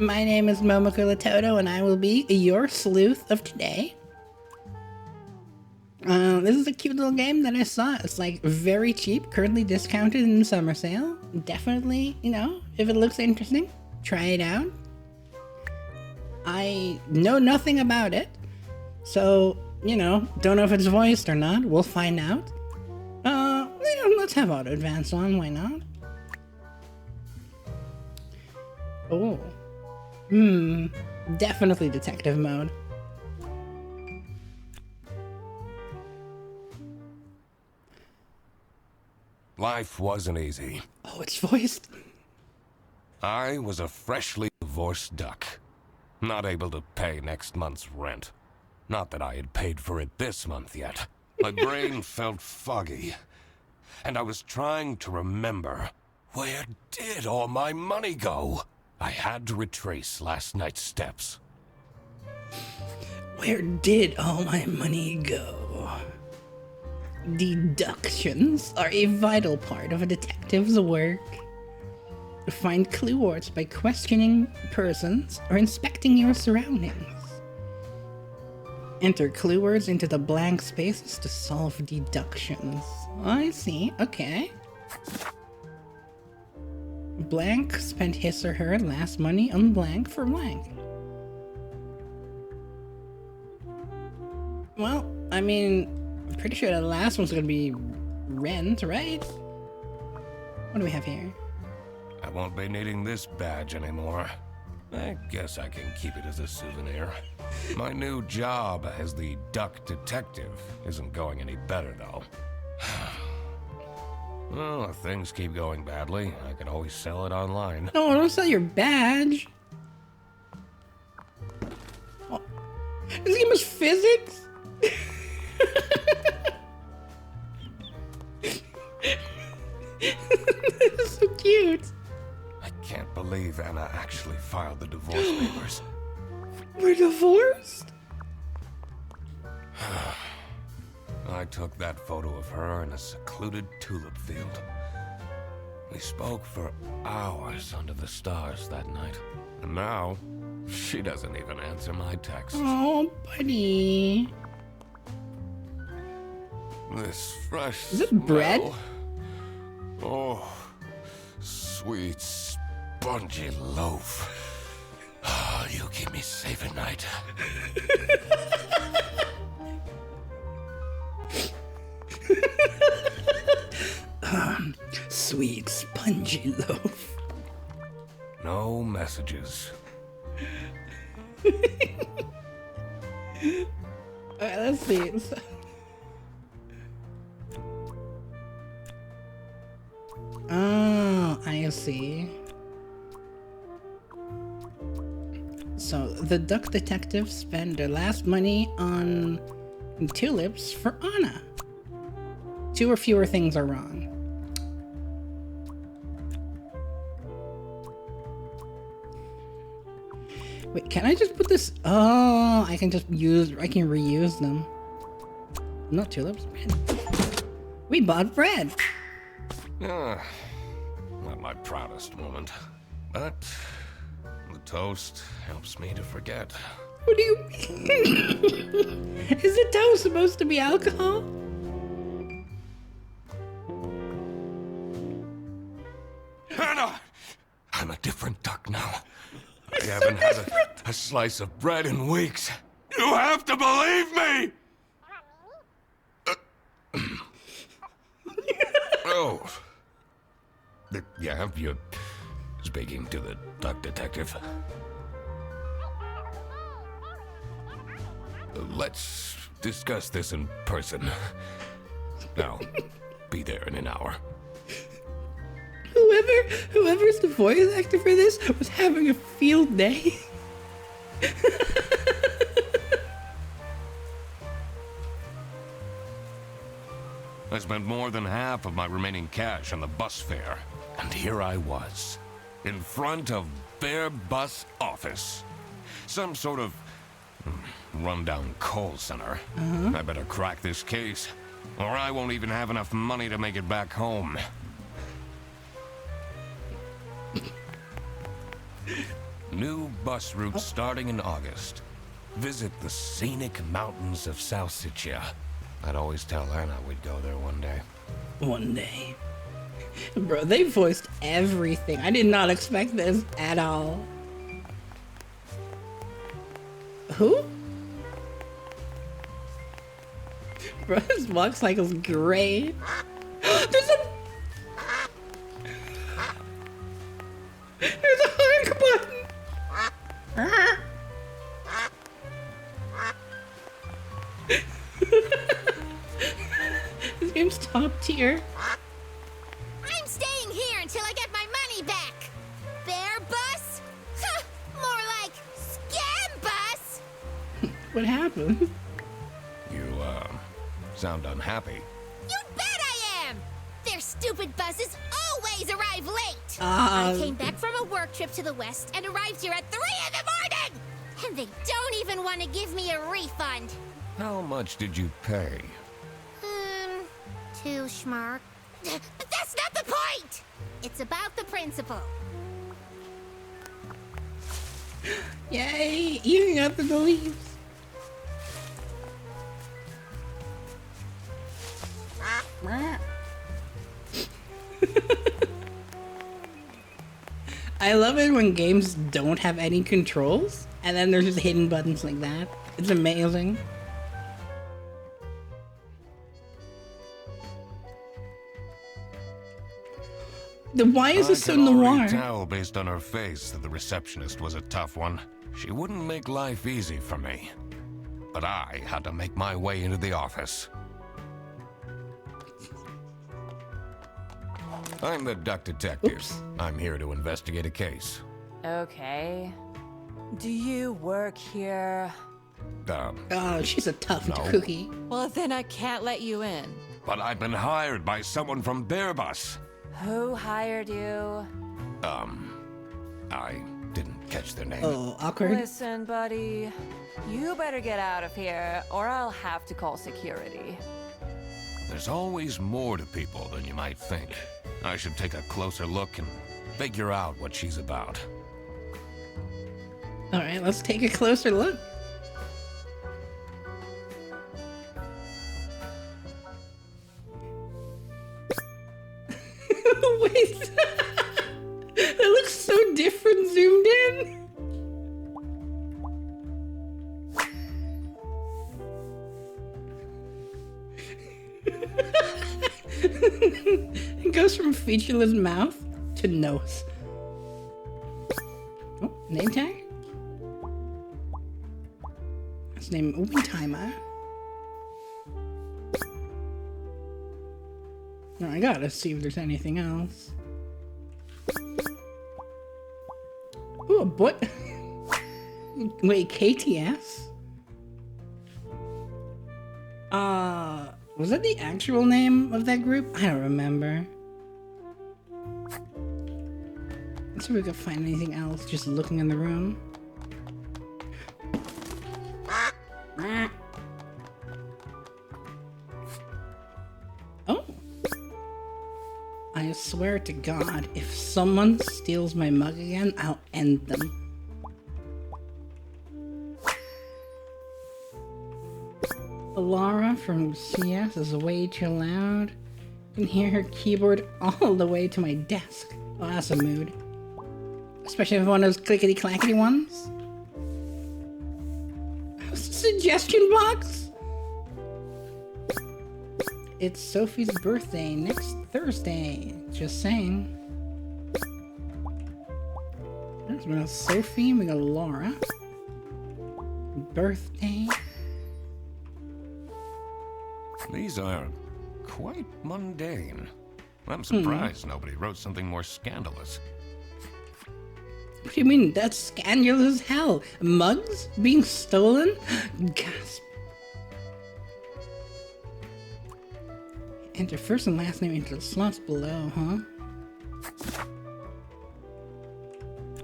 My name is Momoko Latoto, and I will be your sleuth of today. This is a cute little game that I saw. It's like very cheap, currently discounted in the summer sale. Definitely, you know, if it looks interesting, try it out. I know nothing about it, so, you know, don't know if it's voiced or not. We'll find out. Let's have auto advance on, why not? Oh. Definitely detective mode. Life wasn't easy. Oh, it's voiced. I was a freshly divorced duck, not able to pay next month's rent. Not that I had paid for it this month yet. My brain felt foggy, and I was trying to remember, where did all my money go? I had to retrace last night's steps. Where did all my money go? Deductions are a vital part of a detective's work. Find clue words by questioning persons or inspecting your surroundings. Enter clue words into the blank spaces to solve deductions. I see, okay. Blank spent his or her last money on blank for blank. Well, I mean, I'm pretty sure the last one's gonna be rent, right? What do we have here? I won't be needing this badge anymore. I guess I can keep it as a souvenir. My new job as the duck detective isn't going any better, though. Well, if things keep going badly, I can always sell it online. No, don't sell your badge. Oh, this game is physics? This is so cute. I can't believe Anna actually filed the divorce papers. We're divorced? I took that photo of her in a secluded tulip field. We spoke for hours under the stars that night. And now, she doesn't even answer my texts. Oh, buddy. This fresh Is it bread? smell. Oh, sweet, spongy loaf. Oh, you keep me safe at night. Sweet, spongy loaf. No messages. Alright, let's see. Oh, I see. So, the duck detectives spend their last money on tulips for Anna. 2 or fewer things are wrong. Wait, can I just put this? Oh, I can reuse them. Not tulips, bread. We bought bread. Not my proudest moment, but the toast helps me to forget. What do you mean? Is the toast supposed to be alcohol? Anna! I'm a different duck now. I haven't had a slice of bread in weeks. You have to believe me! Oh. Yeah, you're speaking to the duck detective. Let's discuss this in person. I'll be there in an hour. Whoever's the voice actor for this was having a field day. I spent more than half of my remaining cash on the bus fare. And here I was, in front of their bus office. Some sort of rundown call center. I better crack this case, or I won't even have enough money to make it back home. New bus route starting in August. Visit the scenic mountains of Salsiccia. I'd always tell Anna we'd go there one day. One day. Bro, they voiced everything. I did not expect this at all. Who? Bro, his motorcycle's great. There's a honk button. This game's top tier. I'm staying here until I get my money back. Bear bus? Huh, more like scam bus. What happened? You, sound unhappy. You bet I am. Their stupid buses always arrive late. Ah. I came back from a work trip to the west and arrived here at 3 in the morning. And they don't even want to give me a refund. How much did you pay? 2 schmark. But that's not the point. It's about the principle. Yay! Eating up the leaves. I love it when games don't have any controls, and then there's just hidden buttons like that. It's amazing. Why is this so noir? I can tell based on her face that the receptionist was a tough one. She wouldn't make life easy for me. But I had to make my way into the office. I'm the duck detective. Oops. I'm here to investigate a case. Okay. Do you work here? Oh, she's a tough No. cookie. Well, then I can't let you in. But I've been hired by someone from Bearbus. Who hired you? I didn't catch their name. Oh, awkward. Listen, buddy. You better get out of here, or I'll have to call security. There's always more to people than you might think. I should take a closer look and figure out what she's about. Alright, let's take a closer look. Wait. That looks so different zoomed in. It goes from featureless mouth to nose. Oh, name tag? Let's name Open Timer. Oh, I gotta see if there's anything else. Ooh, a boy. Wait, KTS? Was that the actual name of that group? I don't remember. Let's see if we can find anything else just looking in the room. Oh. I swear to God, if someone steals my mug again, I'll end them. Laura from CS is way too loud. I can hear her keyboard all the way to my desk. Oh, that's a mood. Especially if one of those clickety-clackety ones. Suggestion box? It's Sophie's birthday next Thursday. Just saying. So we got Sophie, we got Laura. Birthday. These are quite mundane. I'm surprised nobody wrote something more scandalous. What do you mean? That's scandalous as hell. Mugs being stolen? Gasp. Enter first and last name into the slots below, huh?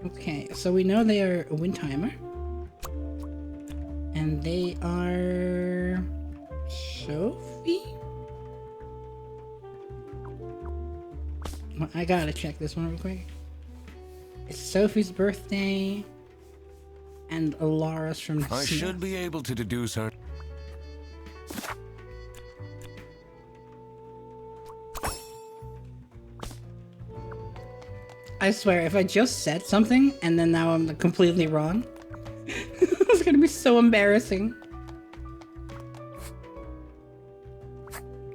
Okay, so we know they are a wind timer. And they are... Sophie? Well, I gotta check this one real quick. It's Sophie's birthday. And Alara's from I CS. should be able to deduce her. I swear, if I just said something and then now I'm completely wrong, it's gonna be so embarrassing.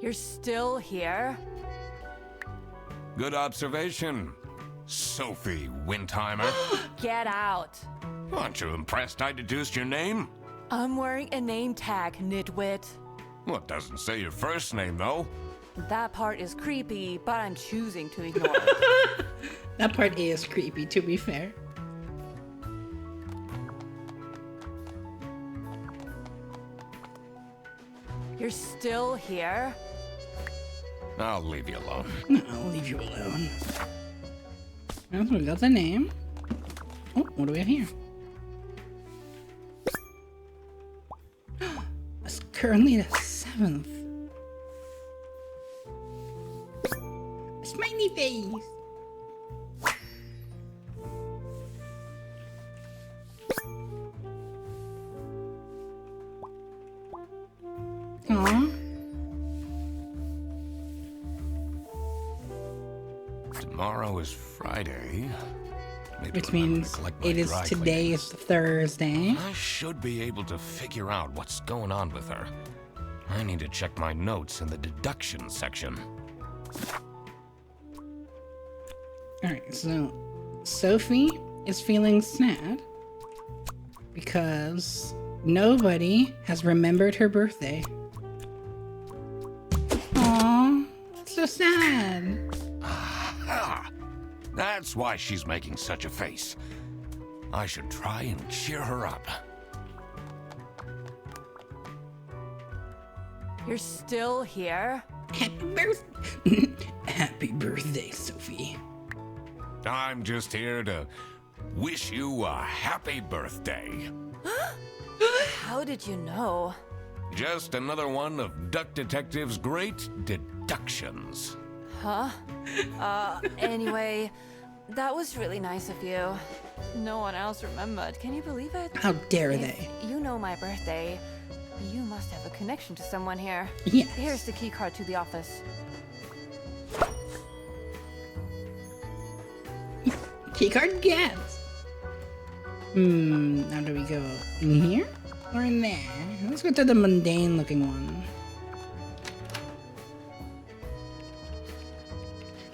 You're still here? Good observation, Sophie Windheimer. Get out. Aren't you impressed I deduced your name? I'm wearing a name tag, nitwit. Well, it doesn't say your first name, though. That part is creepy, but I'm choosing to ignore it. That part is creepy, to be fair. You're still here? I'll leave you alone. No, I'll leave you alone. Well, we got the name. Oh, what do we have here? It's currently the 7th. A smiley face. Aww. Tomorrow is Friday. Maybe Which remember to means collect my it is dry today cleaning. is Thursday. I should be able to figure out what's going on with her. I need to check my notes in the deduction section. Alright, so Sophie is feeling sad because nobody has remembered her birthday. Aww, so sad. Ah, that's why she's making such a face. I should try and cheer her up. You're still here? Happy birthday, Sophie. I'm just here to wish you a happy birthday. How did you know? Just another one of Duck Detective's great deductions. Huh? Anyway, that was really nice of you. No one else remembered. Can you believe it? How dare If they? you know my birthday, you must have a connection to someone here. Yes. Here's the key card to the office. Keycard gets. Now do we go in here or in there? Let's go to the mundane looking one.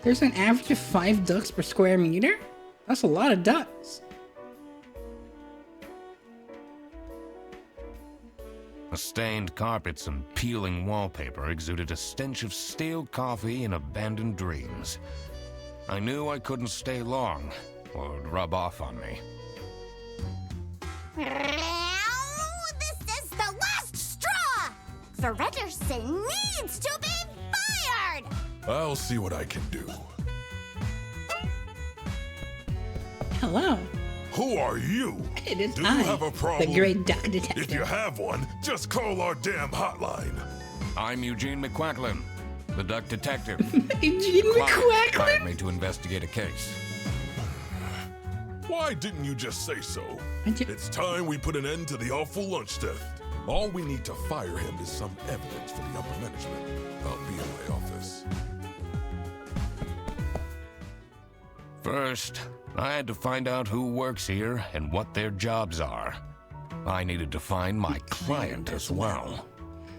There's an average of 5 ducks per square meter? That's a lot of ducks. The stained carpets and peeling wallpaper exuded a stench of stale coffee and abandoned dreams. I knew I couldn't stay long, or it would rub off on me. This is the last straw! The Redderson needs to be fired! I'll see what I can do. Hello. Who are you? It is Do you I, have a problem? the great duck detective. If you have one, just call our damn hotline. I'm Eugene McQuacklin, the Duck Detective. Eugene Client hired McQuacklin? me to investigate a case. Why didn't you just say so? ju- It's time we put an end to the awful lunch theft. All we need to fire him is some evidence for the upper management. I'll be in my office. First, I had to find out who works here and what their jobs are. I needed to find my client as well.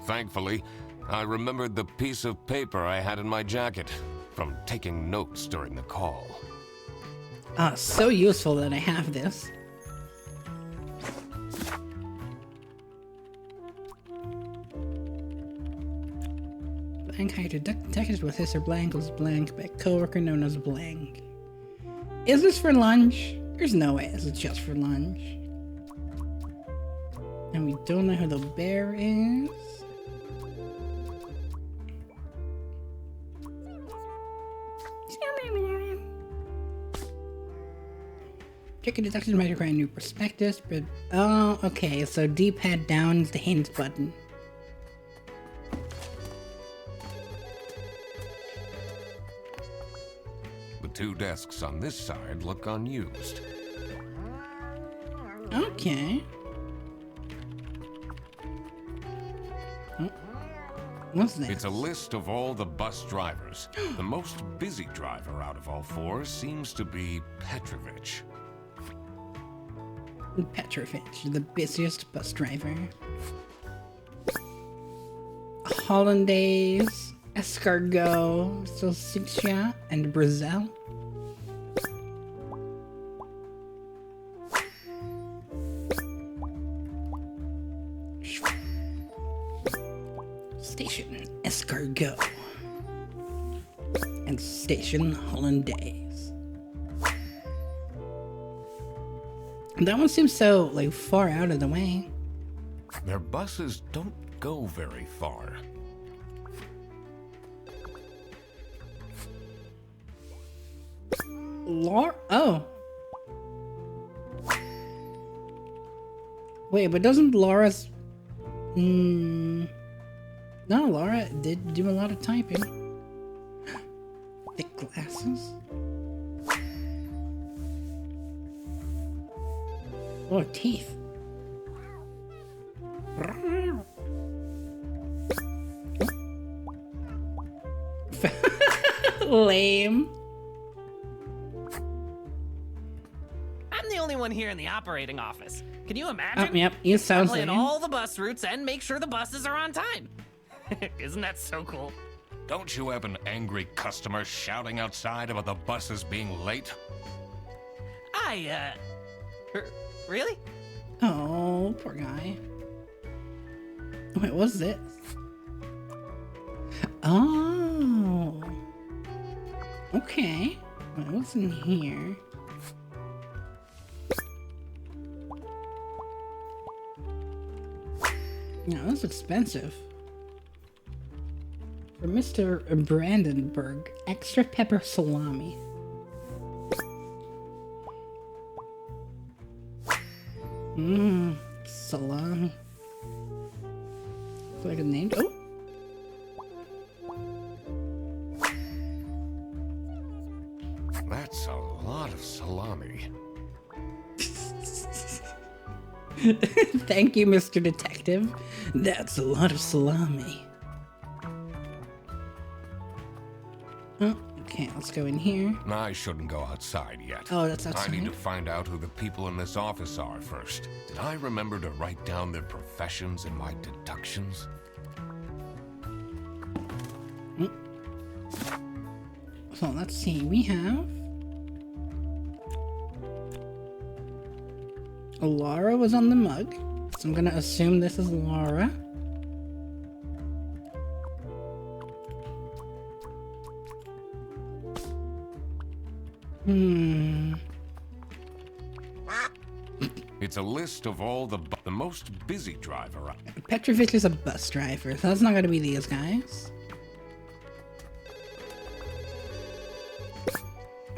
Thankfully, I remembered the piece of paper I had in my jacket from taking notes during the call. So useful that I have this. Blank hired a duck detective with his or blank was blank by a coworker known as blank. Is this for lunch? There's no way this is just for lunch. And we don't know who the bear is. Check a deduction might require a new prospectus, but oh, okay. So D-pad down is the hint button. The 2 desks on this side look unused. Okay. Oh. What's this? It's a list of all the bus drivers. The most busy driver out of all four seems to be Petrovich. Petrovich, the busiest bus driver. Hollandaise, escargot, salsiccia, and Brazil. Station escargot and station hollandaise. That one seems so like far out of the way. Their buses don't go very far. Laura? Oh. Wait, but doesn't Laura's... No, Laura did do a lot of typing. Thick glasses. Oh, teeth. Lame. I'm the only one here in the operating office. Can you imagine? Oh, yep, you sounds like plan him. all the bus routes and make sure the buses are on time. Isn't that so cool? Don't you have an angry customer shouting outside about the buses being late? Really? Oh, poor guy. Wait, what's this? Oh. Okay. Wait, what's in here? No, that's expensive. For Mr. Brandenburg, extra pepper salami. Mmm, salami. So I can name. Oh! That's a lot of salami. Thank you, Mr. Detective. That's a lot of salami. Oh, okay, let's go in here. I shouldn't go outside yet. Oh, that's outside. I need to find out who the people in this office are first. Did I remember to write down their professions in my deductions? So let's see, we have... Laura was on the mug, so I'm gonna assume this is Laura. It's a list of all the most busy driver. Petrovich is a bus driver, so that's not gonna be these guys.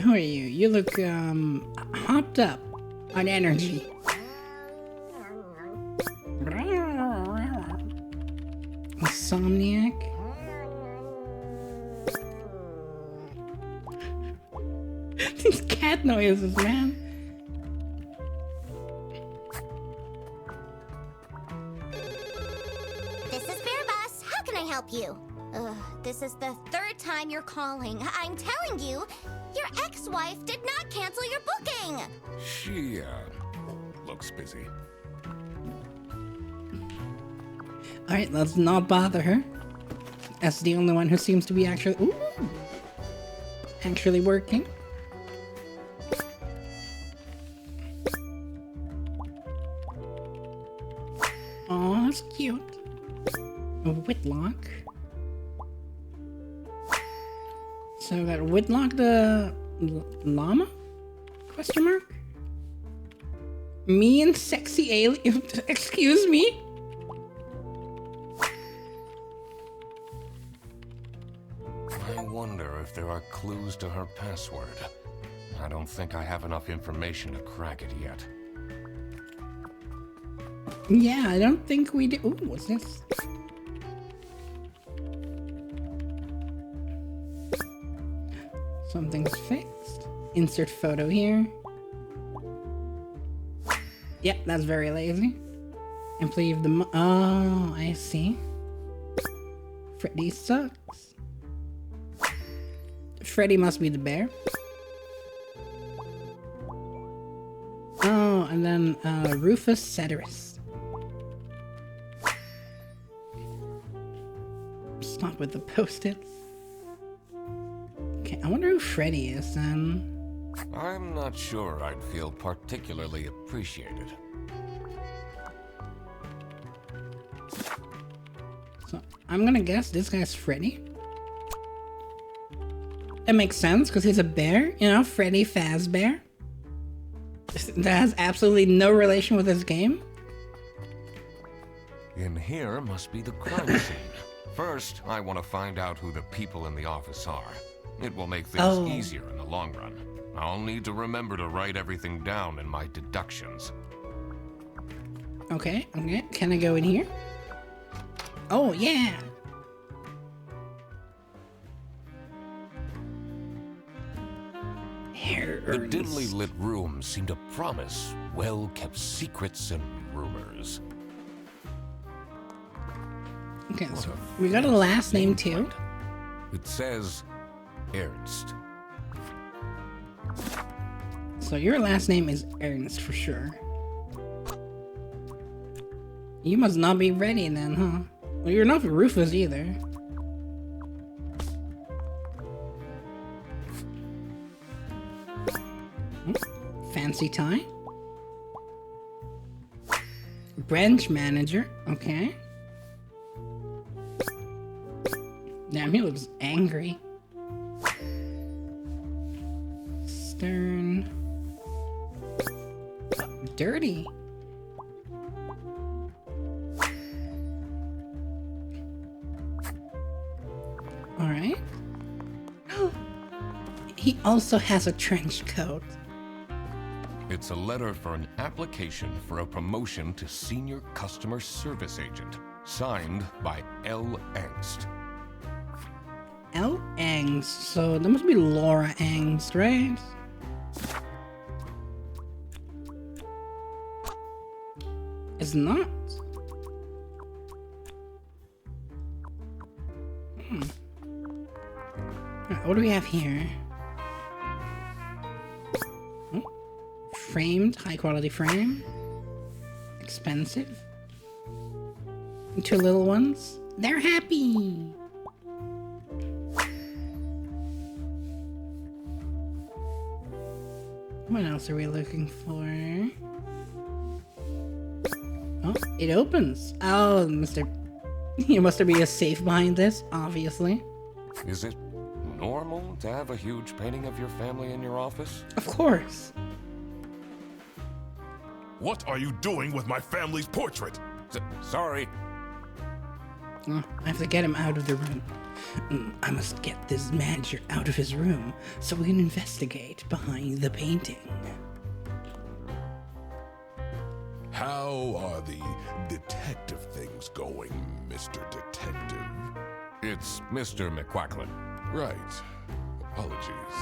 Who are you? You look, hopped up on energy. Insomniac. These cat noises, man. This is Bear Bus. How can I help you? This is the third time you're calling. I'm telling you, your ex-wife did not cancel your booking. She, looks busy. Alright, let's not bother her. That's the only one who seems to be actually working. Oh, that's cute. A Whitlock. So we got Whitlock the llama? Question mark? Me and sexy alien. Excuse me? I wonder if there are clues to her password. I don't think I have enough information to crack it yet. Yeah, I don't think we do. Ooh, what's this? Something's fixed. Insert photo here. Yep, that's very lazy. And leave the oh, I see. Freddy sucks. Freddy must be the bear. Oh, and then Rufus Ceteris. Stop with the post-its. Okay, I wonder who Freddy is then. I'm not sure I'd feel particularly appreciated. So I'm gonna guess this guy's Freddy. That makes sense because he's a bear, you know, Freddy Fazbear. That has absolutely no relation with this game. In here must be the crime scene. First, I want to find out who the people in the office are. It will make things easier in the long run. I'll need to remember to write everything down in my deductions. Okay, okay. Can I go in here? Oh, yeah. The dimly lit rooms seem to promise well-kept secrets and rumors. Okay, so we got a last name too. It says Ernst. So your last name is Ernst for sure. You must not be ready then, huh? Well, you're not Rufus either. Fancy tie. Branch manager. Okay. Damn, he looks angry. Stern. Dirty. Alright. He also has a trench coat. It's a letter for an application for a promotion to senior customer service agent, signed by L. Angst. L. Angst, so that must be Laura Angst, right? It's not. Alright, what do we have here? Oh, framed, high quality frame. Expensive. And two little ones. They're happy. What else are we looking for? Oh, it opens. Oh, must there be a safe behind this? Obviously. Is it normal to have a huge painting of your family in your office? Of course. What are you doing with my family's portrait? Sorry. Oh, I have to get him out of the room. I must get this manager out of his room so we can investigate behind the painting. How are the detective things going, Mr. Detective? It's Mr. McQuacklin. Right. Apologies.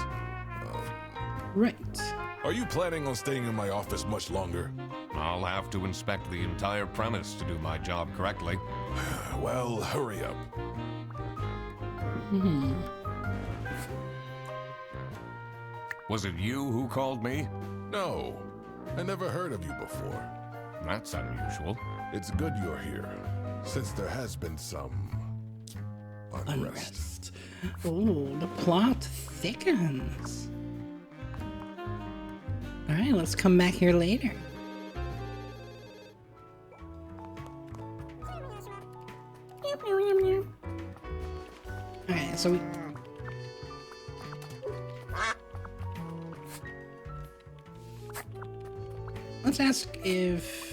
Right. Are you planning on staying in my office much longer? I'll have to inspect the entire premise to do my job correctly. Well, hurry up. Was it you who called me? No, I never heard of you before. That's unusual. It's good you're here, since there has been some unrest. Oh, the plot thickens. Alright, let's come back here later. Alright, so we... Let's ask if...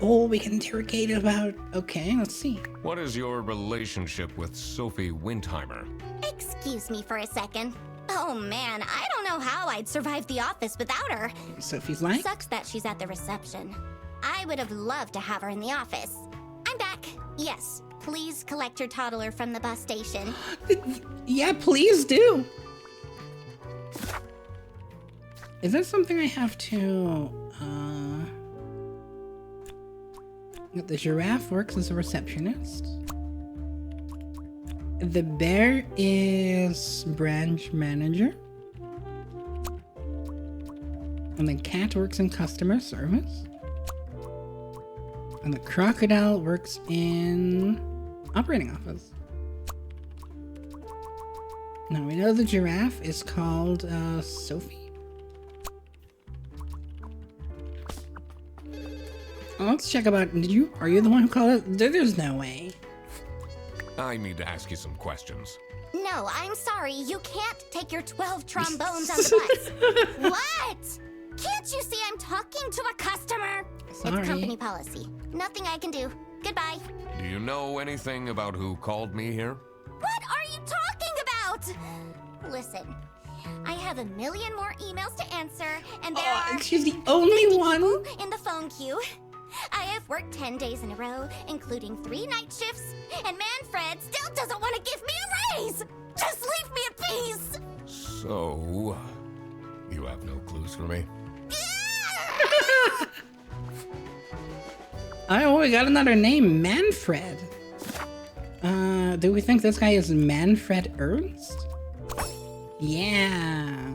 Oh, we can interrogate about... Okay, let's see. What is your relationship with Sophie Windheimer? Excuse me for a second. Oh man, I don't know how I'd survive the office without her. Sophie's like... Sucks that she's at the reception. I would have loved to have her in the office. I'm back. Yes, please collect your toddler from the bus station. Yeah, please do. Is that something I have to, The giraffe works as a receptionist. The bear is branch manager. And the cat works in customer service. And the crocodile works in operating office. Now we know the giraffe is called Sophie. Let's check about. Are you the one who called it? There's no way. I need to ask you some questions. No, I'm sorry. You can't take your 12 trombones on the bus. What? Can't you see I'm talking to a customer? Sorry. It's company policy. Nothing I can do. Goodbye. Do you know anything about who called me here? What are you talking about? Listen, I have a million more emails to answer, and there are She's the only one. people in the phone queue. I have worked 10 days in a row, including 3 night shifts, and Manfred still doesn't want to give me a raise! Just leave me in peace! So, you have no clues for me? Oh, we got another name, Manfred. Do we think this guy is Manfred Ernst? Yeah.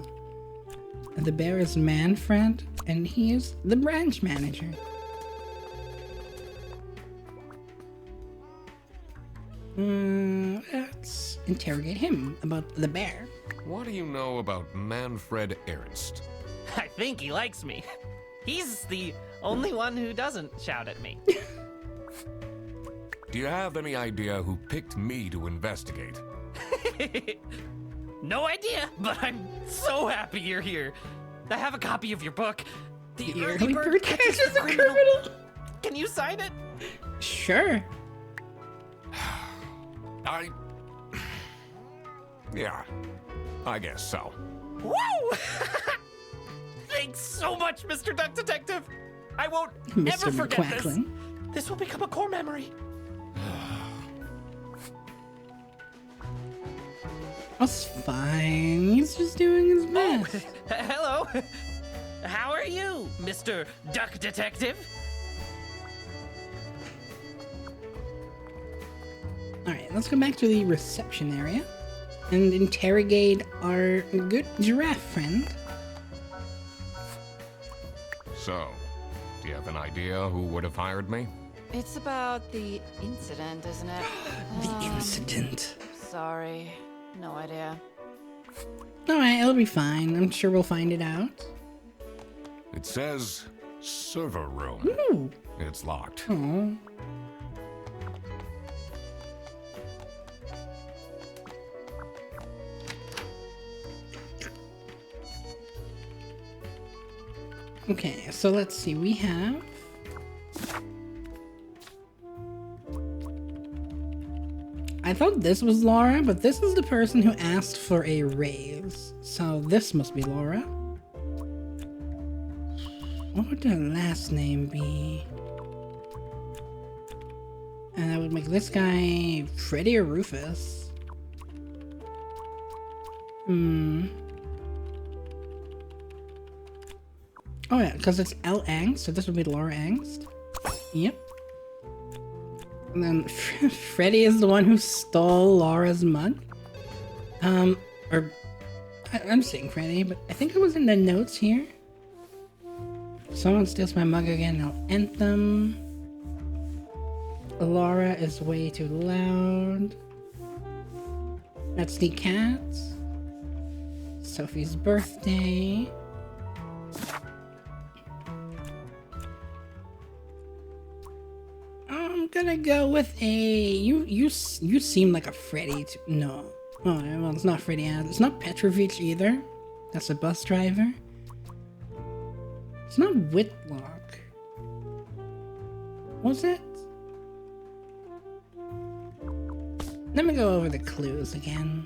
The bear is Manfred, and he is the branch manager. Let's interrogate him about the bear. What do you know about Manfred Ernst? I think he likes me. He's the only one who doesn't shout at me. Do you have any idea who picked me to investigate? No idea, but I'm so happy you're here. I have a copy of your book. The Early Bird Catches the Criminal. Can you sign it? Sure. Yeah, I guess so. Woo! Thanks so much, Mr. Duck Detective. I won't Mr. ever forget this. McQuacklin. This will become a core memory. That's fine. He's just doing his best. Hello. How are you, Mr. Duck Detective? Alright, let's go back to the reception area and interrogate our good giraffe friend. So, do you have an idea who would have hired me? It's about the incident, isn't it? The incident. Sorry. No idea. Alright, it'll be fine. I'm sure we'll find it out. It says server room. Ooh. It's locked. Oh. Okay, so let's see. We have... I thought this was Laura, but this is the person who asked for a raise. So this must be Laura. What would the last name be? And that would make this guy Freddy or Rufus. Oh yeah, because it's L. Angst, so this would be Laura Angst. Yep. And then Freddy is the one who stole Laura's mug. I'm saying Freddy, but I think it was in the notes here. Someone steals my mug again, I'll end them. Laura is way too loud. That's the cat. Sophie's birthday. I'm gonna go with a... You seem like a Freddy. No. Oh, well, it's not Freddy. It's not Petrovich either. That's a bus driver. It's not Whitlock. Was it? Let me go over the clues again.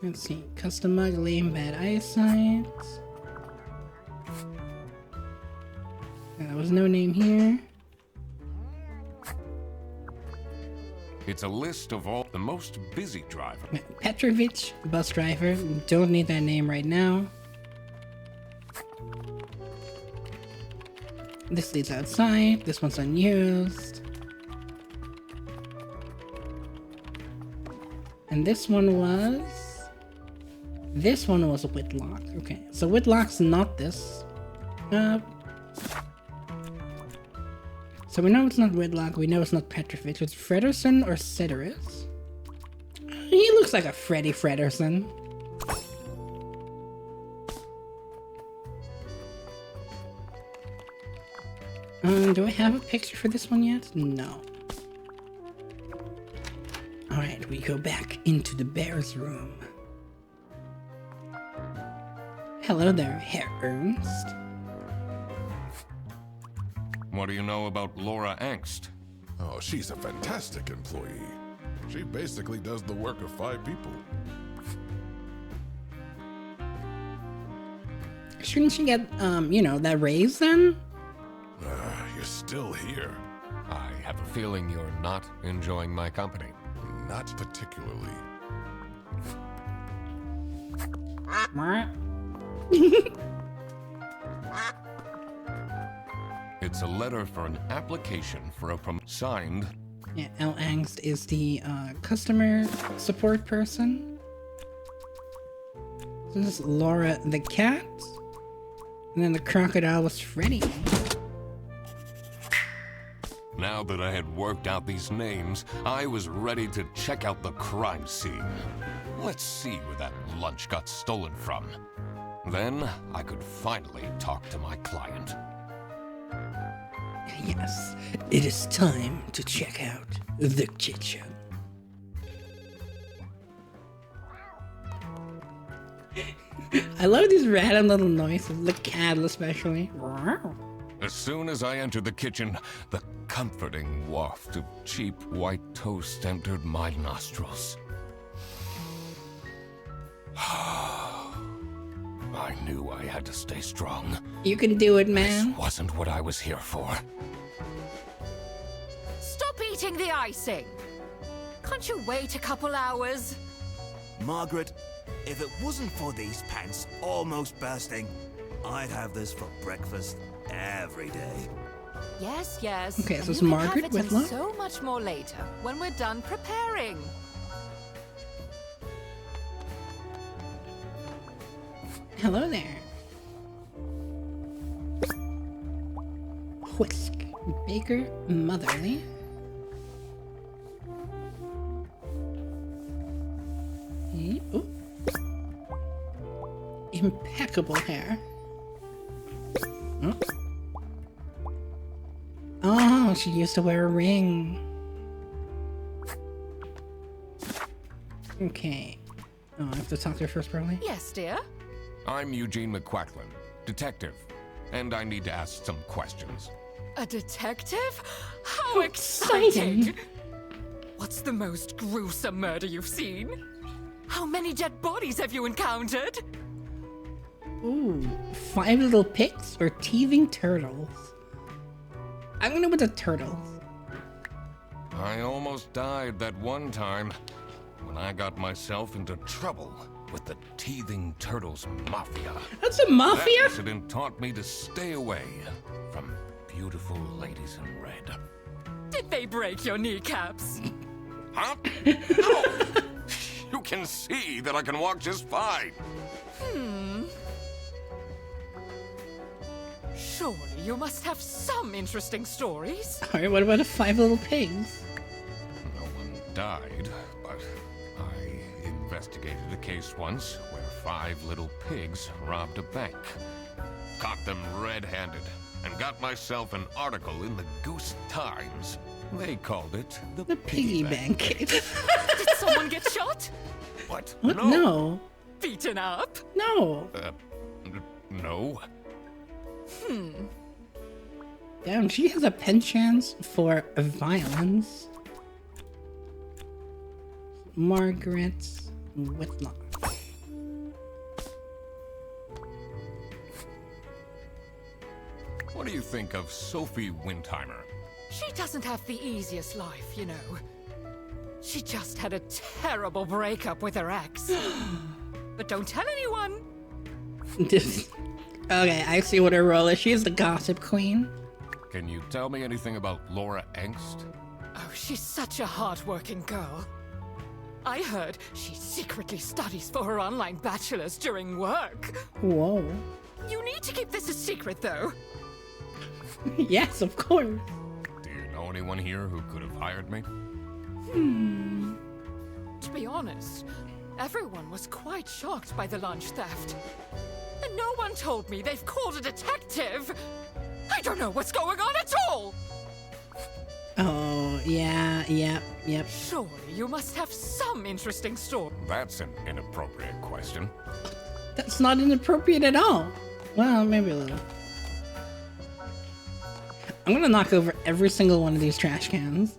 Let's see. Custom mug, lame, bad eyesight. There was no name here. It's a list of all the most busy drivers. Petrovich, bus driver. Don't need that name right now. This leads outside. This one's unused. And this one was... This one was Whitlock. Okay, so Whitlock's not this. So we know it's not Whitlock, we know it's not Petrovic. It's Frederson or Ceteris. He looks like a Freddy Frederson. Do I have a picture for this one yet? No. Alright, we go back into the bear's room. Hello there, Herr Ernst. What do you know about Laura Angst? Oh, she's a fantastic employee. She basically does the work of 5 people. Shouldn't she get, you know, that raise then? You're still here. I have a feeling you're not enjoying my company. Not particularly. It's a letter for an application for a signed. Yeah, L. Angst is the customer support person. This is Laura the cat. And then the crocodile was Freddy. Now that I had worked out these names, I was ready to check out the crime scene. Let's see where that lunch got stolen from. Then I could finally talk to my client. Yes, it is time to check out the kitchen. I love these random little noises, the cattle especially. As soon as I entered the kitchen, the comforting waft of cheap white toast entered my nostrils. I knew I had to stay strong. You can do it, man. This wasn't what I was here for. Stop eating the icing! Can't you wait a couple hours? Margaret, if it wasn't for these pants almost bursting, I'd have this for breakfast every day. Yes, yes. Okay, and so it's you can Margaret have it and Whitlock? so much more later, when we're done preparing. Hello there. Whisk. Baker Motherly. Ooh. Impeccable hair. Oh. Oh, she used to wear a ring. Okay. Oh, I have to talk to her first, probably. Yes, dear? I'm Eugene McQuacklin, detective, and I need to ask some questions. A detective? How exciting! What's the most gruesome murder you've seen? How many dead bodies have you encountered? Ooh, 5 little pigs or teething turtles? I'm gonna go with the turtles. I almost died that one time when I got myself into trouble with the Teething Turtles Mafia. That's a mafia? That incident taught me to stay away from beautiful ladies in red. Did they break your kneecaps? Huh? No! You can see that I can walk just fine. Surely you must have some interesting stories. Alright, what about the 5 little pigs? No one died, but I investigated a case once where 5 little pigs robbed a bank. Caught them red-handed and got myself an article in the Goose Times. They called it The piggy bank. Did someone get shot? What? What? No. Beaten up? No. No. Damn, she has a penchant for violence. Margaret Whitlock. What do you think of Sophie Windheimer? She doesn't have the easiest life, you know. She just had a terrible breakup with her ex. But don't tell anyone. Okay, I see what her role is. She's the gossip queen. Can you tell me anything about Laura Angst? Oh, she's such a hard-working girl. I heard she secretly studies for her online bachelor's during work. Whoa. You need to keep this a secret, though. Yes, of course. Do you know anyone here who could have hired me? To be honest, everyone was quite shocked by the lunch theft. And no one told me they've called a detective. I don't know what's going on at all. Oh, yeah, yep. Surely you must have some interesting story. That's an inappropriate question. That's not inappropriate at all. Well, maybe a little. I'm gonna knock over every single one of these trash cans.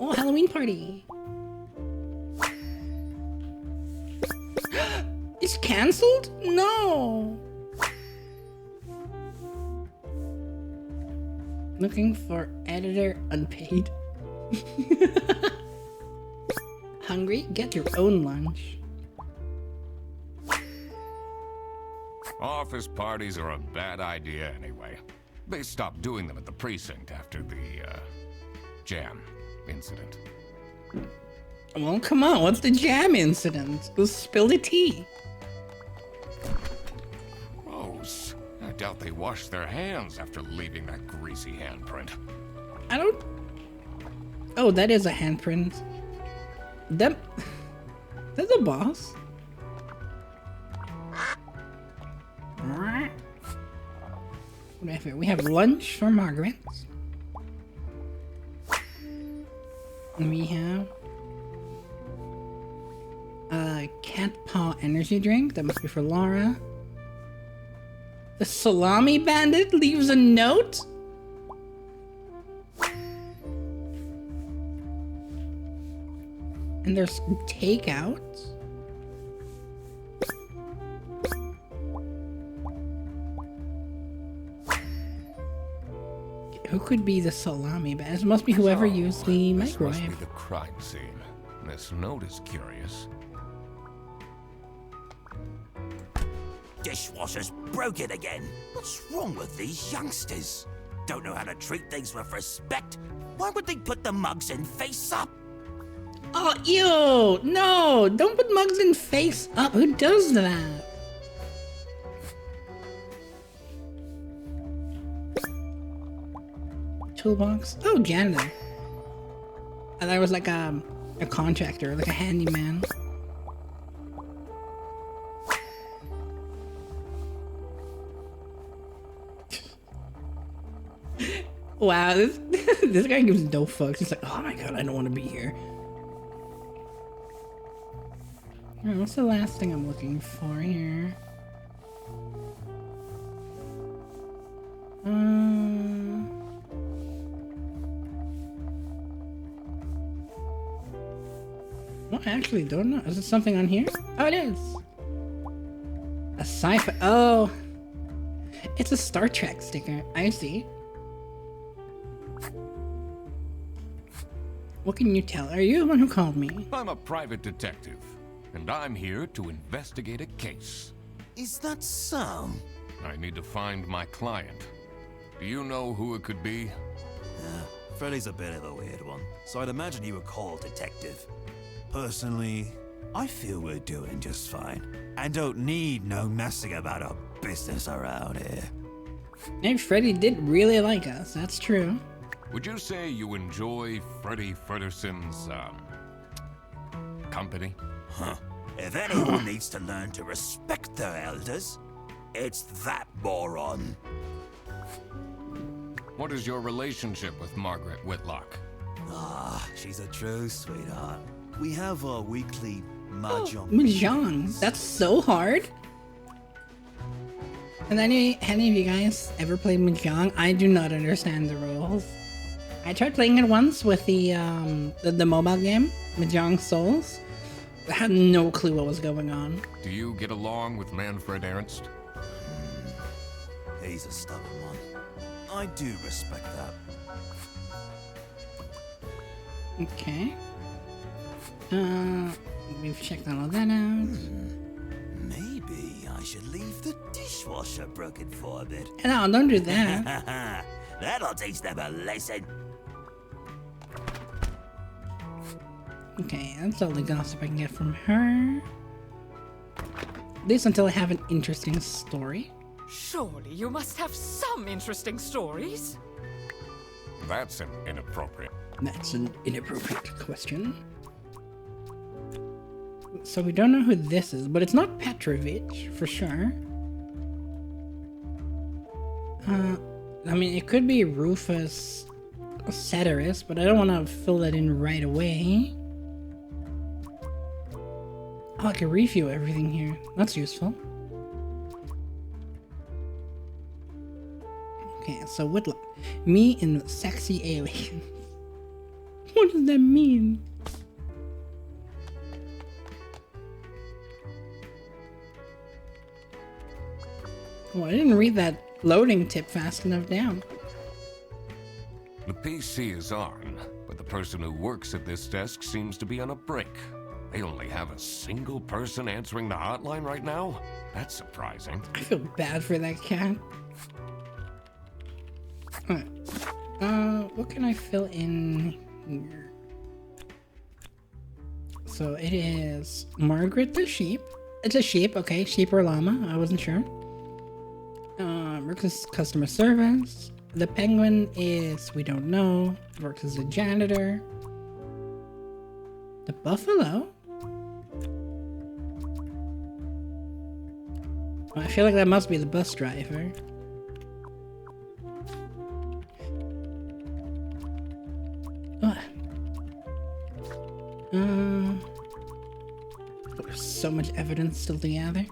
Oh, Halloween party. It's cancelled? No. Looking for editor unpaid. Hungry? Get your own lunch. Office parties are a bad idea anyway. They stopped doing them at the precinct after the, jam incident. Well, come on, what's the jam incident? Let's spill the tea. Gross. I doubt they washed their hands after leaving that greasy handprint. I don't... Oh, that is a handprint. That's a boss. We have lunch for Margaret. And we have a cat paw energy drink. That must be for Laura. The Salami Bandit leaves a note? And there's takeout. Who could be the Salami Bandit? It must be whoever used the This must be microwave. the crime scene. This note is curious. Dishwasher's broken again. What's wrong with these youngsters? Don't know how to treat things with respect? Why would they put the mugs in face up? Oh, ew! No! Don't put mugs in face up. Who does that? Toolbox? Oh, janitor. I thought it was like a contractor, like a handyman. Wow, this guy gives no fucks. He's like, oh my god, I don't want to be here. Alright, what's the last thing I'm looking for here? No, I actually don't know. Is it something on here? Oh, it is. A sci-fi. Oh, it's a Star Trek sticker. I see. What can you tell? Are you the one who called me? I'm a private detective, and I'm here to investigate a case. Is that so? I need to find my client. Do you know who it could be? Freddy's a bit of a weird one, so I'd imagine you would call detective. Personally, I feel we're doing just fine, and don't need no messing about our business around here. Hey, Freddy did really like us. That's true. Would you say you enjoy Freddy Frederson's, company? Huh. If anyone needs to learn to respect their elders, it's that moron. What is your relationship with Margaret Whitlock? Ah, she's a true sweetheart. We have our weekly mahjong. Mahjong. That's so hard. And any of you guys ever played Mahjong? I do not understand the rules. I tried playing it once with the mobile game, Mahjong Souls. I had no clue what was going on. Do you get along with Manfred Ernst? He's a stubborn one. I do respect that. Okay. We've checked all of that out. Maybe I should leave the dishwasher broken for a bit. No, don't do that. That'll teach them a lesson. Okay, that's all the gossip I can get from her. At least until I have an interesting story. Surely you must have some interesting stories. That's inappropriate. That's an inappropriate question. So we don't know who this is, but it's not Petrovich, for sure. I mean, it could be Rufus Ceteris, but I don't want to fill that in right away. Oh, I can review everything here. That's useful. Okay, so Whitlock. Me and the sexy alien. What does that mean? Oh, I didn't read that loading tip fast enough down. The PC is on, but the person who works at this desk seems to be on a break. They only have a single person answering the hotline right now? That's surprising. I feel bad for that cat. Alright. What can I fill in here? So it is Margaret the sheep. It's a sheep, okay. Sheep or llama, I wasn't sure. Works as customer service. The penguin is, we don't know. Works as a janitor. The buffalo? Well, I feel like that must be the bus driver. Ugh. There's so much evidence still to gather.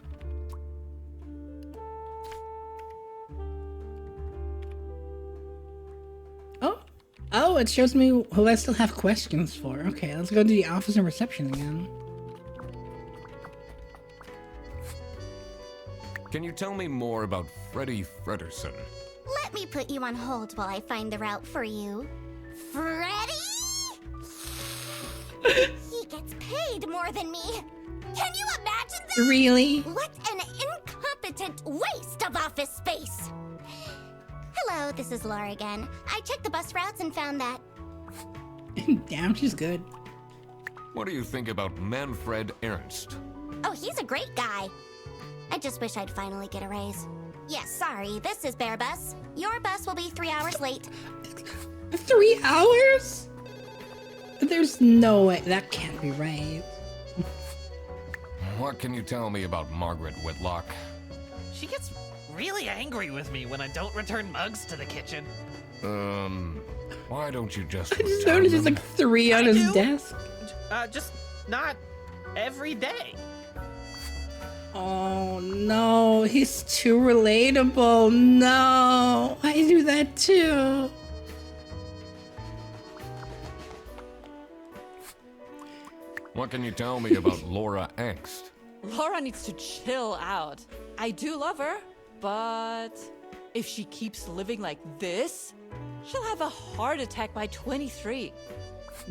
Oh, it shows me who I still have questions for. Okay, let's go to the office and reception again. Can you tell me more about Freddy Frederson? Let me put you on hold while I find the route for you. Freddy? He gets paid more than me. Can you imagine that? Really? What an incompetent waste of office space. Hello, this is Laura again. I checked the bus routes and found that. Damn, she's good. What do you think about Manfred Ernst? Oh, he's a great guy. I just wish I'd finally get a raise. Yes, sorry, this is Bear Bus. Your bus will be 3 hours late. 3 hours? There's no way. That can't be right. What can you tell me about Margaret Whitlock? She gets really angry with me when I don't return mugs to the kitchen. Why don't you just I just return noticed there's them? like 3 on I his do. desk. Just not every day. Oh no, he's too relatable. No, I do that too. What can you tell me about Laura Angst? Laura needs to chill out. I do love her, but if she keeps living like this, she'll have a heart attack by 23.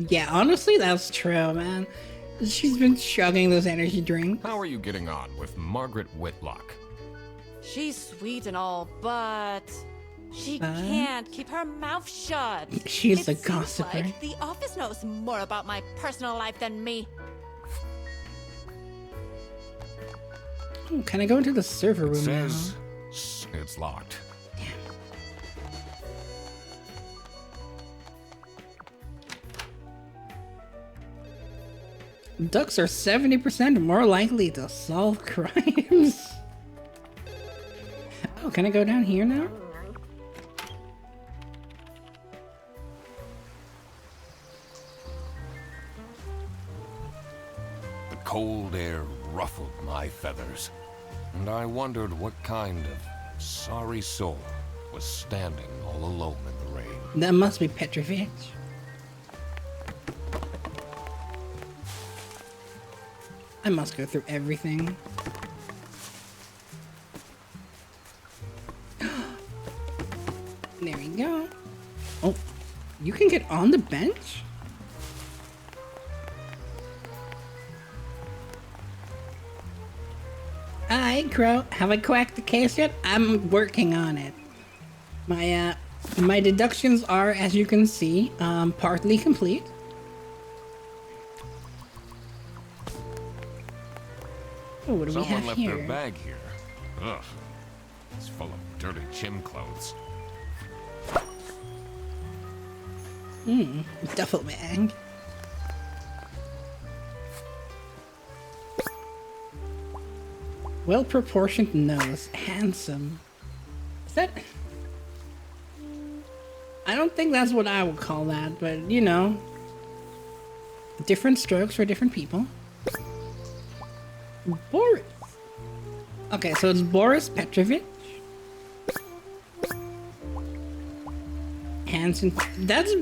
Yeah, honestly, that's true, man. She's been chugging those energy drinks. How are you getting on with Margaret Whitlock? She's sweet and all, but she can't keep her mouth shut. She's It the seems gossiper. like the office knows more about my personal life than me. Oh, can I go into the server room Says now? it's locked. Ducks are 70% more likely to solve crimes. Oh, can I go down here now? The cold air ruffled my feathers, and I wondered what kind of sorry soul was standing all alone in the rain. That must be Petrovich. I must go through everything. There we go. Oh, you can get on the bench? Alright, Crow. Have I cracked the case yet? I'm working on it. My deductions are, as you can see, partly complete. Oh, what do we have Someone left here? their bag here. Ugh. It's full of dirty gym clothes. Duffel bag. Well-proportioned nose. Handsome. Is that... I don't think that's what I would call that, but, you know. Different strokes for different people. Boris. Okay, so it's Boris Petrovich. Hands in... That's...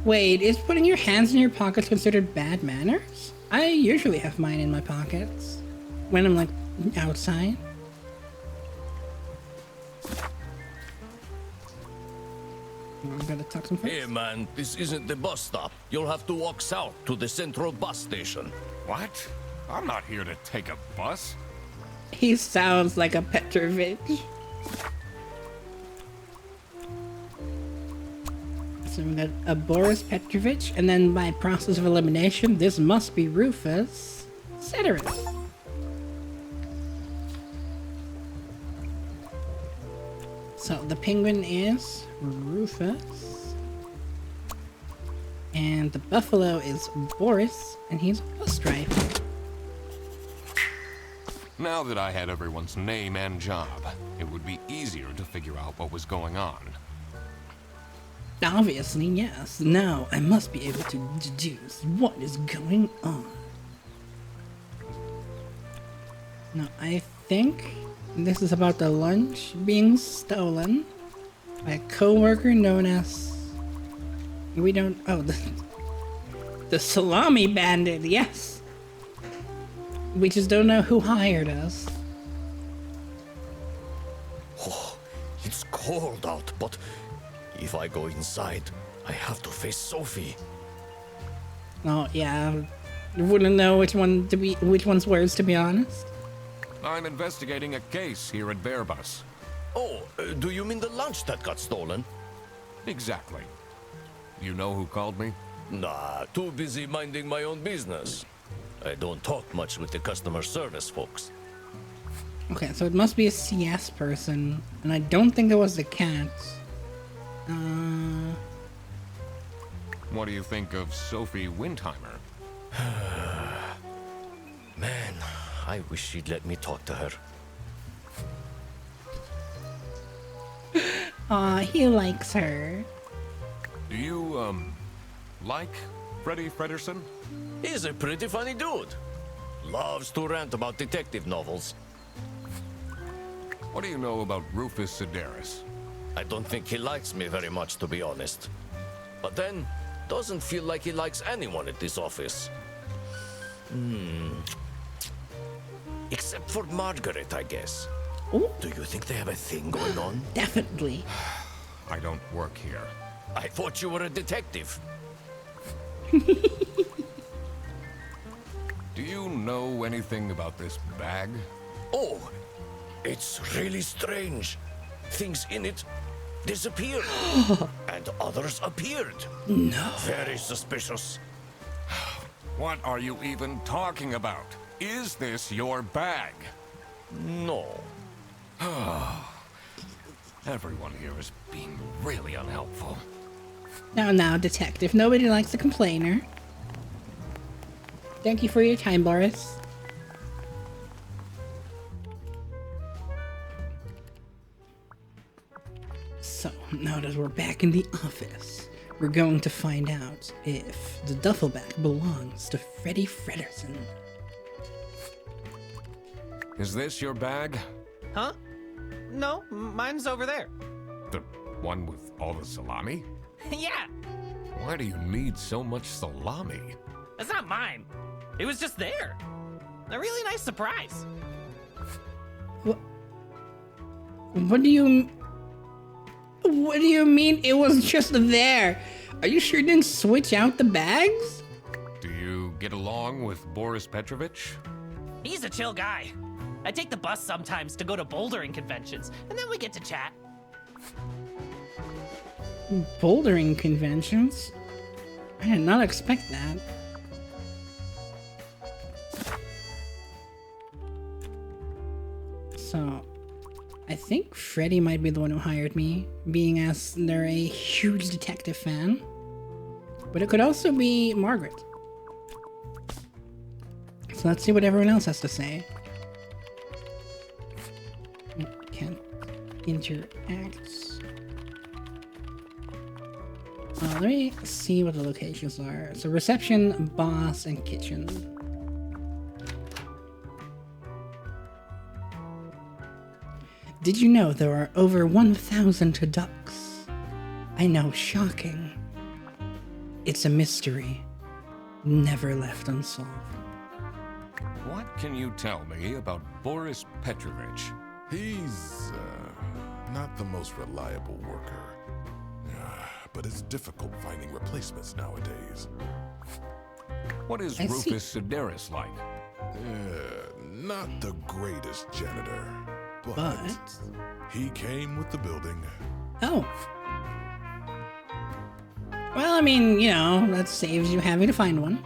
Wait, is putting your hands in your pockets considered bad manners? I usually have mine in my pockets. When I'm, like, outside. I'm gonna talk some first. Hey man, this isn't the bus stop. You'll have to walk south to the central bus station. What? I'm not here to take a bus. He sounds like a Petrovich. So we got a Boris Petrovich, and then by process of elimination, this must be Rufus Ceteris. So the penguin is Rufus, and the buffalo is Boris, and he's a bus driver. Now that I had everyone's name and job, it would be easier to figure out what was going on. Obviously, yes. Now I must be able to deduce what is going on. Now, I think this is about the lunch being stolen by a co-worker known as... We don't... Oh, the Salami Bandit, yes! We just don't know who hired us. Oh, it's cold out, but if I go inside, I have to face Sophie. Oh, yeah. Wouldn't know which one's worse, to be honest. I'm investigating a case here at Bearbus. Oh, do you mean the lunch that got stolen? Exactly. You know who called me? Nah, too busy minding my own business. I don't talk much with the customer service folks. Okay, so it must be a CS person, and I don't think it was the cat. What do you think of Sophie Windheimer? Man, I wish she'd let me talk to her. Aw, he likes her. Do you, like Freddie Fredersen? He's a pretty funny dude. Loves to rant about detective novels. What do you know about Rufus Sedaris? I don't think he likes me very much, to be honest. But then, doesn't feel like he likes anyone at this office. Except for Margaret, I guess. Ooh. Do you think they have a thing going on? Definitely. I don't work here. I thought you were a detective. Do you know anything about this bag? Oh, it's really strange. Things in it disappeared, and others appeared. No. Very suspicious. What are you even talking about? Is this your bag? No. Everyone here is being really unhelpful. Now, detective. Nobody likes a complainer. Thank you for your time, Boris. So, now that we're back in the office, we're going to find out if the duffel bag belongs to Freddie Fredersen. Is this your bag? Huh? No, mine's over there. The one with all the salami? Yeah, Why do you need so much salami? that's not mine. It was just there. A really nice surprise. What do you mean it was just there? Are you sure you didn't switch out the bags? Do you get along with Boris Petrovich? He's a chill guy. I take the bus sometimes to go to bouldering conventions, and then we get to chat. Bouldering conventions? I did not expect that. So, I think Freddy might be the one who hired me, being as they're a huge detective fan. But it could also be Margaret. So let's see what everyone else has to say. Can't interact. Let me see what the locations are. So reception, boss, and kitchen. Did you know there are over 1,000 ducks? I know, shocking. It's a mystery, never left unsolved. What can you tell me about Boris Petrovich? He's, not the most reliable worker. But it's difficult finding replacements nowadays. What is Rufus Sedaris like? Not the greatest janitor, but he came with the building. Oh. Well, I mean, you know, that saves you having to find one.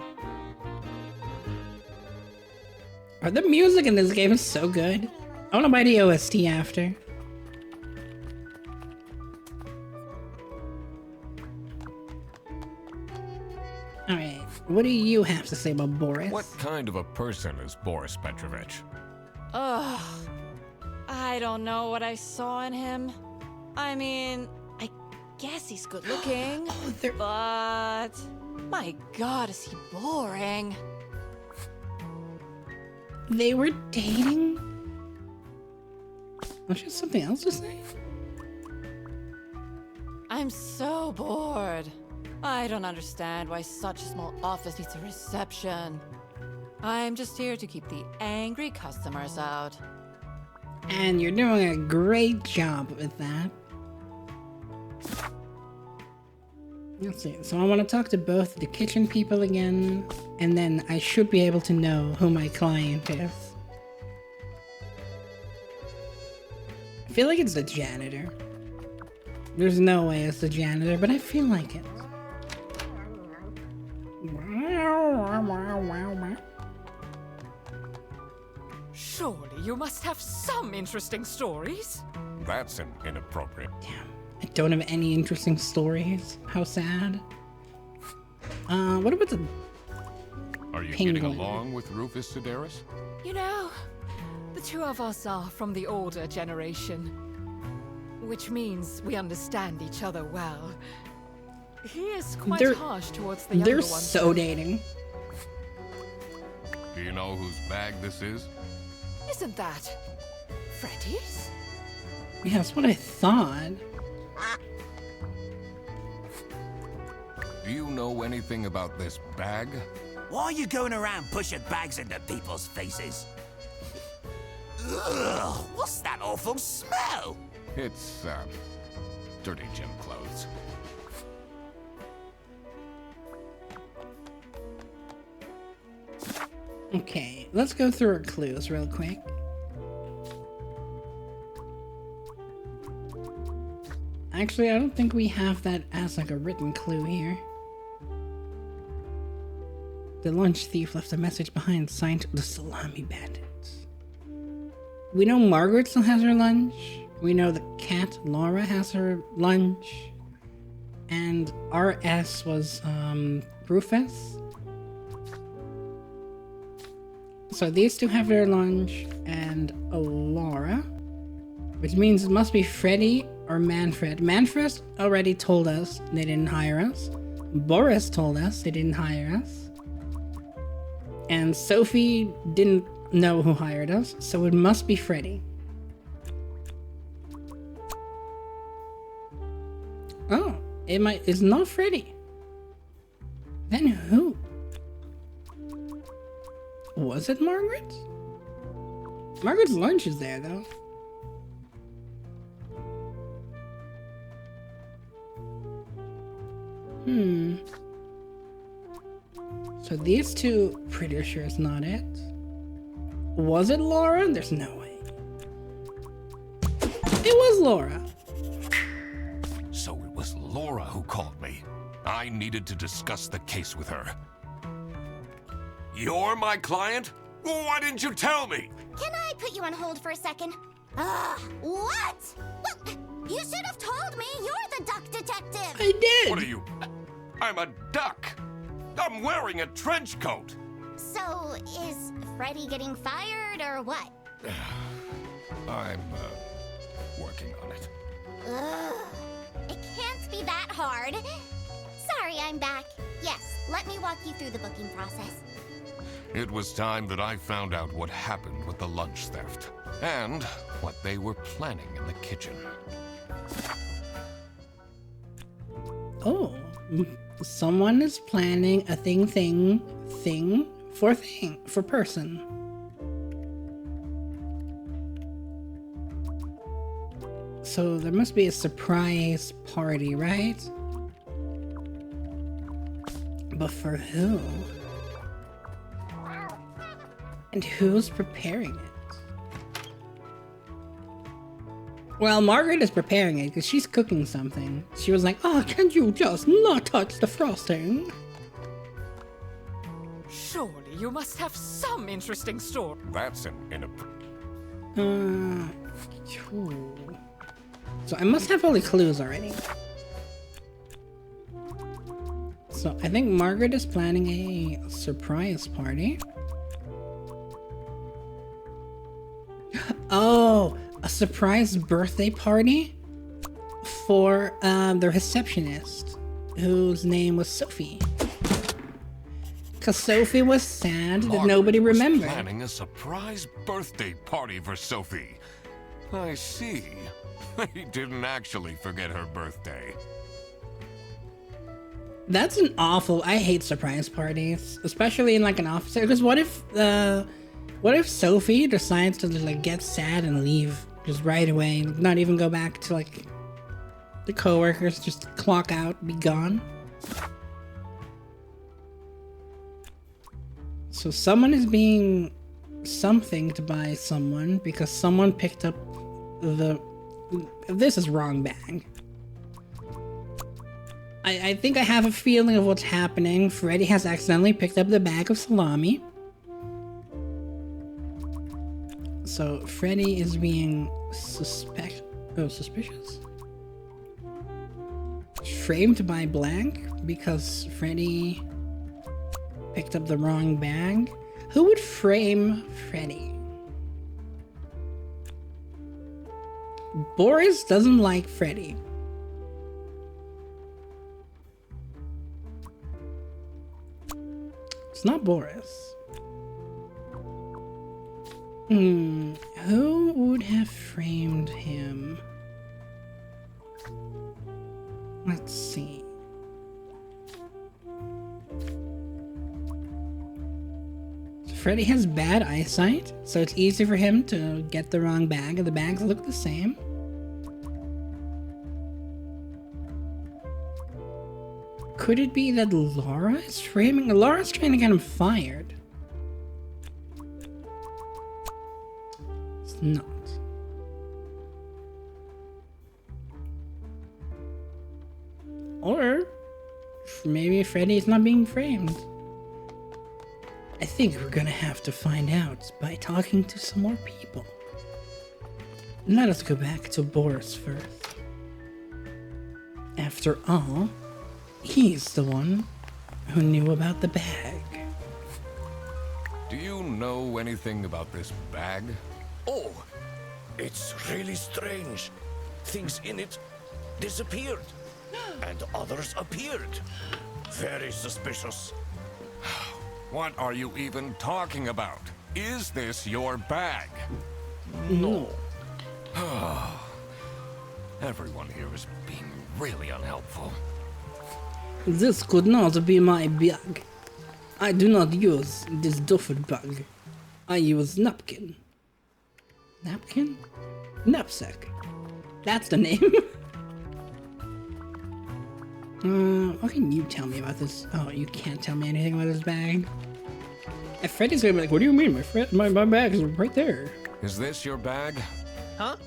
The music in this game is so good. I want to buy the OST after. Alright, what do you have to say about Boris? What kind of a person is Boris Petrovich? Ugh. I don't know what I saw in him. I mean, I guess he's good looking. But my god, is he boring. They were dating? Was there something else to say? I'm so bored. I don't understand why such a small office needs a reception. I'm just here to keep the angry customers out. And you're doing a great job with that. Let's see. So I want to talk to both the kitchen people again, and then I should be able to know who my client is. I feel like it's the janitor. There's no way it's the janitor, but I feel like it. Surely you must have some interesting stories. That's inappropriate. Damn, I don't have any interesting stories. How sad. What about the Are you penguin? getting along with Rufus Sedaris? You know, the two of us are from the older generation, which means we understand each other well. He is quite harsh towards the younger They're ones. so dating. Do you know whose bag this is? Isn't that Freddy's? Yeah, that's what I thought. Do you know anything about this bag? Why are you going around pushing bags into people's faces? Ugh, what's that awful smell? It's, dirty gym clothes. Okay, let's go through our clues real quick. Actually, I don't think we have that as like a written clue here. The lunch thief left a message behind signed the Salami Bandits. We know Margaret still has her lunch. We know the cat Laura has her lunch. And RS was Rufus. So these two have their lunch and Laura, which means it must be Freddy or Manfred. Manfred already told us they didn't hire us. Boris told us they didn't hire us. And Sophie didn't know who hired us, so it must be Freddy. Oh, it's not Freddy. Then who? Was it Margaret? Margaret's lunch is there, though. So these two, pretty sure it's not it. Was it Laura? There's no way. It was Laura. So it was Laura who called me. I needed to discuss the case with her. You're my client? Why didn't you tell me? Can I put you on hold for a second? What? Well, you should have told me. You're the duck detective. I did. What are you? I'm a duck. I'm wearing a trench coat. So, is Freddy getting fired or what? I'm, working on it. Ugh. It can't be that hard. Sorry, I'm back. Yes, let me walk you through the booking process. It was time that I found out what happened with the lunch theft. And what they were planning in the kitchen. Oh, someone is planning a thing for person. So there must be a surprise party, right? But for who? And who's preparing it? Well, Margaret is preparing it because she's cooking something. She was like, "Oh, can you just not touch the frosting?" Surely you must have some interesting story. That's an inappropriate. So I must have all the clues already. So I think Margaret is planning a surprise party. Oh, a surprise birthday party for the receptionist, whose name was Sophie. Because Sophie was sad that nobody remembered. Planning a surprise birthday party for Sophie. I see. He didn't actually forget her birthday. That's an awful. I hate surprise parties, especially in like an office. Because what if Sophie decides to like get sad and leave just right away, not even go back to like the coworkers, just clock out, be gone? So someone is being something to buy someone because someone picked up the. This is wrong bag. I think I have a feeling of what's happening. Freddy has accidentally picked up the bag of salami. So Freddy is being suspicious? Framed by blank because Freddy picked up the wrong bag. Who would frame Freddy? Boris doesn't like Freddy. It's not Boris. Who would have framed him? Let's see. Freddy has bad eyesight, so it's easy for him to get the wrong bag, and the bags look the same. Could it be that Laura is framing? Laura's trying to get him fired. It's not. Or maybe Freddy's not being framed. I think we're gonna have to find out by talking to some more people. Let us go back to Boris first. After all, he's the one who knew about the bag. Do you know anything about this bag? Oh, it's really strange. Things in it disappeared, and others appeared. Very suspicious. What are you even talking about? Is this your bag? No. Everyone here is being really unhelpful. This could not be my bag. I do not use this duffel bag. I use napkin. Napkin? Knapsack. That's the name. What can you tell me about this? Oh, you can't tell me anything about this bag. And Freddy's gonna be like, what do you mean? My bag is right there. Is this your bag? Huh?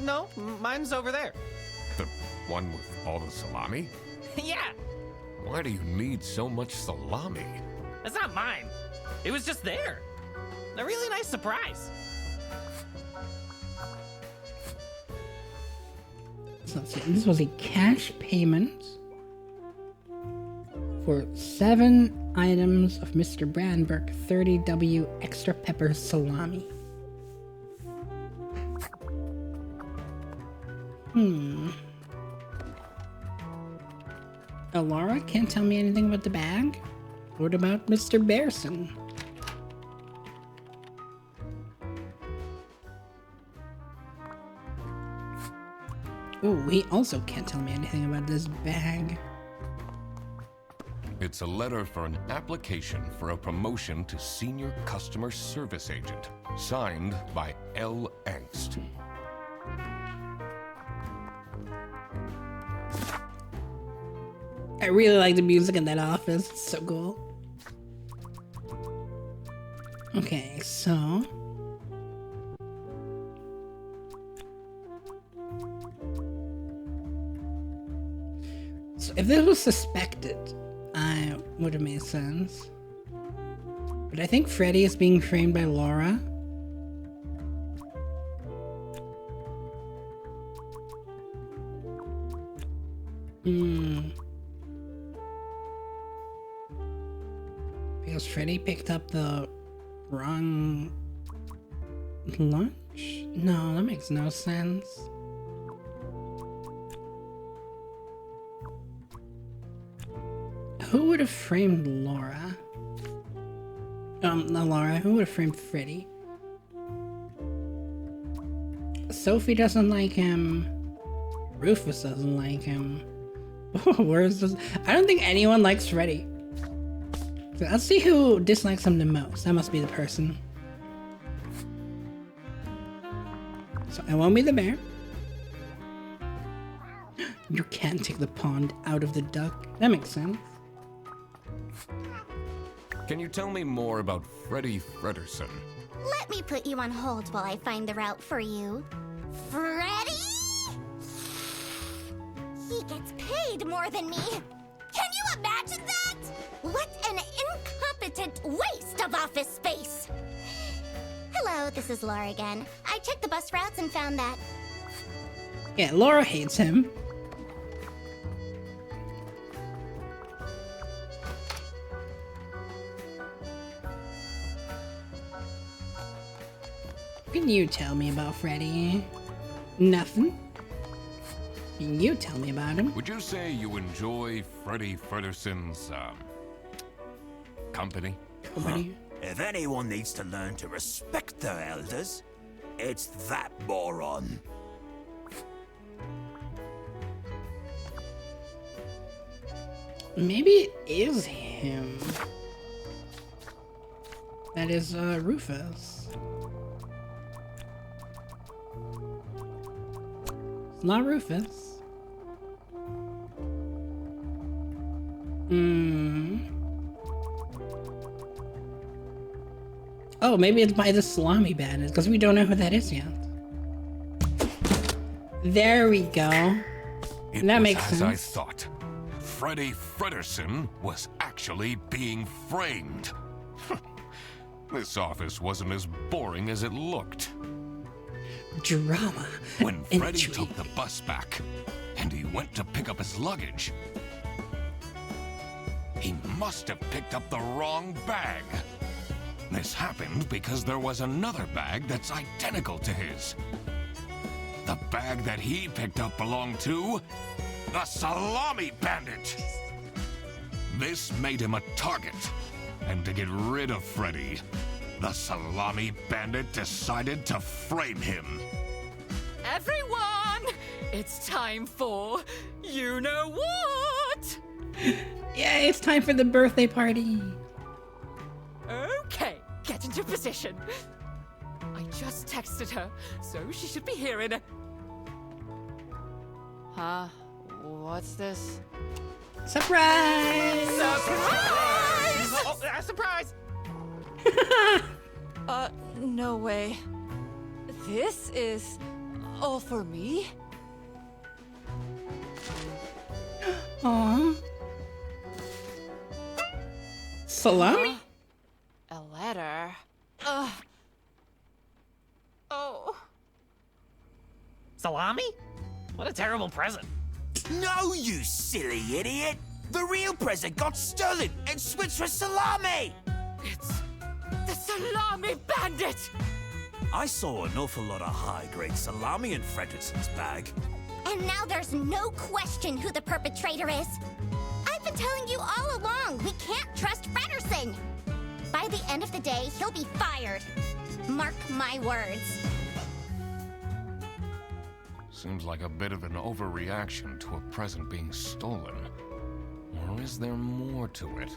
No, mine's over there. The one with all the salami? Yeah, Why do you need so much salami? it's not mine. It was just there. A really nice surprise. So let's see, this was a cash payment for 7 items of Mr. Brandberg 30W extra pepper salami. Laura can't tell me anything about the bag. What about Mr. Bearson? Oh, he also can't tell me anything about this bag. It's a letter for an application for a promotion to Senior Customer Service Agent, signed by L. Angst. I really like the music in that office. It's so cool. Okay, so... So if this was suspected, I would have made sense. But I think Freddy is being framed by Laura. Because Freddy picked up the wrong lunch? No, that makes no sense. Who would have framed Laura? Not Laura, who would have framed Freddy? Sophie doesn't like him. Rufus doesn't like him. Where's this? I don't think anyone likes Freddy. So let's see who dislikes him the most. That must be the person. So it won't be the bear. You can't take the pond out of the duck. That makes sense. Can you tell me more about Freddy Fredersen? Let me put you on hold while I find the route for you. Freddy? He gets paid more than me. Can you imagine that? What an incompetent waste of office space. Hello, this is Laura again. I checked the bus routes and found that. Yeah, Laura hates him. What can you tell me about Freddy? Nothing. Can you tell me about him? Would you say you enjoy Freddy Fredersen's, company? Nobody? If anyone needs to learn to respect their elders, it's that moron. Maybe it is him. That is, Rufus. It's not Rufus. Oh, maybe it's by the Salami Bandit, because we don't know who that is yet. There we go. That makes sense. As I thought. Freddy Fredersen was actually being framed. This office wasn't as boring as it looked. Drama. When Freddy took the bus back, and he went to pick up his luggage, he must have picked up the wrong bag. This happened because there was another bag that's identical to his. The bag that he picked up belonged to the Salami Bandit. This made him a target, and to get rid of Freddy, the Salami Bandit decided to frame him. Everyone, it's time for you know what? Yeah, it's time for the birthday party. Okay, get into position. I just texted her, so she should be here in a... Huh? What's this? Surprise! Surprise! Oh, surprise! No way. This is all for me? Aww. Salami? A letter? Oh. Salami? What a terrible present. No, you silly idiot! The real present got stolen and switched for Salami! It's the Salami Bandit! I saw an awful lot of high-grade salami in Fredrickson's bag. And now there's no question who the perpetrator is. I've been telling you all along, we can't trust Fredrickson. By the end of the day, he'll be fired. Mark my words. Seems like a bit of an overreaction to a present being stolen. Or is there more to it?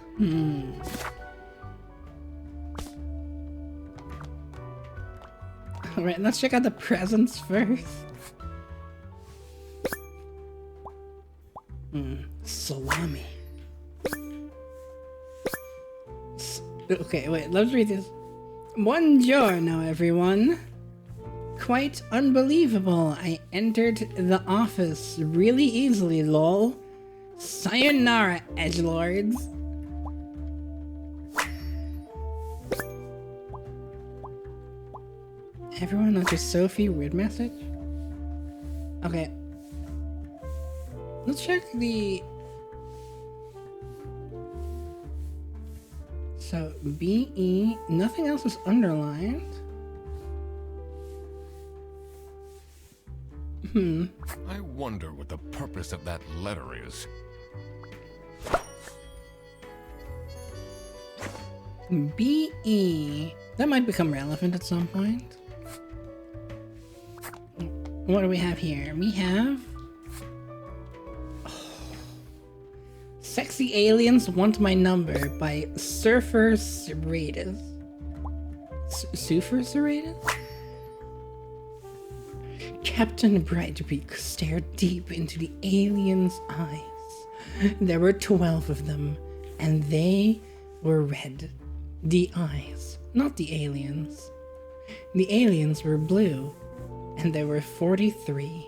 Alright, let's check out the presents first. Salami. Okay, wait, let's read this. Buongiorno, everyone. Quite unbelievable. I entered the office really easily, lol. Sayonara, edgelords. Everyone, not just Sophie. Weird message. Okay. Let's check the... So, B-E, nothing else is underlined. I wonder what the purpose of that letter is. B-E, that might become relevant at some point. What do we have here? We have... Sexy Aliens Want My Number by Surfer Serratus. Surfer Serratus? Captain Brightbeak stared deep into the alien's eyes. There were 12 of them, and they were red. The eyes, not the aliens. The aliens were blue, and there were 43.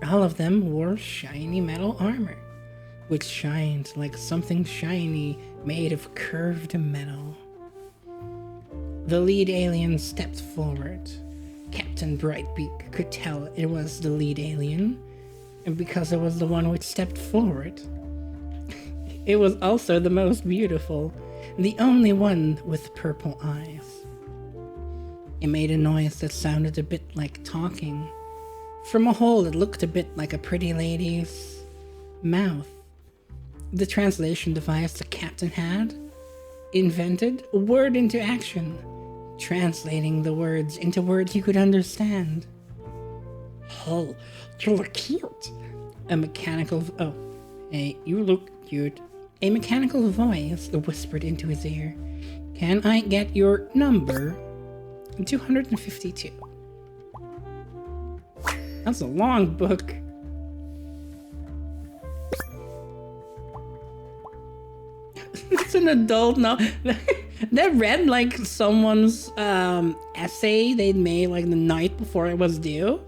All of them wore shiny metal armor, which shined like something shiny made of curved metal. The lead alien stepped forward. Captain Brightbeak could tell it was the lead alien, and because it was the one which stepped forward, it was also the most beautiful, the only one with purple eyes. It made a noise that sounded a bit like talking. From a hole, it looked a bit like a pretty lady's mouth. The translation device the captain had invented word into action, translating the words into words you could understand. Hey, you look cute. Hey, you look cute. A mechanical voice whispered into his ear. Can I get your number? 252. That's a long book. It's an adult novel. That read like someone's essay they'd made like the night before it was due.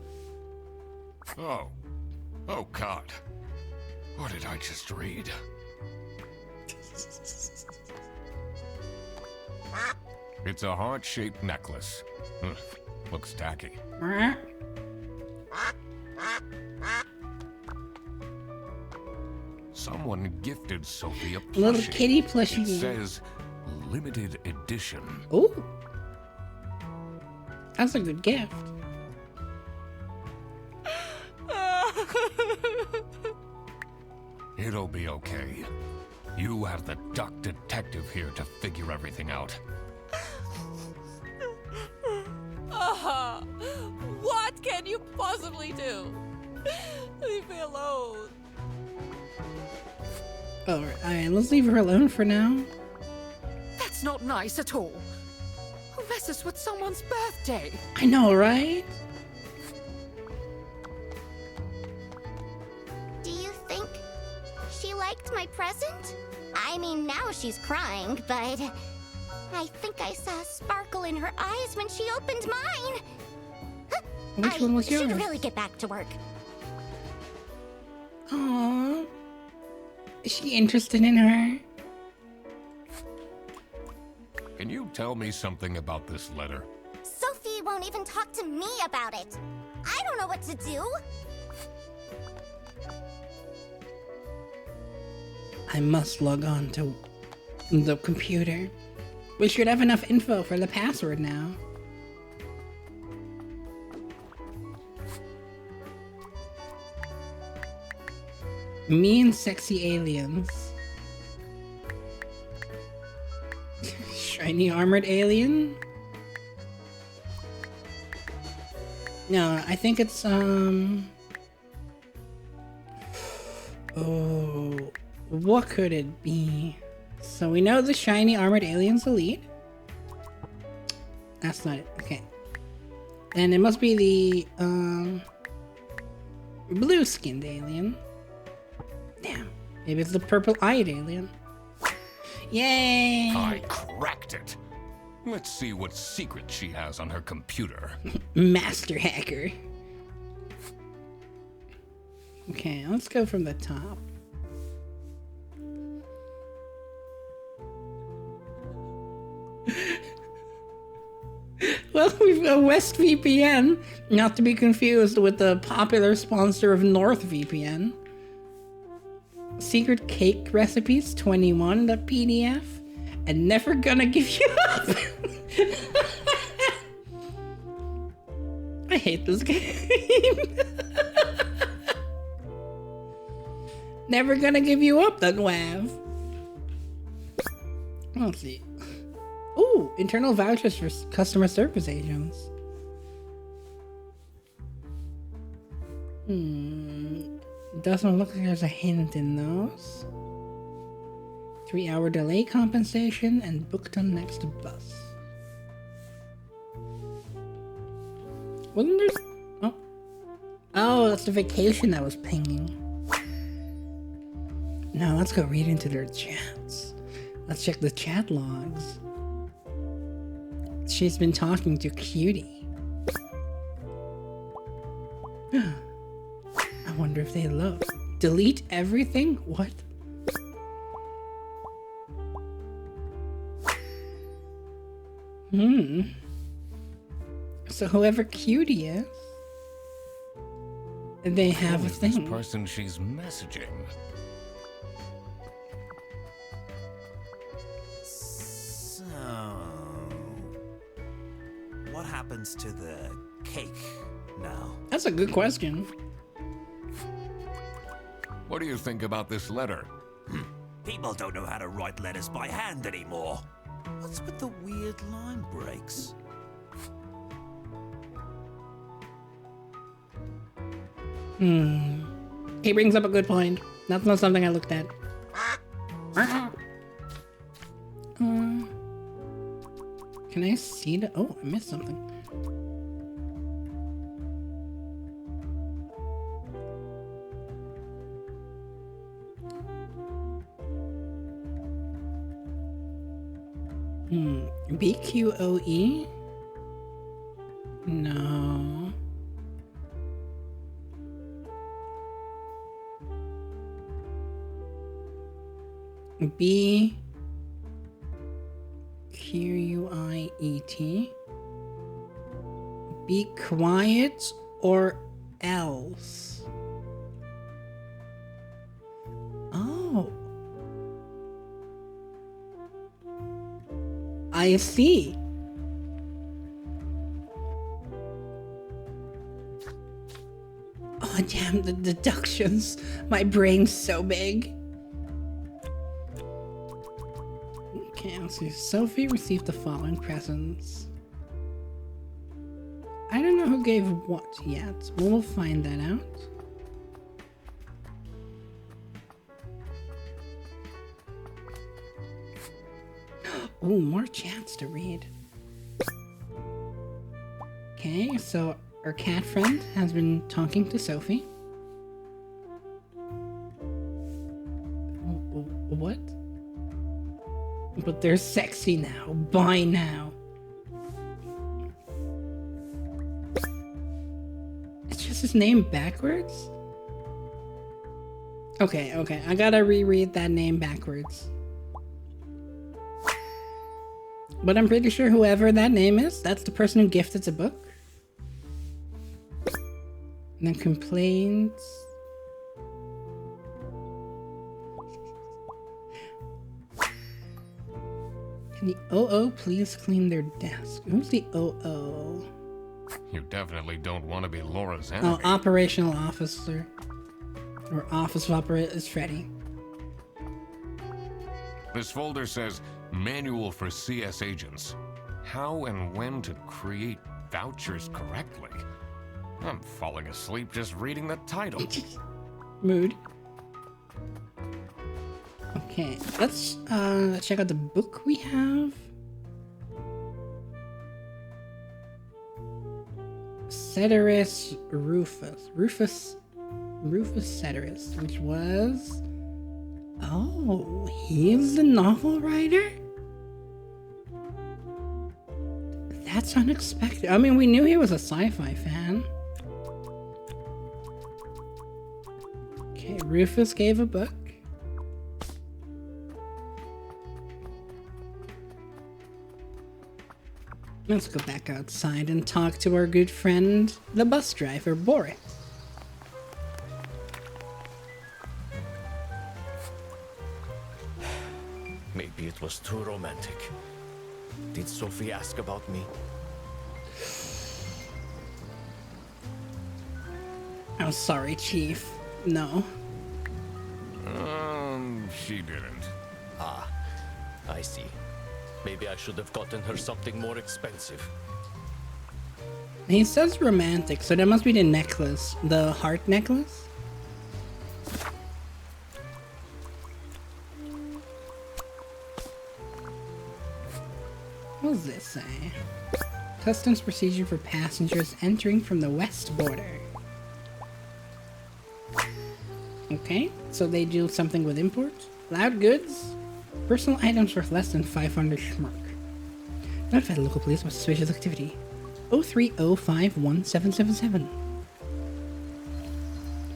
Oh God. What did I just read? It's a heart-shaped necklace. Looks tacky. Someone gifted Sophie a plushie. Little kitty plushie. It says limited edition. Oh, that's a good gift. It'll be okay. You have the duck detective here to figure everything out. What can you possibly do? Leave me alone. Alright, let's leave her alone for now. That's not nice at all. Who messes with someone's birthday? I know, right? Do you think she liked my present? I mean, now she's crying, but I think I saw a sparkle in her eyes when she opened mine. Which one was yours? I should really get back to work. Aww. Is she interested in her? Can you tell me something about this letter? Sophie won't even talk to me about it. I don't know what to do. I must log on to the computer. We should have enough info for the password now. Me and sexy aliens. Shiny armored alien? No, I think it's, oh, what could it be? So we know the shiny armored alien's elite. That's not it, okay. And it must be the, blue-skinned alien. Damn, maybe it's the purple-eyed alien. Yay! I cracked it. Let's see what secret she has on her computer. Master hacker. Okay, let's go from the top. Well, we've got West VPN, not to be confused with the popular sponsor of NordVPN. Secret cake recipes 21.pdf and never gonna give you up. I hate this game. Never gonna give you up, that WAV. Let's see. Ooh, internal vouchers for customer service agents. Doesn't look like there's a hint in those. 3-hour delay compensation and booked on next bus. Wasn't there? Oh. Oh, that's the vacation that was pinging. Now let's go read into their chats. Let's check the chat logs. She's been talking to Cutie. I wonder if they love. Delete everything? What? So whoever Cutie is, they have a thing. This person she's messaging. So, what happens to the cake now? That's a good question. What do you think about this letter? People don't know how to write letters by hand anymore. What's with the weird line breaks? He brings up a good point. That's not something I looked at. Can I see the... Oh, I missed something. BQOE? No. B Q-U-I-E-T. Be quiet or else. Oh. I see. Oh damn, the deductions. My brain's so big. Okay, let's see. Sophie received the following presents. I don't know who gave what yet. We'll find that out. Ooh, more chats to read. Okay, so our cat friend has been talking to Sophie. What? But they're sexy now. Buy now. It's just his name backwards? Okay, okay. I gotta reread that name backwards. But I'm pretty sure whoever that name is, that's the person who gifted the book. And then complains. Can the OO please clean their desk? Who's the OO? You definitely don't want to be Laura's enemy. Oh, operational officer. Or office of operators, Freddy. This folder says Manual for CS Agents. How and when to create vouchers correctly. I'm falling asleep just reading the title. Mood. Okay, let's check out the book we have. Ceteris Rufus Ceteris, which was... Oh, he's the novel writer? That's unexpected. I mean, we knew he was a sci-fi fan. Okay, Rufus gave a book. Let's go back outside and talk to our good friend, the bus driver, Boris. Maybe it was too romantic. Did Sophie ask about me? I'm sorry, Chief. No. She didn't. Ah, I see. Maybe I should have gotten her something more expensive. He says romantic, so that must be the necklace. The heart necklace? What does this say? Customs procedure for passengers entering from the west border. Okay, so they do something with imports. Loud goods. Personal items worth less than 500 schmark. Notify the local police about suspicious activity. 03051777.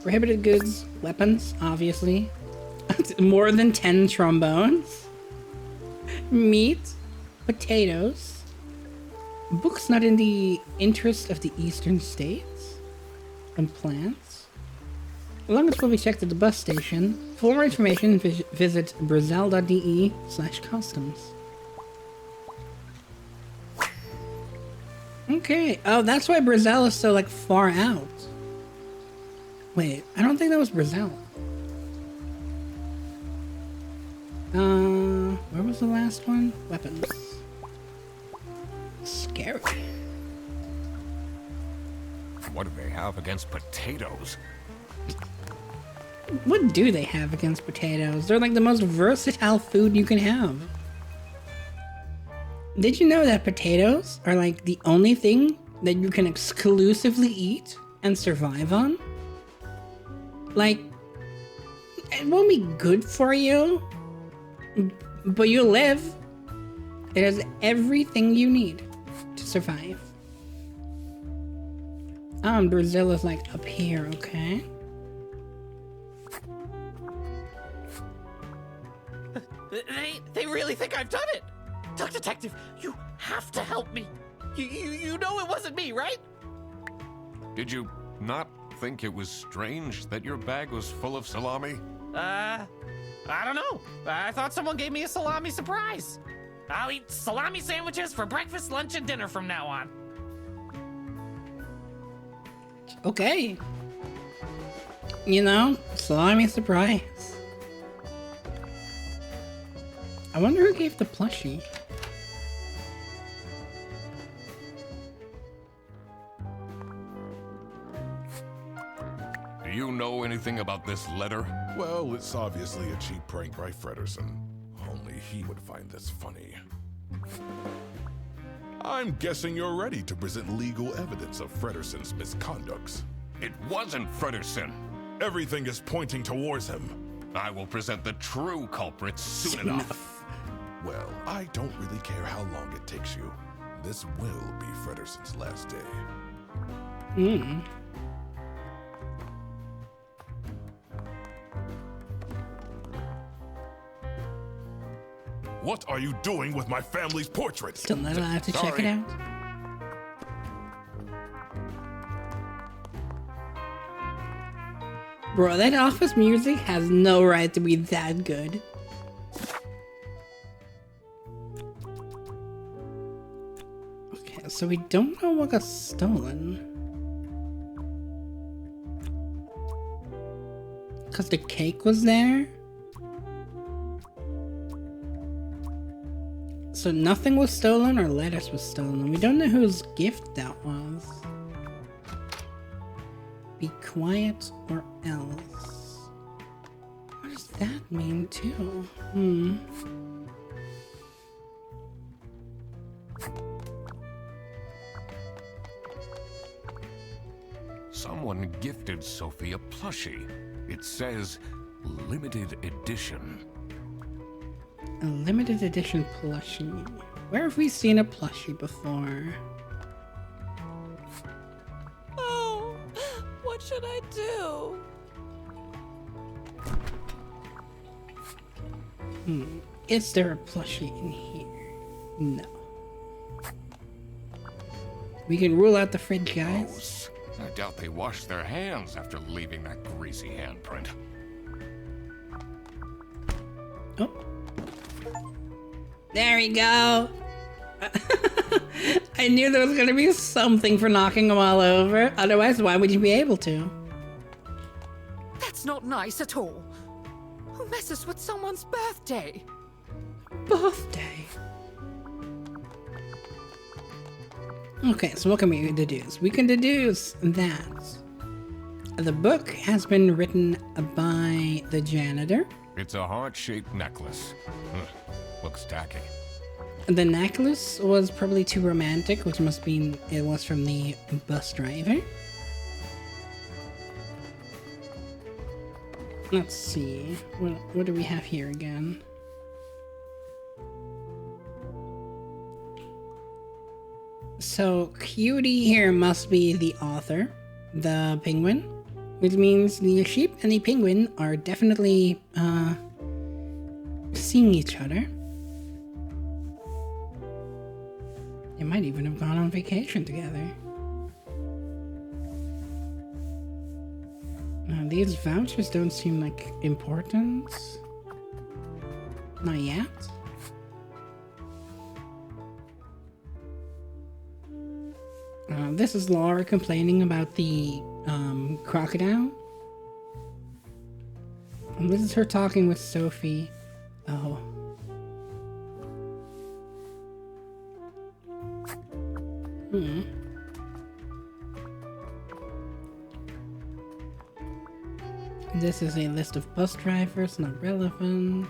Prohibited goods, weapons, obviously. More than 10 trombones. Meat, potatoes. Books not in the interest of the eastern states. And plants. Belongings will be checked at the bus station. For more information, visit brazil.de/customs. Okay. Oh, that's why Brazil is so, like, far out. Wait, I don't think that was Brazil. Where was the last one? Weapons. Scary. What do they have against potatoes? What do they have against potatoes? They're like the most versatile food you can have. Did you know that potatoes are like the only thing that you can exclusively eat and survive on? Like, it won't be good for you, but you live. It has everything you need to survive. Brazil is like up here, okay? They really think I've done it! Duck Detective, you have to help me! You know it wasn't me, right? Did you not think it was strange that your bag was full of salami? I don't know. I thought someone gave me a salami surprise. I'll eat salami sandwiches for breakfast, lunch, and dinner from now on. Okay. You know, salami surprise. I wonder who gave the plushie. Do you know anything about this letter? Well, it's obviously a cheap prank by Fredersen. Only he would find this funny. I'm guessing you're ready to present legal evidence of Fredersen's misconducts. It wasn't Fredersen. Everything is pointing towards him. I will present the true culprits soon enough. Well, I don't really care how long it takes you. This will be Frederson's last day. Hmm. What are you doing with my family's portrait? Still not allowed to check it out. Bro, that office music has no right to be that good. Okay, so we don't know what got stolen. Because the cake was there? So nothing was stolen or letters was stolen. We don't know whose gift that was. Be quiet or else. What does that mean too? Someone gifted Sophie a plushie. It says limited edition. A limited edition plushie. Where have we seen a plushie before? Oh, what should I do? Is there a plushie in here? No. We can rule out the fridge, guys. I doubt they washed their hands after leaving that greasy handprint. Oh. There we go. I knew there was gonna be something for knocking them all over. Otherwise, why would you be able to? That's not nice at all. Who messes with someone's birthday? Birthday. Okay, so what can we deduce? We can deduce that the book has been written by the janitor. It's a heart-shaped necklace. Looks tacky. The necklace was probably too romantic, which must mean it was from the bus driver. Let's see. What do we have here again? So, Cutie here must be the author, the penguin, which means the sheep and the penguin are definitely, seeing each other. They might even have gone on vacation together. These vouchers don't seem like important. Not yet. This is Laura complaining about the crocodile. And this is her talking with Sophie. Oh. This is a list of bus drivers, not relevant.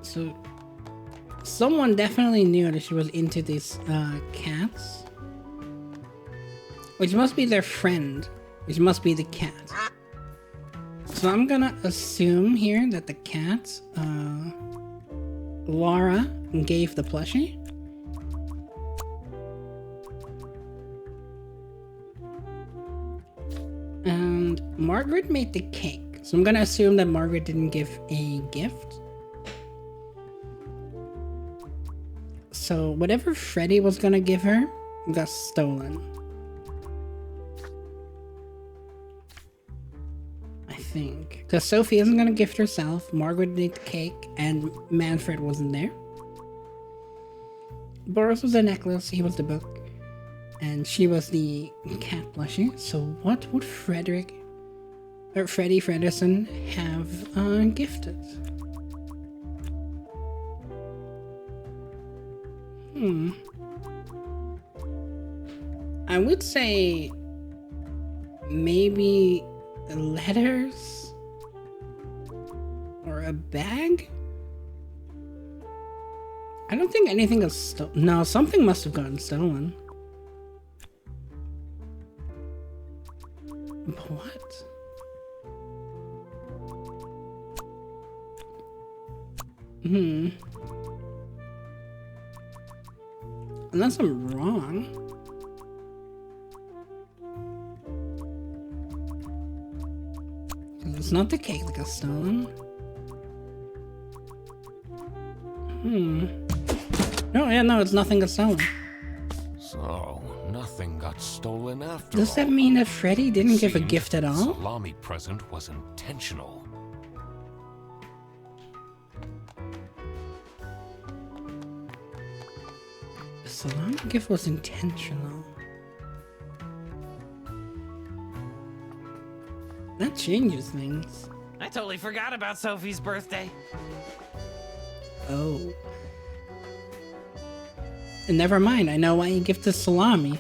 So, someone definitely knew that she was into these cats. Which must be their friend, which must be the cat. So I'm gonna assume here that the cat, Laura gave the plushie. And Margaret made the cake. So I'm gonna assume that Margaret didn't give a gift. So whatever Freddy was gonna give her got stolen. I think. Because Sophie isn't gonna gift herself, Margaret made the cake, and Manfred wasn't there. Boris was the necklace, he was the book, and she was the cat plushie. So what would Freddie Frederson have gifted? I would say maybe letters or a bag. I don't think anything got stolen. No, something must have gotten stolen. But what? Unless I'm wrong. It's not the cake that got stolen. No, yeah, no, it's nothing got stolen. So, nothing got stolen after Does all. that mean that Freddy didn't give a Seemed gift at the all? Salami present was intentional. The salami gift was intentional. That changes things. I totally forgot about Sophie's birthday. Oh. And never mind, I know why you gifted salami.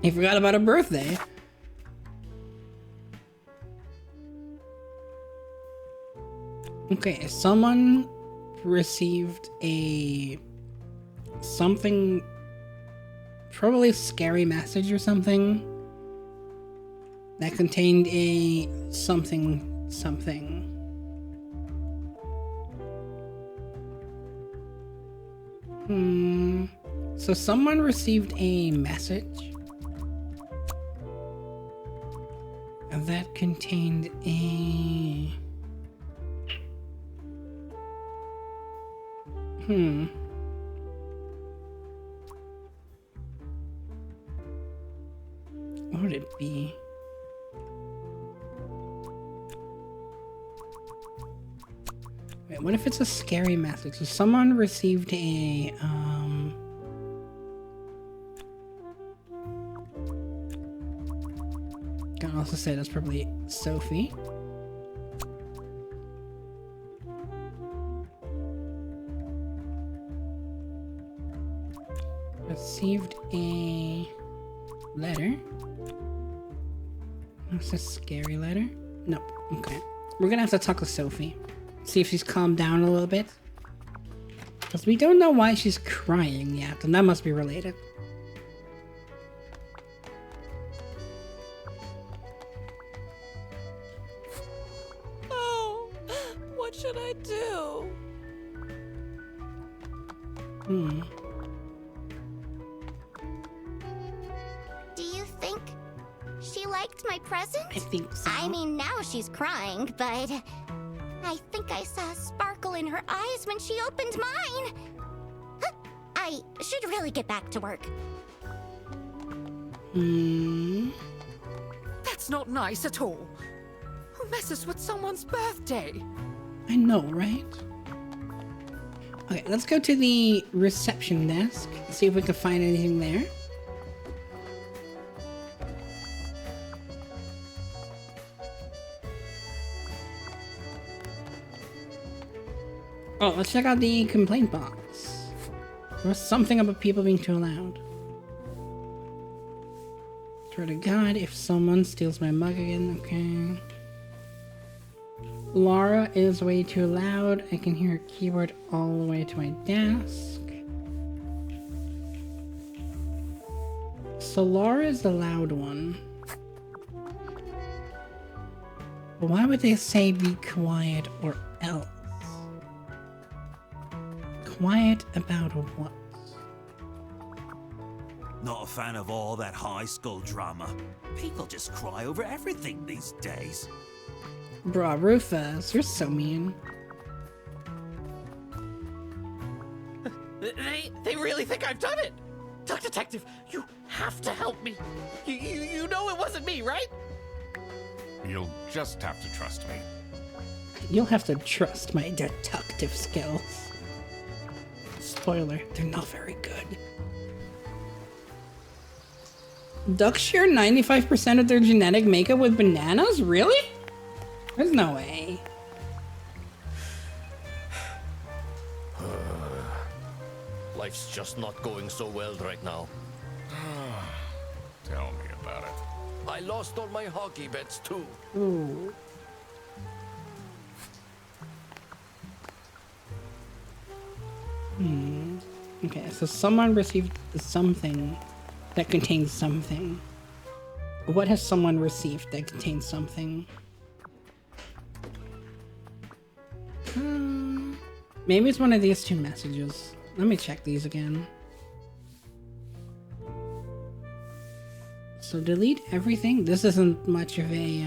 He forgot about her birthday. Okay, someone received a something, probably a scary message or something that contained a something. So someone received a message that contained a what would it be? Wait, what if it's a scary message? So someone received a can also say that's probably Sophie. Received a letter. That's a scary letter. Nope. Okay. We're gonna have to talk to Sophie. See if she's calmed down a little bit. Because we don't know why she's crying yet, and that must be related. Oh, what should I do? Do you think she liked my present? I think so. I mean, now she's crying, but I think I saw a sparkle in her eyes when she opened mine. Huh, I should really get back to work. That's not nice at all. Who messes with someone's birthday? I know, right? Okay, let's go to the reception desk. See if we can find anything there. Oh, let's check out the complaint box. There was something about people being too loud. Swear to God, if someone steals my mug again, okay. Laura is way too loud. I can hear her keyboard all the way to my desk. So Laura is the loud one. But why would they say be quiet or else? Quiet about what? Not a fan of all that high school drama. People just cry over everything these days. Bruh, Rufus, you're so mean. They really think I've done it. Duck Detective, you have to help me. You know it wasn't me, right? You'll just have to trust me. You'll have to trust my detective skills. Spoiler, they're not very good. Ducks share 95% of their genetic makeup with bananas? Really? There's no way. Life's just not going so well right now. Tell me about it. I lost all my hockey bets too. Ooh. Okay, so someone received something that contains something. What has someone received that contains something? Maybe it's one of these two messages. Let me check these again. So delete everything. This isn't much of a,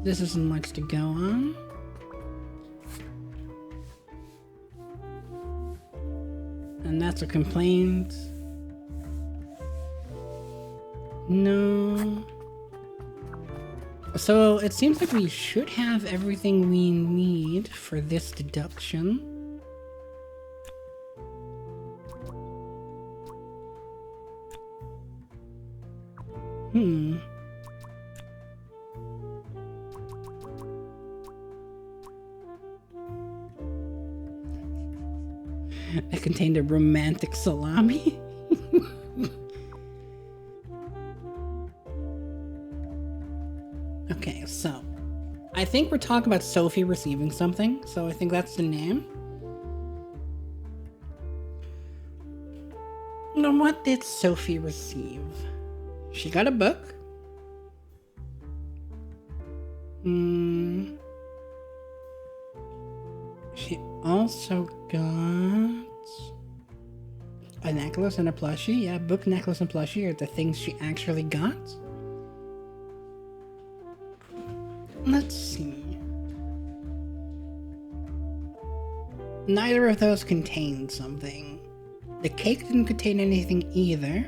this isn't much to go on. And that's a complaint. No. So it seems like we should have everything we need for this deduction. It contained a romantic salami. Okay, so I think we're talking about Sophie receiving something, so I think that's the name. Now, what did Sophie receive? She got a book. She also got a necklace and a plushie. Yeah, book, necklace, and plushie are the things she actually got. Let's see. Neither of those contained something. The cake didn't contain anything either.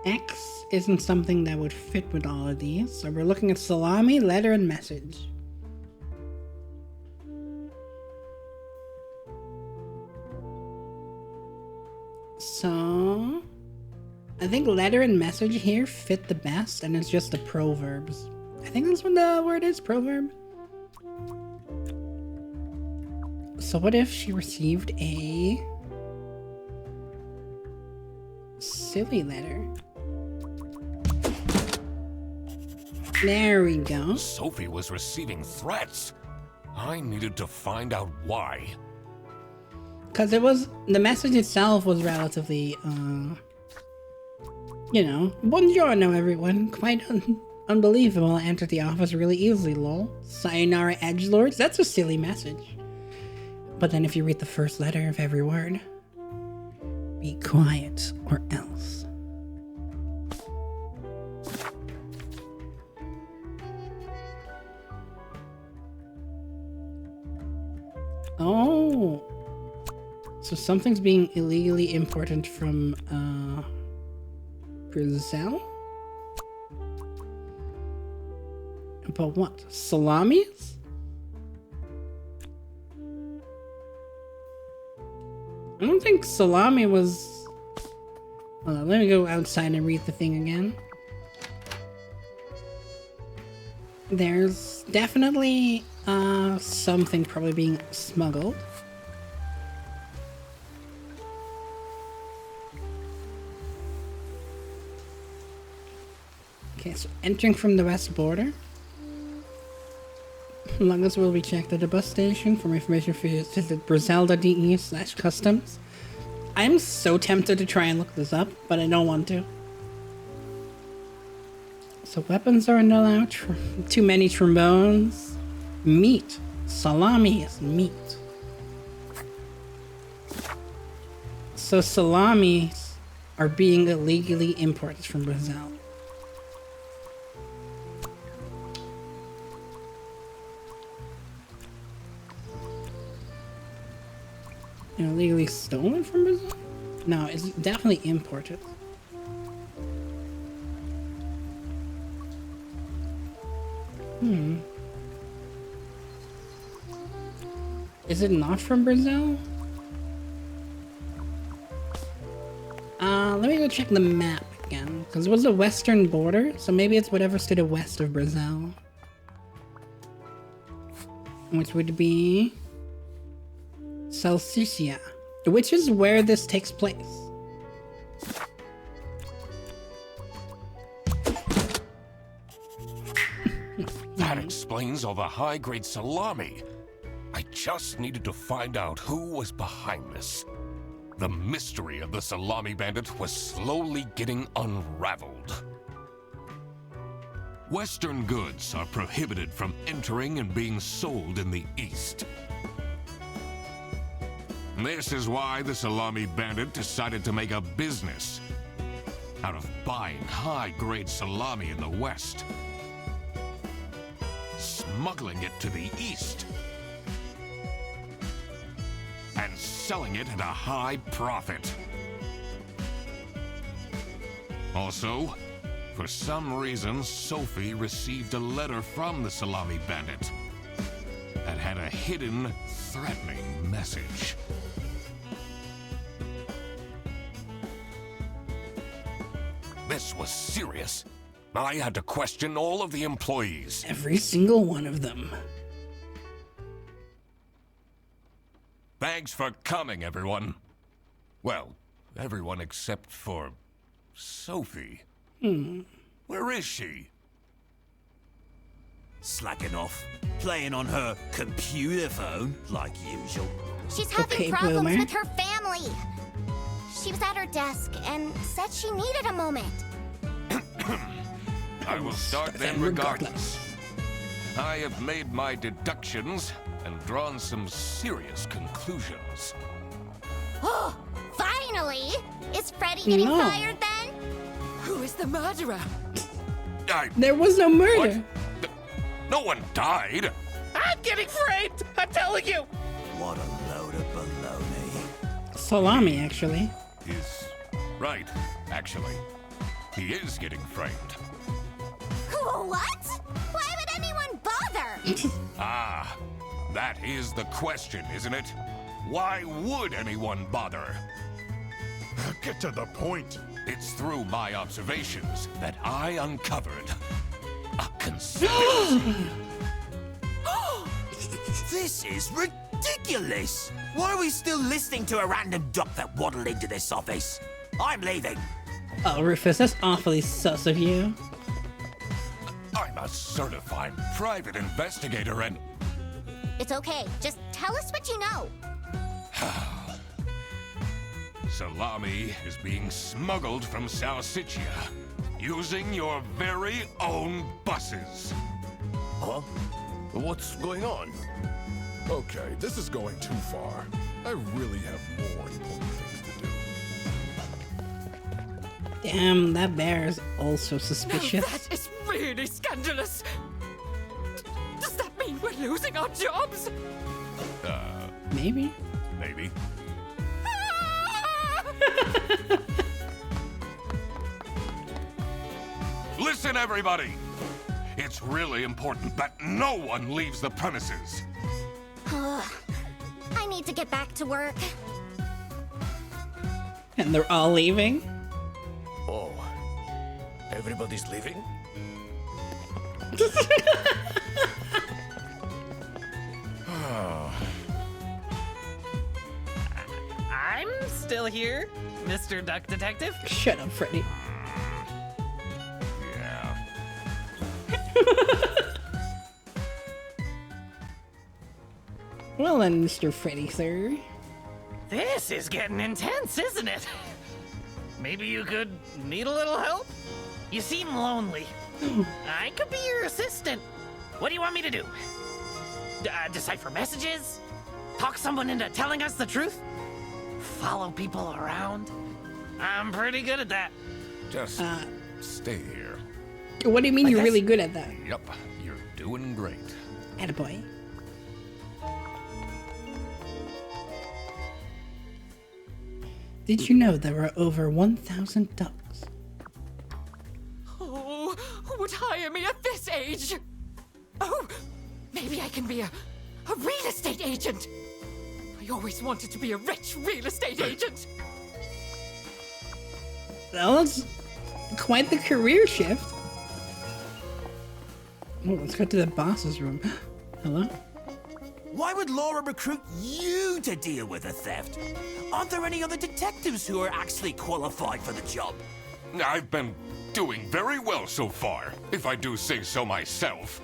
X isn't something that would fit with all of these, so we're looking at salami, letter, and message. So I think letter and message here fit the best, and it's just the proverbs. I think that's what the word is, proverb. So what if she received a silly letter? There we go. Sophie was receiving threats. I needed to find out why. Because it was, the message itself was relatively, you know, buongiorno everyone, quite unbelievable. I entered the office really easily, lol. Sayonara edgelords, that's a silly message. But then if you read the first letter of every word, be quiet or else. Oh, so something's being illegally imported from Brazil? But what? Salamis? I don't think salami was... let me go outside and read the thing again. There's definitely something probably being smuggled. Okay, so entering from the west border. Luggage will be checked at the bus station. For more information, visit brazil.de/customs. I'm so tempted to try and look this up, but I don't want to. So weapons aren't allowed. Too many trombones. Meat. Salami is meat. So salamis are being illegally imported from Brazil. Illegally stolen from Brazil? No, it's definitely imported. Is it not from Brazil? Let me go check the map again, because it was the western border, so maybe it's whatever's to the west of Brazil. Which would be Salsicia, which is where this takes place. That explains all the high-grade salami. I just needed to find out who was behind this. The mystery of the Salami Bandit was slowly getting unraveled. Western goods are prohibited from entering and being sold in the East. This is why the Salami Bandit decided to make a business out of buying high-grade salami in the West, smuggling it to the East, and selling it at a high profit. Also, for some reason, Sophie received a letter from the Salami Bandit that had a hidden, threatening message. This was serious. I had to question all of the employees. Every single one of them. Thanks for coming, everyone. Well, everyone except for Sophie. Where is she? Slacking off, playing on her computer phone, like usual. She's having problems with her family. She was at her desk and said she needed a moment. I will start then regardless. I have made my deductions and drawn some serious conclusions. Oh, finally! Is Freddy getting fired then? Who is the murderer? There was no murder. What? No one died. I'm getting framed! I'm telling you! What a load of baloney. Salami, actually. Is right, actually. He is getting framed. What? Why would anyone bother? Ah, that is the question, isn't it? Why would anyone bother? Get to the point. It's through my observations that I uncovered a conspiracy. This is ridiculous! Why are we still listening to a random duck that waddled into this office? I'm leaving. Oh, Rufus, that's awfully sus of you. I'm a certified private investigator and... It's okay. Just tell us what you know. Salami is being smuggled from Salsiccia using your very own buses. Huh? What's going on? Okay, this is going too far. I really have more important things to do. Damn, that bear is also suspicious. Now that is really scandalous. Does that mean we're losing our jobs? Maybe. Maybe. Listen, everybody! It's really important that no one leaves the premises. I need to get back to work. And they're all leaving? Oh, everybody's leaving? I'm still here, Mr. Duck Detective. Shut up, Freddy. Yeah. Well then, Mr. Freddy, sir. This is getting intense, isn't it? Maybe you could need a little help? You seem lonely. I could be your assistant. What do you want me to do? Decipher messages? Talk someone into telling us the truth? Follow people around? I'm pretty good at that. Just stay here. What do you mean you're really good at that? Yep, you're doing great. Attaboy. Did you know there are over 1,000 ducks? Oh, who would hire me at this age? Oh, maybe I can be a real estate agent. I always wanted to be a rich real estate agent. That was quite the career shift. Oh, let's go to the boss's room. Hello? Why would Laura recruit you to deal with the theft? Aren't there any other detectives who are actually qualified for the job? I've been doing very well so far, if I do say so myself.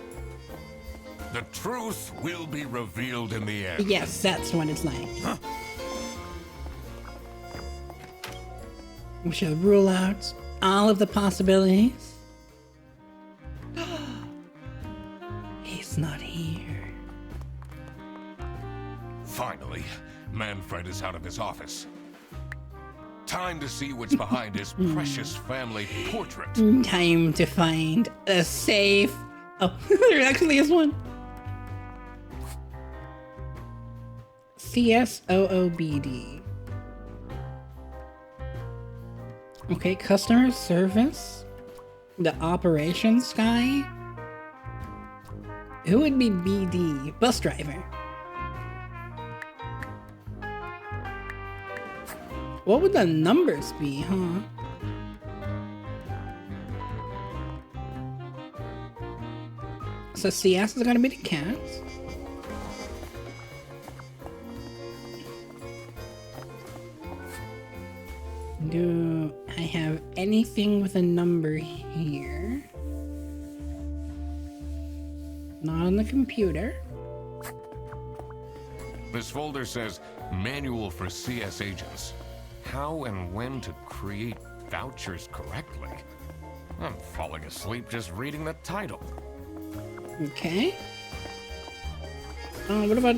The truth will be revealed in the end. Yes, that's what it's like. Huh? We shall rule out all of the possibilities. He's not here. Finally, Manfred is out of his office. Time to see what's behind his precious family portrait. Time to find a safe. Oh, there actually is one. CSOOBD. Okay, customer service. The operations guy. Who would be BD? Bus driver. What would the numbers be, huh? So CS is gonna be the cat. Do I have anything with a number here? Not on the computer. This folder says Manual for CS Agents. How and when to create vouchers correctly. I'm falling asleep just reading the title. Okay. What about...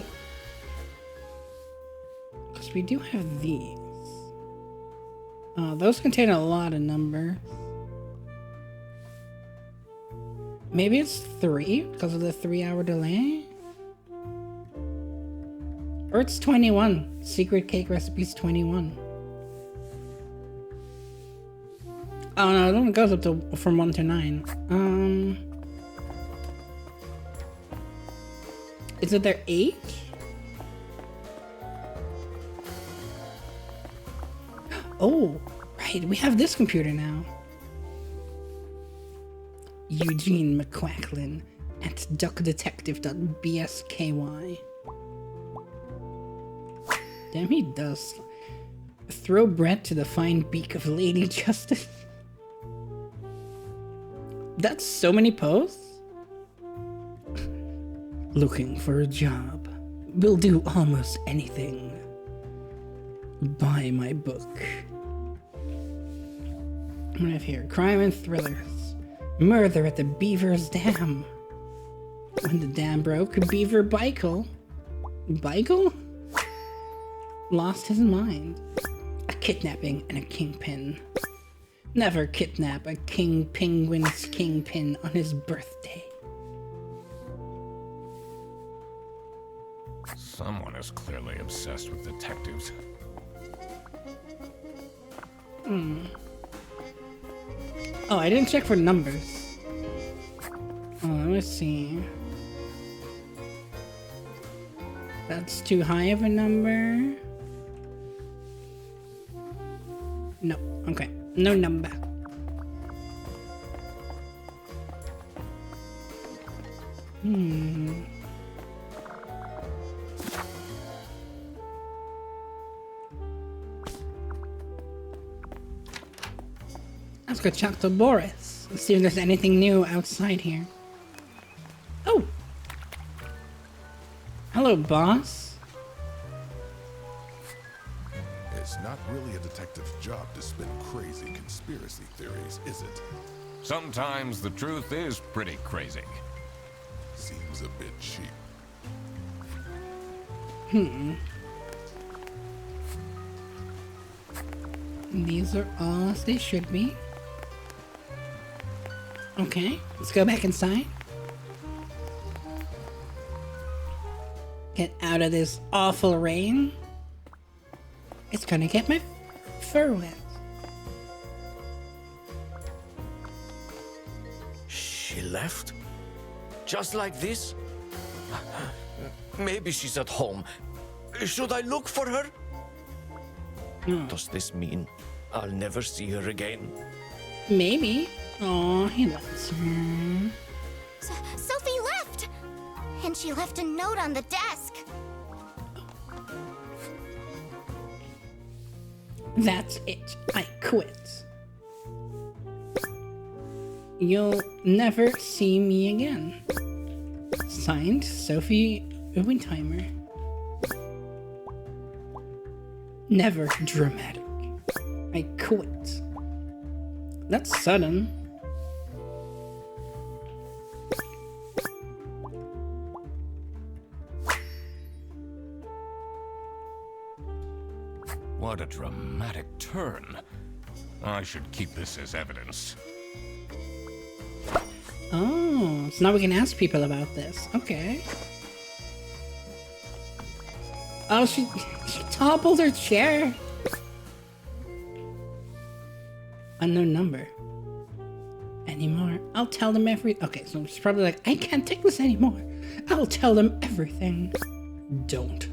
Because we do have these. Those contain a lot of numbers. Maybe it's 3 because of the 3-hour delay? Or it's 21. Secret cake recipe's 21. Oh no, it only goes up to from 1 to 9. Is it their age? Oh, right, we have this computer now. Eugene McQuacklin at duckdetective.bsky. Damn, he does. Throw bread to the fine beak of Lady Justice. That's so many posts? Looking for a job. Will do almost anything. Buy my book. What do I have here? Crime and thrillers. Murder at the Beaver's Dam. When the dam broke, Beaver Bikel lost his mind. A kidnapping and a kingpin. Never kidnap a king penguin's kingpin on his birthday. Someone is clearly obsessed with detectives. Oh, I didn't check for numbers. Oh, let me see. That's too high of a number. No, okay. No number. Let's go talk to Boris. Let's see if there's anything new outside here. Oh! Hello, boss. It's not really a detective's job to spin crazy conspiracy theories, is it? Sometimes the truth is pretty crazy. Seems a bit cheap. These are all as they should be. Okay, let's go back inside. Get out of this awful rain. It's gonna get my fur wet. She left? Just like this? Maybe she's at home. Should I look for her? Does this mean I'll never see her again? Maybe. Oh, he loves her. Sophie left! And she left a note on the desk. That's it. I quit. You'll never see me again. Signed, Sophie Wintheimer. Never dramatic. I quit. That's sudden. What a dramatic turn. I should keep this as evidence. Oh, so now we can ask people about this. Okay. Oh, she toppled her chair. Unknown number. Anymore. I'll tell them Okay, so she's probably like, I can't take this anymore. I'll tell them everything. Don't.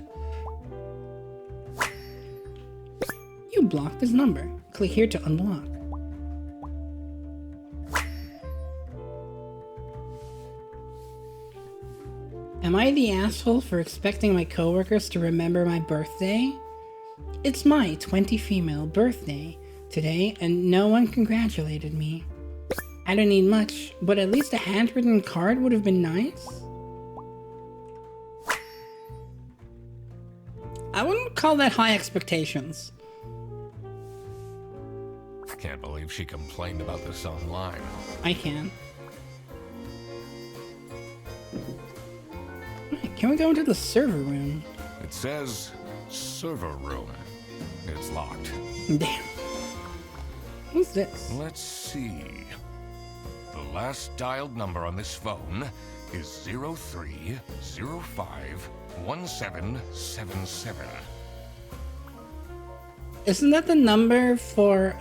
You blocked this number. Click here to unblock. Am I the asshole for expecting my coworkers to remember my birthday? It's my 20 female birthday today, and no one congratulated me. I don't need much, but at least a handwritten card would have been nice. I wouldn't call that high expectations. Can't believe she complained about this online. I can. Right, can we go into the server room? It says server room. It's locked. Damn. Who's this? Let's see. The last dialed number on this phone is 03051777. Isn't that the number for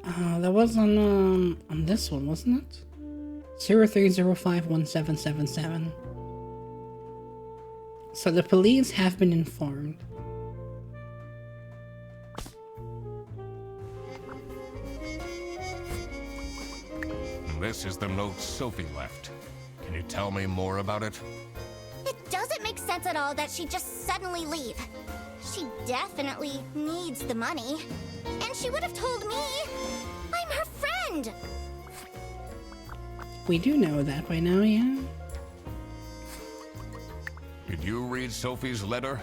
that was on this one, wasn't it? 03051777. So the police have been informed. This is the note Sophie left. Can you tell me more about it? It doesn't make sense at all that she'd just suddenly leave. She definitely needs the money. And she would have told me. I'm her friend. We do know that by now, yeah? Did you read Sophie's letter?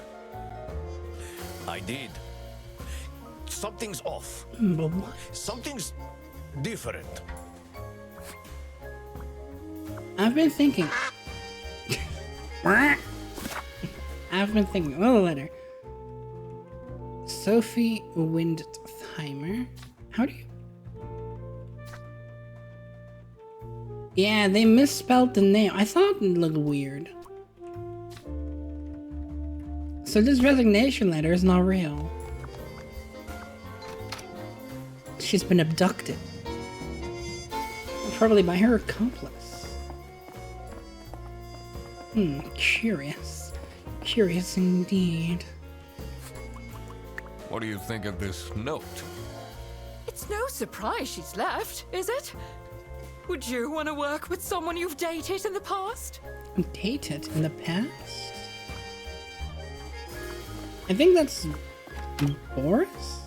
I did. Something's off. But what? Something's different. I've been thinking. Oh, the letter. Sophie Windtheimer. How do you... Yeah, they misspelled the name. I thought it looked weird. So this resignation letter is not real. She's been abducted. Probably by her accomplice. Curious. Curious indeed. What do you think of this note? It's no surprise she's left, is it? Would you want to work with someone you've dated in the past? Dated in the past? I think that's Boris?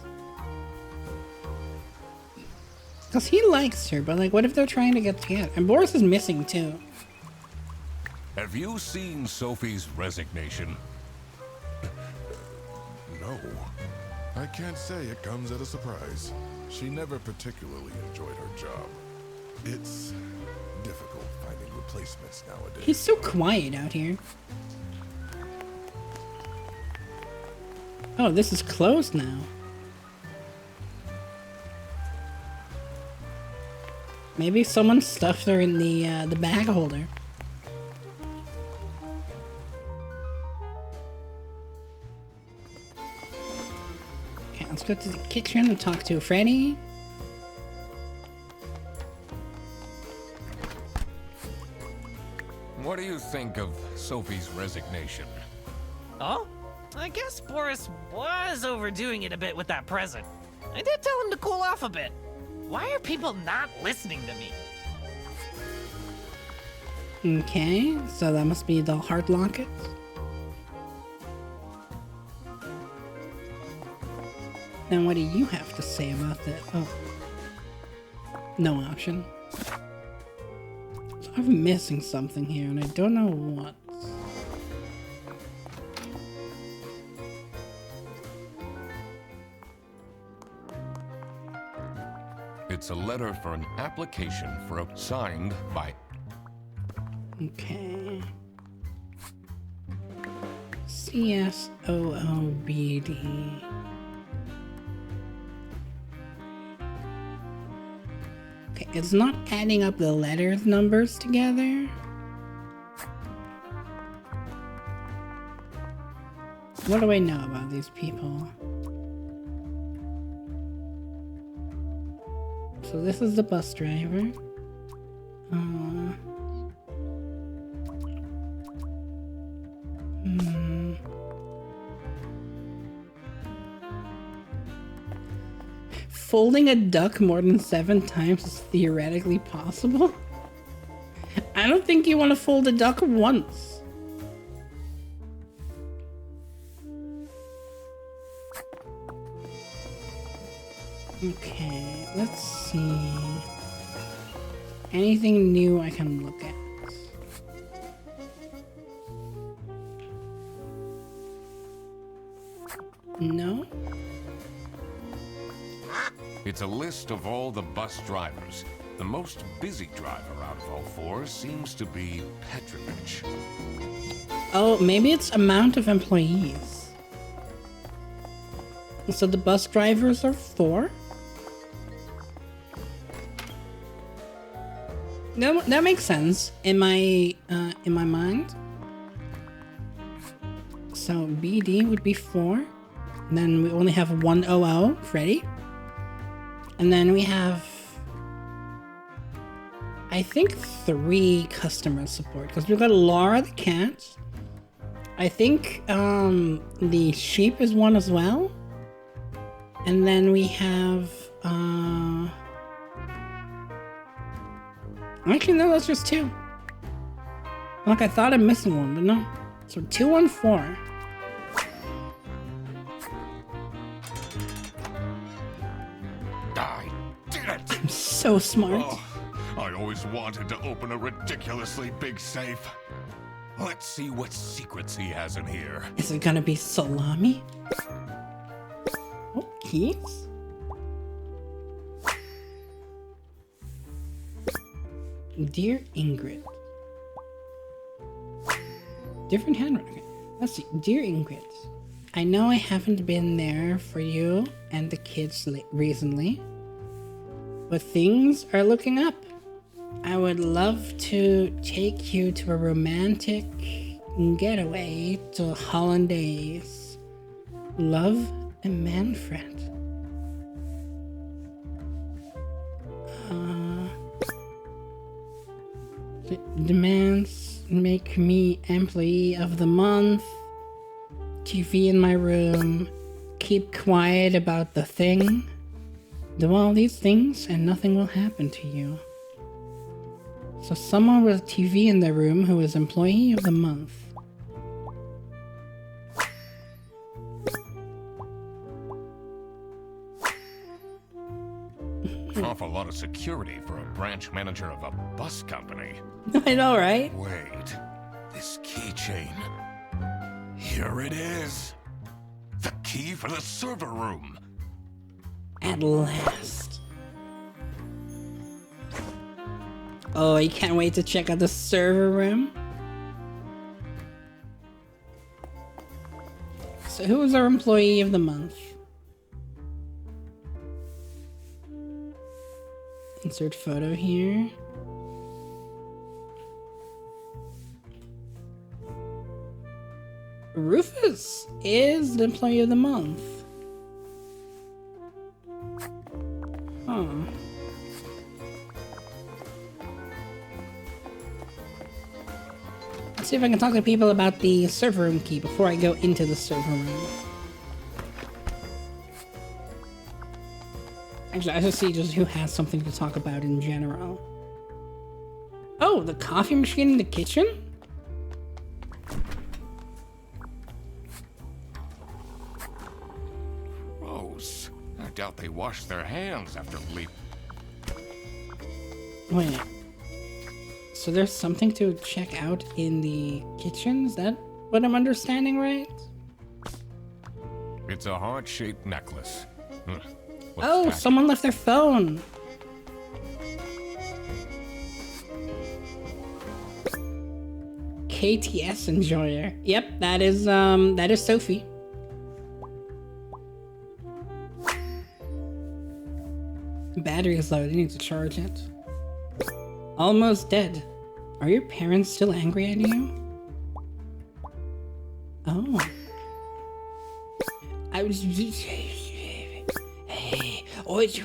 Because he likes her, but like, what if they're trying to get together? And Boris is missing too. Have you seen Sophie's resignation? No. I can't say it comes as a surprise. She never particularly enjoyed her job. It's difficult finding replacements nowadays. He's so quiet out here. Oh, this is closed now. Maybe someone stuffed her in the bag holder. Okay, let's go to the kitchen and talk to Freddy. What do you think of Sophie's resignation? Oh? I guess Boris was overdoing it a bit with that present. I did tell him to cool off a bit. Why are people not listening to me? Okay, so that must be the heart locket. Then what do you have to say about that? Oh. No option. So I'm missing something here and I don't know what. It's a letter for an application for a signed by... Okay. CSOOBD. Okay, it's not adding up the letters numbers together. What do I know about these people? So this is the bus driver. Folding a duck more than 7 times is theoretically possible? I don't think you want to fold a duck once. Okay, let's see. Anything new I can look at? No? It's a list of all the bus drivers. The most busy driver out of all 4 seems to be Petrovich. Oh, maybe it's amount of employees. So the bus drivers are 4? No, that makes sense in my mind. So BD would be 4. And then we only have 1 OO, Freddy. And then we have, I think, 3 customer support. Because we've got Laura the cat. I think the sheep is 1 as well. And then we have... Actually, no, that's just 2. Like, I thought I'm missing 1, but no. So 2 and 4. I did it! I'm so smart. Oh, I always wanted to open a ridiculously big safe. Let's see what secrets he has in here. Is it gonna be Salami? Oh, keys? Dear Ingrid. Different handwriting. Okay. Let's see. Dear Ingrid, I know I haven't been there for you and the kids recently, but things are looking up. I would love to take you to a romantic getaway to Hollandaise. Love, and Manfred. Demands make me employee of the month. TV in my room. Keep quiet about the thing. Do all these things and nothing will happen to you. So someone with TV in their room who is employee of the month. Awful lot of security for a branch manager of a bus company. I know, right? Wait, this keychain. Here it is. The key for the server room. At last. Oh, you can't wait to check out the server room. So who is our employee of the month? Insert photo here. Rufus is the employee of the month. Huh. Let's see if I can talk to people about the server room key before I go into the server room. Actually, I should see just who has something to talk about in general. Oh, the coffee machine in the kitchen? Gross. I doubt they washed their hands after leap. Wait. So there's something to check out in the kitchen? Is that what I'm understanding right? It's a heart-shaped necklace. Oh, that? someone left their phone. KTS enjoyer. Yep, that is Sophie. Battery is low, I need to charge it. Almost dead. Are your parents still angry at you? Oh. I was hey. Oh, it's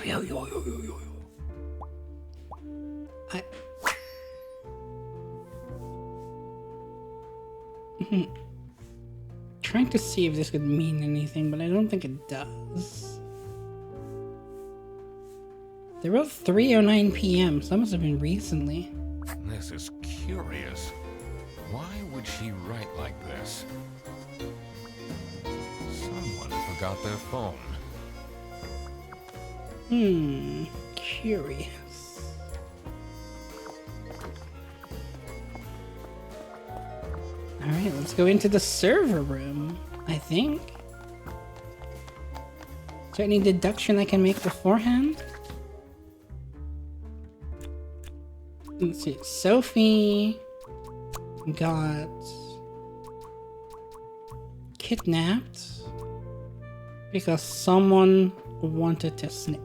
trying to see if this could mean anything, but I don't think it does. They wrote 3:09 p.m., so that must have been recently. This is curious. Why would she write like this? Someone forgot their phone. Curious. Alright, let's go into the server room, I think. Is there any deduction I can make beforehand? Let's see. Sophie got kidnapped because someone wanted to snitch.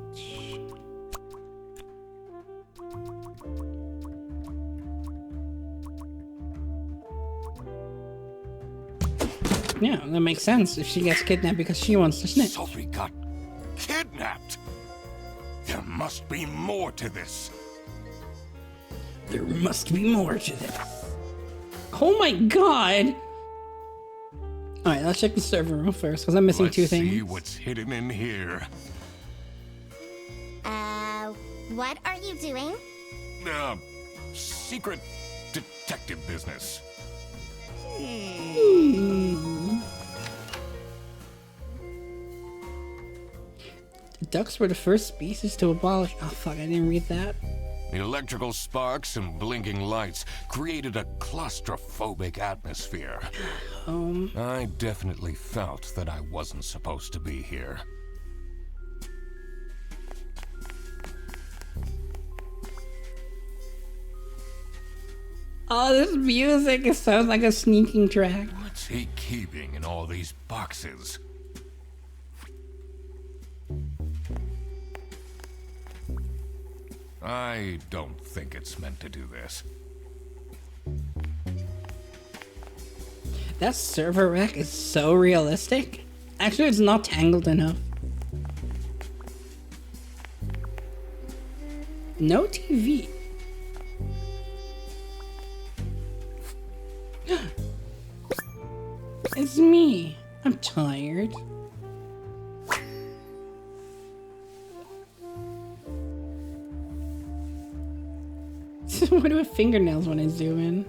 Yeah, that makes sense if she gets kidnapped because she wants to snitch. Sophie got kidnapped. There must be more to this. There must be more to this. Oh my god! Alright, let's check the server room first, because I'm missing two things. Let's see what's hidden in here. What are you doing? Secret detective business. The ducks were the first species to abolish. Oh fuck, I didn't read that. The electrical sparks and blinking lights created a claustrophobic atmosphere. I definitely felt that I wasn't supposed to be here. Oh, this music sounds like a sneaking track. What's he keeping in all these boxes? I don't think it's meant to do this. That server rack is so realistic. Actually, it's not tangled enough. No TV. It's me. I'm tired. What do my fingernails when I zoom in?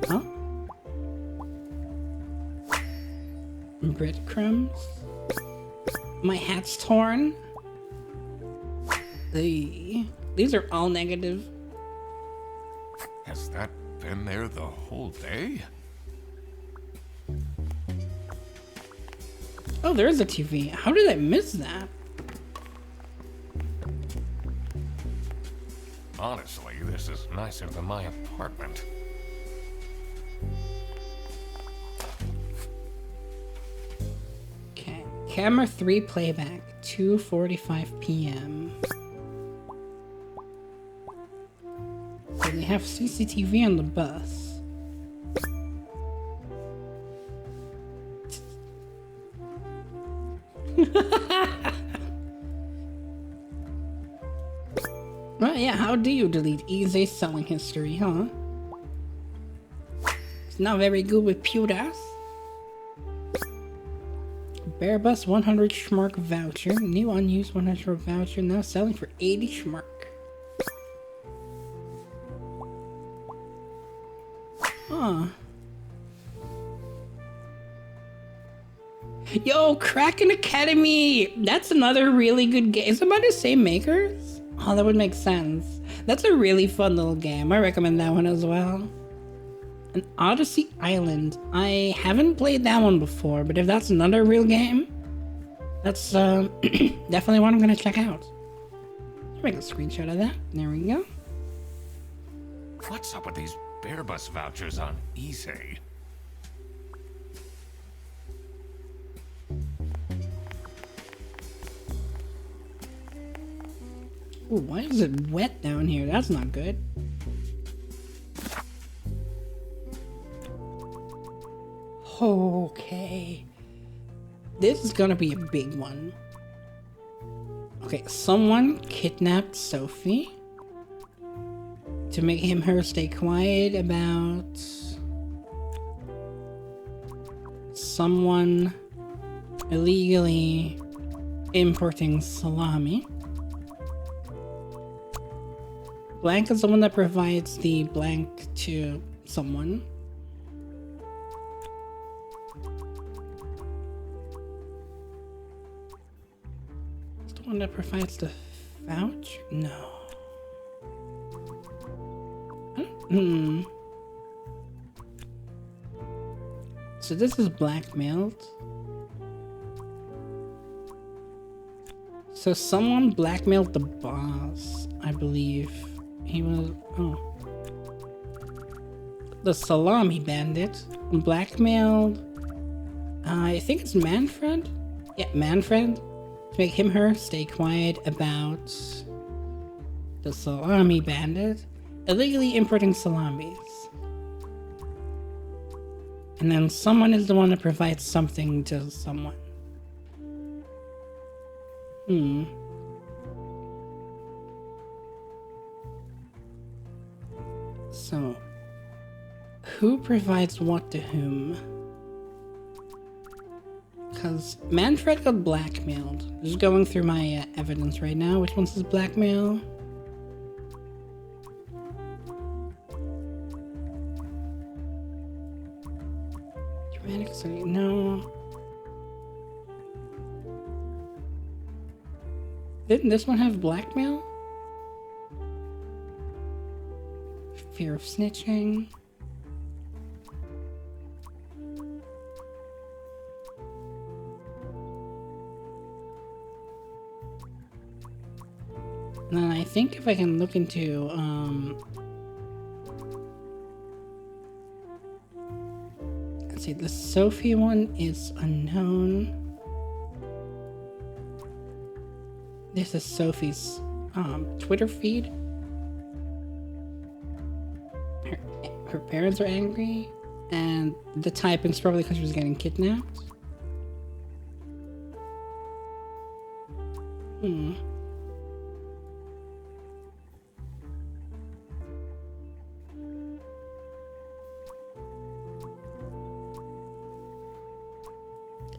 Huh? Breadcrumbs? My hat's torn? These are all negative. Has that been there the whole day? Oh, there is a TV. How did I miss that? Honestly, this is nicer than my apartment. Okay. Camera 3 playback, 2:45 p.m. So they have CCTV on the bus. Well, yeah, how do you delete easy selling history, huh? It's not very good with pewters. Bearbus 100 schmark voucher. New unused 100 voucher now selling for 80 schmark. Huh. Yo, Kraken Academy! That's another really good game. Is it by the same makers? Oh, that would make sense. That's a really fun little game. I recommend that one as well. An Odyssey Island. I haven't played that one before, but if that's another real game, that's definitely one I'm gonna check out. Let's make a screenshot of that. There we go. What's up with these spare bus vouchers on easy. Ooh, why is it wet down here? That's not good. Okay. This is gonna be a big one. Okay, someone kidnapped Sophie to make her stay quiet about someone illegally importing salami. Blank is the one that provides the blank to someone. It's the one that provides the voucher? No. So this is blackmailed. So someone blackmailed the boss, I believe. He was, the Salami bandit blackmailed, I think it's Manfred? Yeah, Manfred. To make her stay quiet about the Salami bandit illegally importing salamis. And then someone is the one that provides something to someone. So, who provides what to whom? Because Manfred got blackmailed. Just going through my evidence right now. Which one says blackmail? Dramatic study, no. Didn't this one have blackmail? Fear of snitching. And then I think if I can look into, let's see, the Sophie one is unknown. This is Sophie's Twitter feed. Her parents are angry, and the typing's probably because she was getting kidnapped.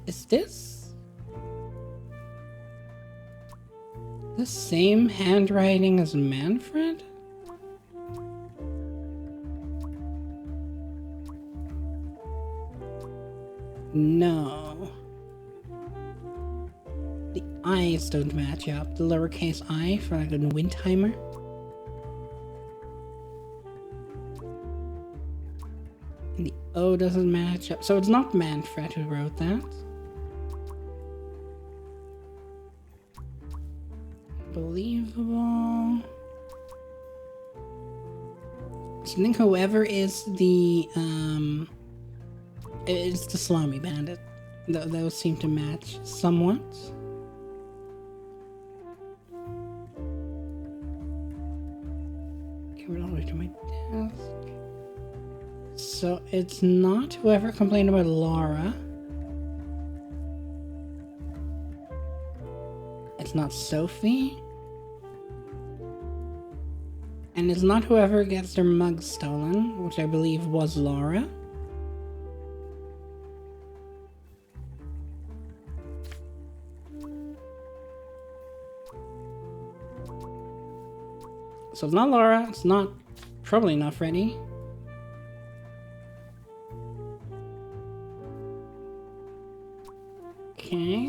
Is this the same handwriting as Manfred? No. The I's don't match up. The lowercase I for like a Windheimer. And the O doesn't match up. So it's not Manfred who wrote that. Believable. So I think whoever is the it's the Salami bandit. Those seem to match somewhat. Give it all the way to my desk. So it's not whoever complained about Laura. It's not Sophie. And it's not whoever gets their mug stolen, which I believe was Laura. So it's not Laura, it's not, probably not Freddy. Okay.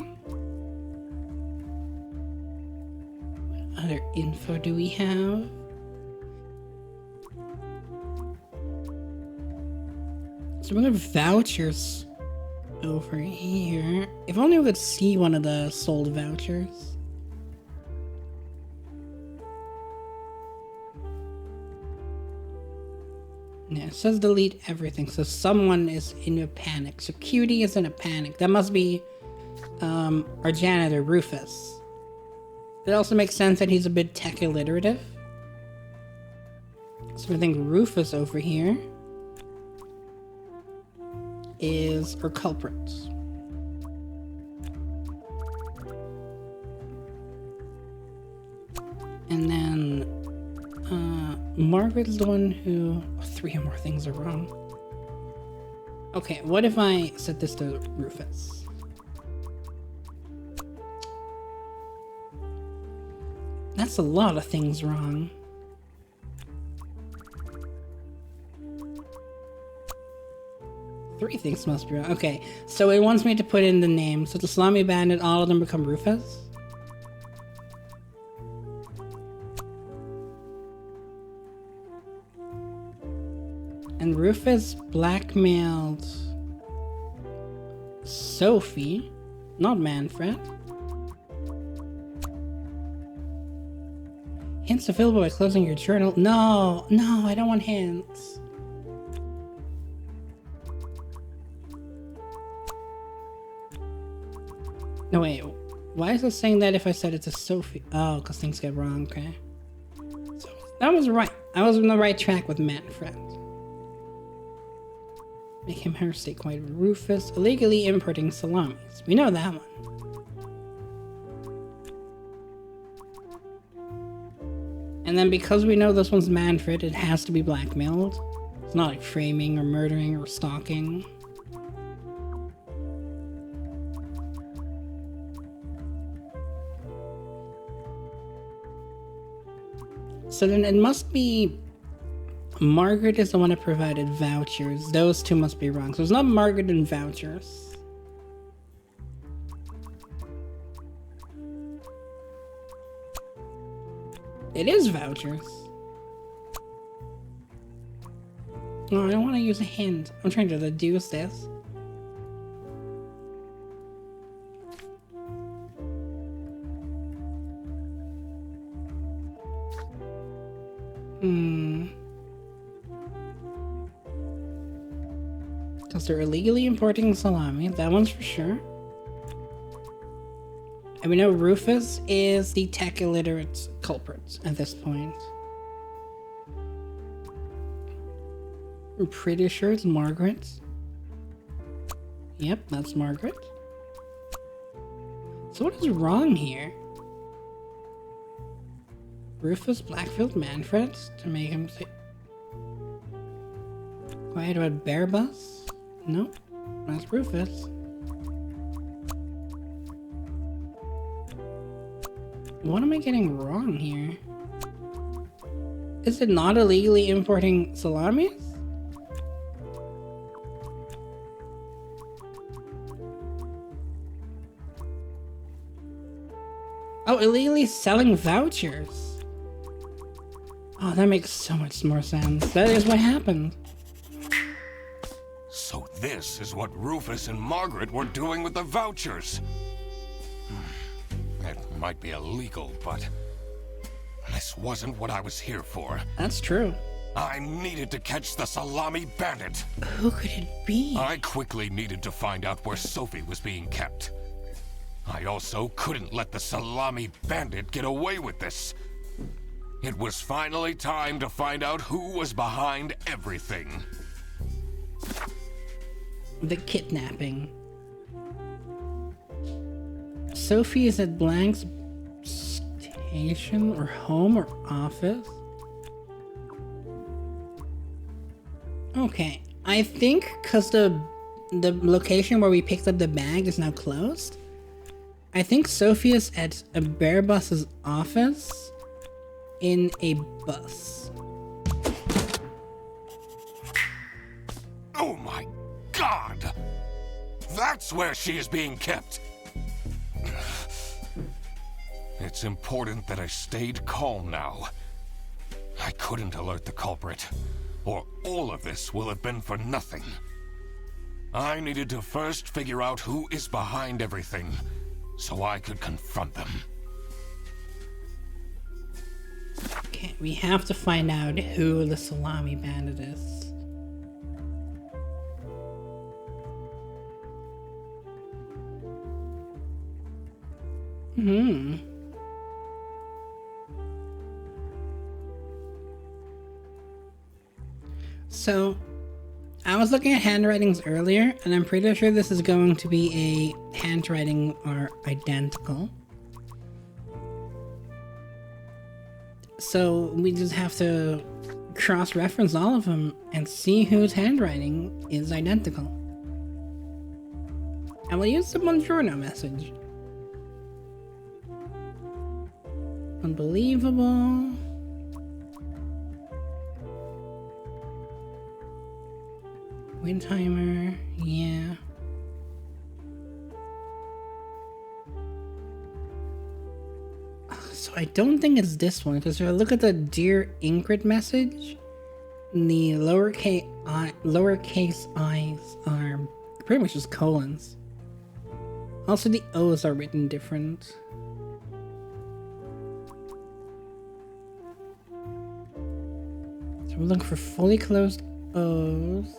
What other info do we have? So we have vouchers over here. If only we could see one of the sold vouchers. Yeah, it says delete everything, so someone is in a panic. So Cutie is in a panic. That must be our janitor, Rufus. It also makes sense that he's a bit tech illiterative. So I think Rufus over here is our culprit. And then Margaret's the one who... Oh, 3 or more things are wrong. Okay, what if I set this to Rufus? That's a lot of things wrong. Three things must be wrong. Okay, so it wants me to put in the name. So the Salami Bandit, all of them become Rufus? And Rufus blackmailed Sophie, not Manfred. Hints available by closing your journal. No, I don't want hints. No, wait. Why is it saying that if I said it to Sophie? Oh, because things get wrong, okay. So, that was right. I was on the right track with Manfred. Make him her state quite Rufus. Illegally importing salamis. We know that one. And then because we know this one's Manfred, it has to be blackmailed. It's not like framing or murdering or stalking. So then it must be Margaret is the one that provided vouchers. Those two must be wrong. So it's not Margaret and vouchers. It is vouchers. No, I don't want to use a hint. I'm trying to deduce this. Because they're illegally importing salami. That one's for sure. And we know Rufus is the tech illiterate culprit at this point. I'm pretty sure it's Margaret. Yep, that's Margaret. So what is wrong here? Rufus Blackfield Manfred to make him say... Quiet about Bear Bus? No, that's Rufus. What am I getting wrong here? Is it not illegally importing salamis? Oh, illegally selling vouchers. Oh, that makes so much more sense. That is what happened. So this is what Rufus and Margaret were doing with the vouchers. It might be illegal, but this wasn't what I was here for. That's true. I needed to catch the Salami Bandit. Who could it be? I quickly needed to find out where Sophie was being kept. I also couldn't let the Salami Bandit get away with this. It was finally time to find out who was behind everything. The kidnapping. Sophie is at Blank's station or home or office. Okay, I think because the location where we picked up the bag is now closed. I think Sophie is at a Bear Bus's office in a bus. Oh my God! That's where she is being kept! It's important that I stayed calm now. I couldn't alert the culprit, or all of this will have been for nothing. I needed to first figure out who is behind everything, so I could confront them. Okay, we have to find out who the Salami Bandit is. Hmm. So, I was looking at handwritings earlier, and I'm pretty sure this is going to be a handwriting are identical. So we just have to cross-reference all of them and see whose handwriting is identical. And we'll use the Buongiorno message. Unbelievable. Wind timer, yeah. So I don't think it's this one, because if I look at the Dear Ingrid message, the lowercase i's are pretty much just colons. Also, the O's are written different. So we're looking for fully closed O's.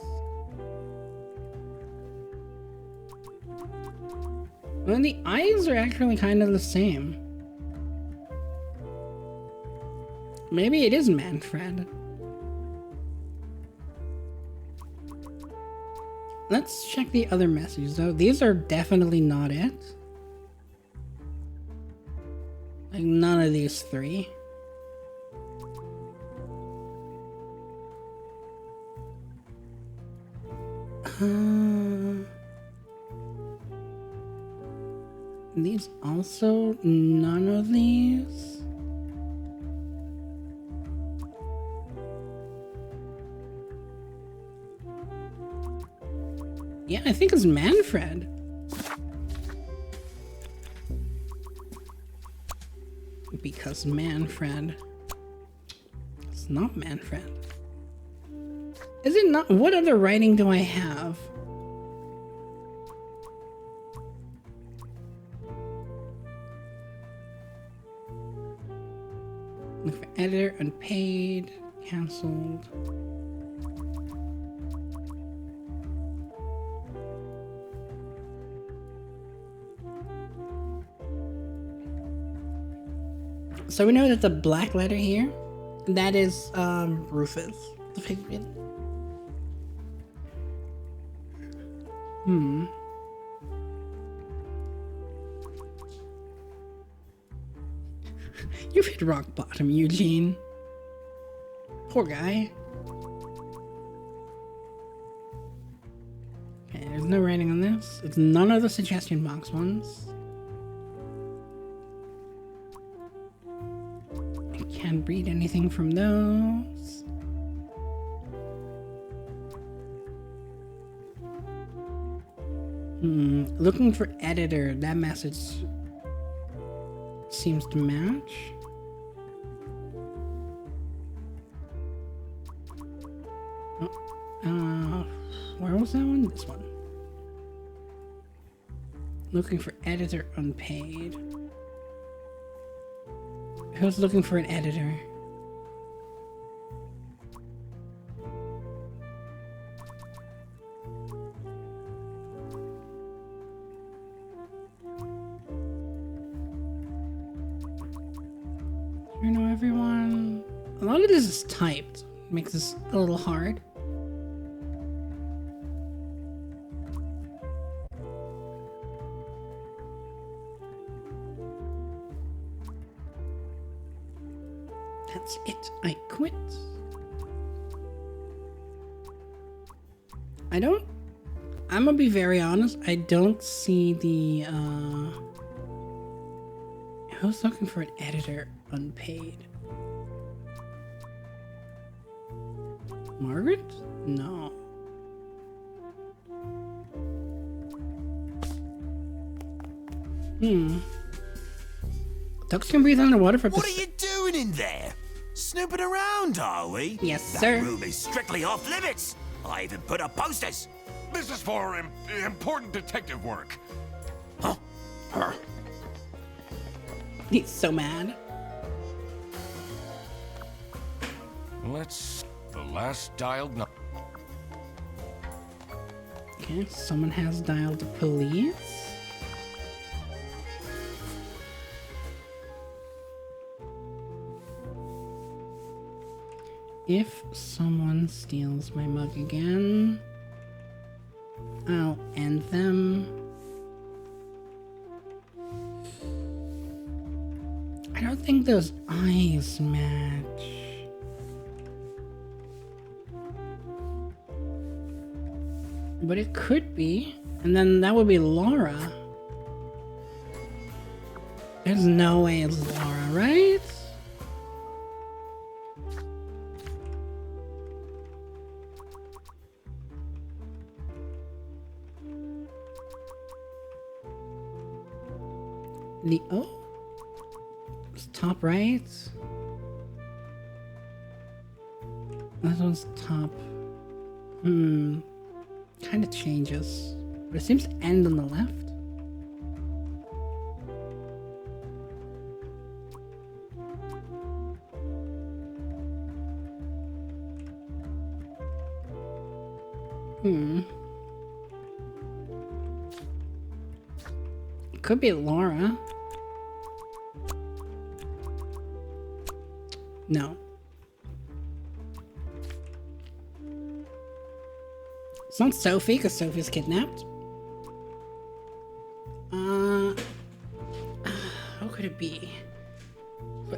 Well, the I's are actually kind of the same. Maybe it is Manfred. Let's check the other messages though. These are definitely not it. Like none of these three. These also, none of these. Yeah, I think it's Manfred. Because Manfred. It's not Manfred. Is it not? What other writing do I have? Look for editor, unpaid, cancelled. So we know that the black letter here, that is Rufus, the pigment. You've hit rock bottom, Eugene. Poor guy. Okay, there's no writing on this. It's none of the suggestion box ones. I can't read anything from those. Looking for editor. That message seems to match. Where was that one? This one. Looking for editor unpaid. Who's looking for an editor? You know everyone. A lot of this is typed. Makes this a little hard. That's it. I quit. I'm gonna be very honest. I don't see the, who's looking for an editor unpaid? Margaret? No. Ducks can breathe underwater for... What are you doing in there? Snooping around, are we? Yes, that sir. That room is strictly off limits. I even put up posters. This is for important detective work. Huh? Her. He's so mad. Let's... The last dialed number. Okay, someone has dialed the police. If someone steals my mug again, I'll end them. I don't think those eyes match. But it could be. And then that would be Laura. There's no way it's Laura, right? It's top right. That one's top. Kind of changes, but it seems to end on the left. Could be Laura. No. It's not Sophie, because Sophie's kidnapped. Who could it be?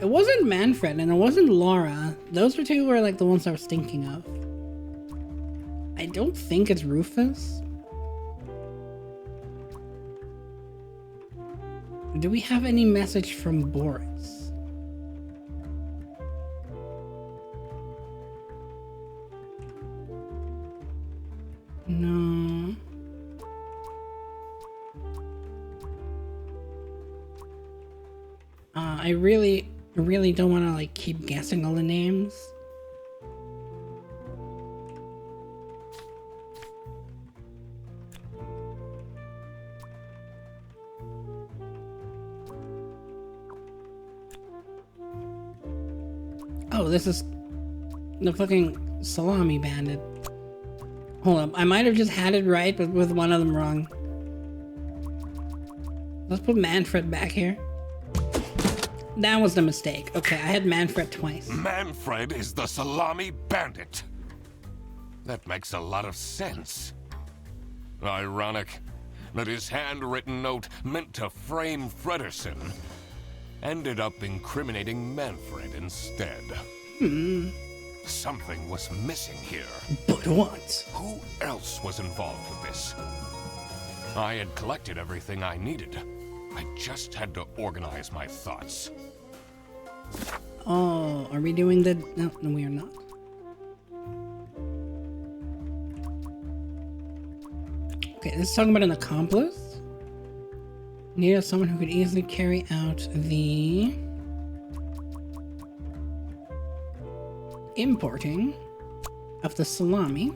It wasn't Manfred, and it wasn't Laura. Those two were like the ones I was thinking of. I don't think it's Rufus. Do we have any message from Boris? No. I really don't want to like keep guessing all the names. Oh, this is the fucking Salami bandit. Hold up, I might have just had it right, but with one of them wrong. Let's put Manfred back here. That was the mistake. Okay, I had Manfred twice. Manfred is the Salami bandit. That makes a lot of sense. Ironic that his handwritten note meant to frame Fredersen ended up incriminating Manfred instead. Something was missing here. But what? Who else was involved with this? I had collected everything I needed. I just had to organize my thoughts. Oh, are we doing the... No, we are not. Okay, this is talking about an accomplice. Needed someone who could easily carry out the importing of the salamis.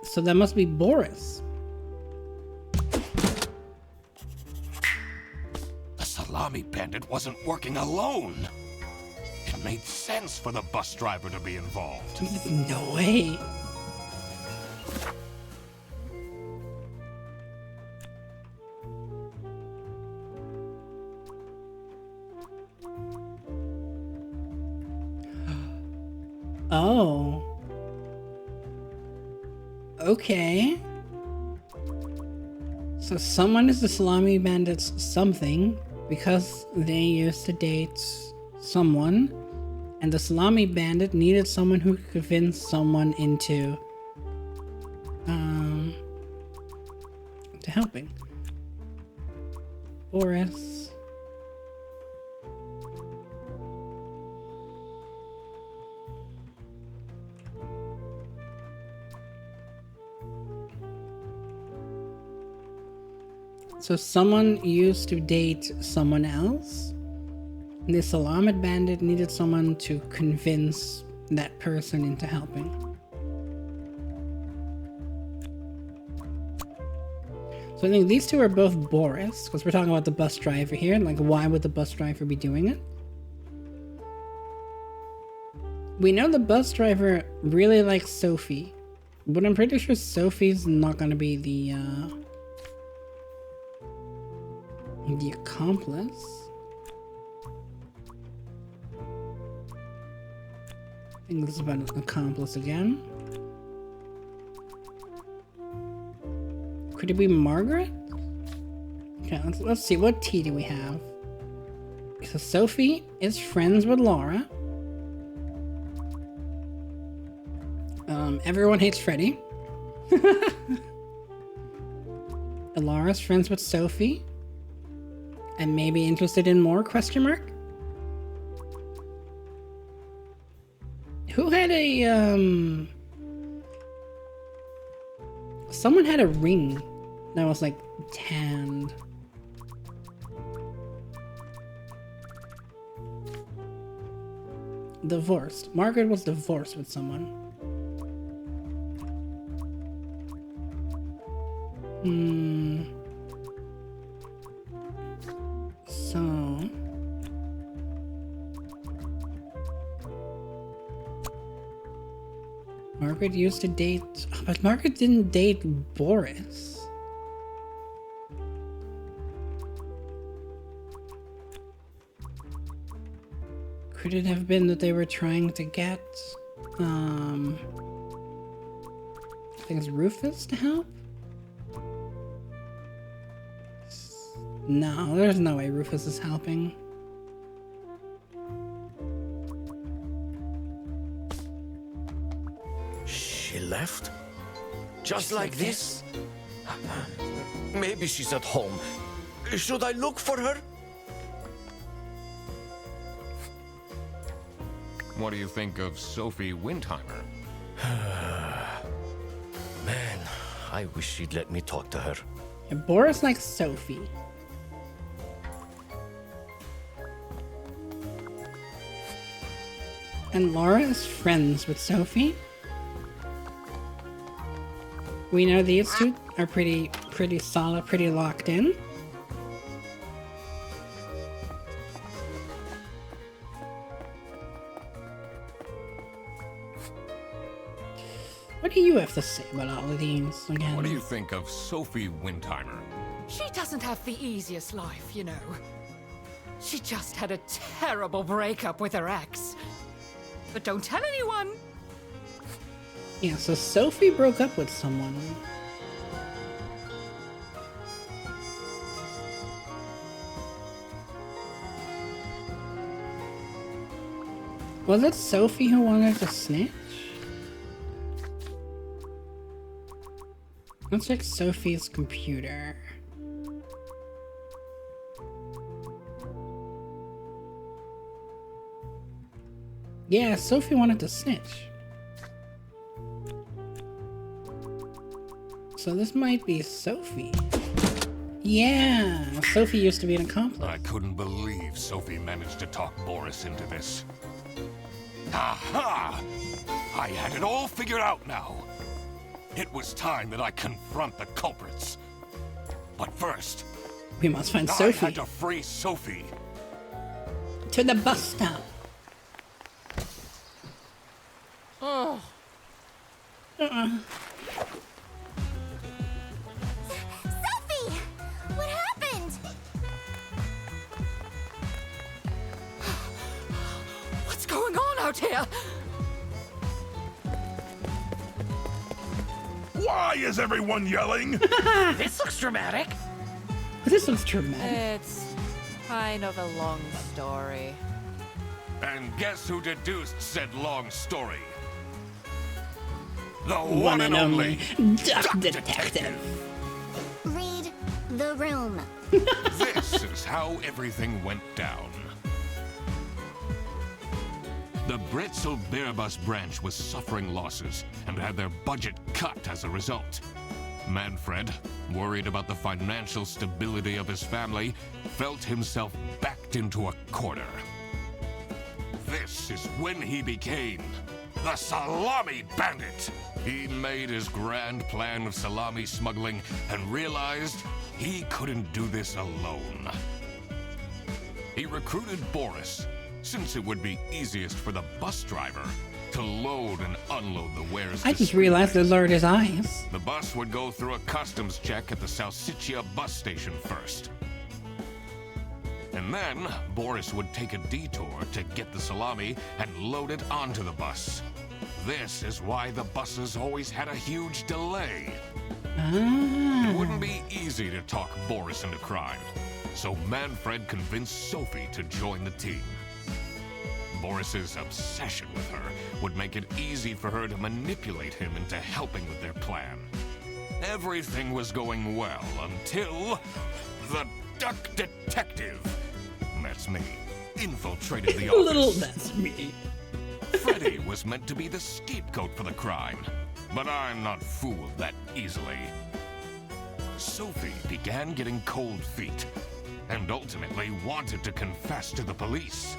So that must be Boris. The Salami bandit wasn't working alone. It made sense for the bus driver to be involved. No way. Oh. Okay. So someone is the Salami bandit's something because they used to date someone, and the Salami bandit needed someone who could convince someone into helping. Boris. So someone used to date someone else. The Salami bandit needed someone to convince that person into helping. So I think these two are both Boris, because we're talking about the bus driver here, and like, why would the bus driver be doing it? We know the bus driver really likes Sophie, but I'm pretty sure Sophie's not gonna be the accomplice. I think this is about an accomplice again. Could it be Margaret? Okay, let's see. What tea do we have? So Sophie is friends with Laura. Everyone hates Freddy. And Laura's friends with Sophie. And maybe interested in more, question mark? Who had a, someone had a ring that was like tanned. Divorced. Margaret was divorced with someone. So... Margaret used to date... But Margaret didn't date Boris. Could it have been that they were trying to get... I think it's Rufus to help? No, there's no way Rufus is helping. She left? Just like this? Maybe she's at home. Should I look for her? What do you think of Sophie Windheimer? Man, I wish she'd let me talk to her. And Boris likes Sophie. And Laura is friends with Sophie. We know these two are pretty solid, pretty locked in. What do you have to say about all of these again? What do you think of Sophie Windheimer? She doesn't have the easiest life, you know. She just had a terrible breakup with her ex. But don't tell anyone. Yeah, so Sophie broke up with someone. Was it Sophie who wanted to snitch? Let's check Sophie's computer. Yeah, Sophie wanted to snitch. So this might be Sophie. Yeah, Sophie used to be an accomplice. I couldn't believe Sophie managed to talk Boris into this. Aha! I had it all figured out now. It was time that I confront the culprits. But first, we must find I Sophie. had to free Sophie. To the bus stop. Oh. Sophie! What happened? What's going on out here? Why is everyone yelling? This looks dramatic. This looks dramatic. It's kind of a long story. And guess who deduced said long story? The One and only Duck Detective. Read the room. This is how everything went down. The Bretzel Bearbus branch was suffering losses and had their budget cut as a result. Manfred, worried about the financial stability of his family, felt himself backed into a corner. This is when he became the Salami Bandit. He made his grand plan of salami smuggling and realized he couldn't do this alone. He recruited Boris, since it would be easiest for the bus driver to load and unload the wares. I just realized they lowered his eyes. The bus would go through a customs check at the Salsiccia bus station first. And then Boris would take a detour to get the salami and load it onto the bus. This is why the buses always had a huge delay. It wouldn't be easy to talk Boris into crime, so Manfred convinced Sophie to join the team. Boris's obsession with her would make it easy for her to manipulate him into helping with their plan. Everything was going well until the Duck Detective, that's me, infiltrated the office. That's me. Freddy was meant to be the scapegoat for the crime, but I'm not fooled that easily. Sophie began getting cold feet, and ultimately wanted to confess to the police.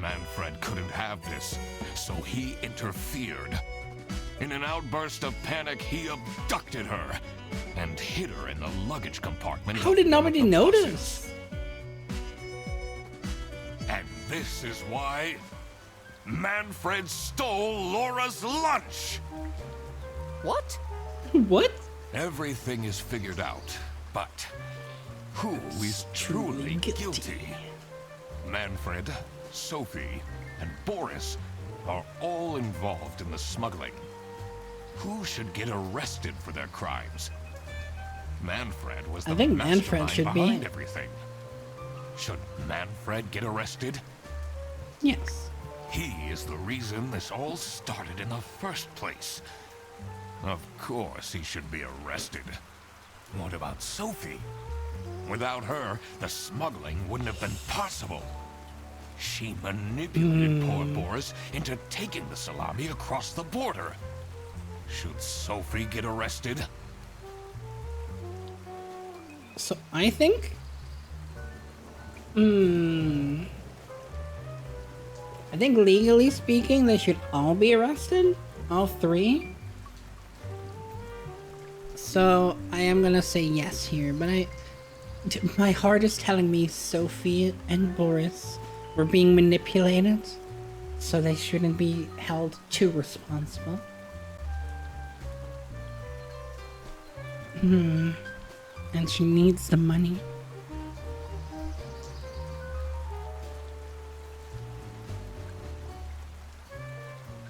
Manfred couldn't have this, so he interfered. In an outburst of panic, he abducted her and hid her in the luggage compartment. How did nobody notice? And this is why Manfred stole Laura's lunch. What? What? Everything is figured out, but who is truly guilty? Manfred, Sophie, and Boris are all involved in the smuggling. Who should get arrested for their crimes? Manfred was the Manfred should behind be. everything. Should Manfred get arrested? Yes. He is the reason this all started in the first place. Of course he should be arrested. What about Sophie? Without her, the smuggling wouldn't have been possible. She manipulated poor Boris into taking the salami across the border. Should Sophie get arrested? So I think... I think legally speaking, they should all be arrested. All three. So I am gonna say yes here, but my heart is telling me Sophie and Boris were being manipulated, so they shouldn't be held too responsible. And she needs the money.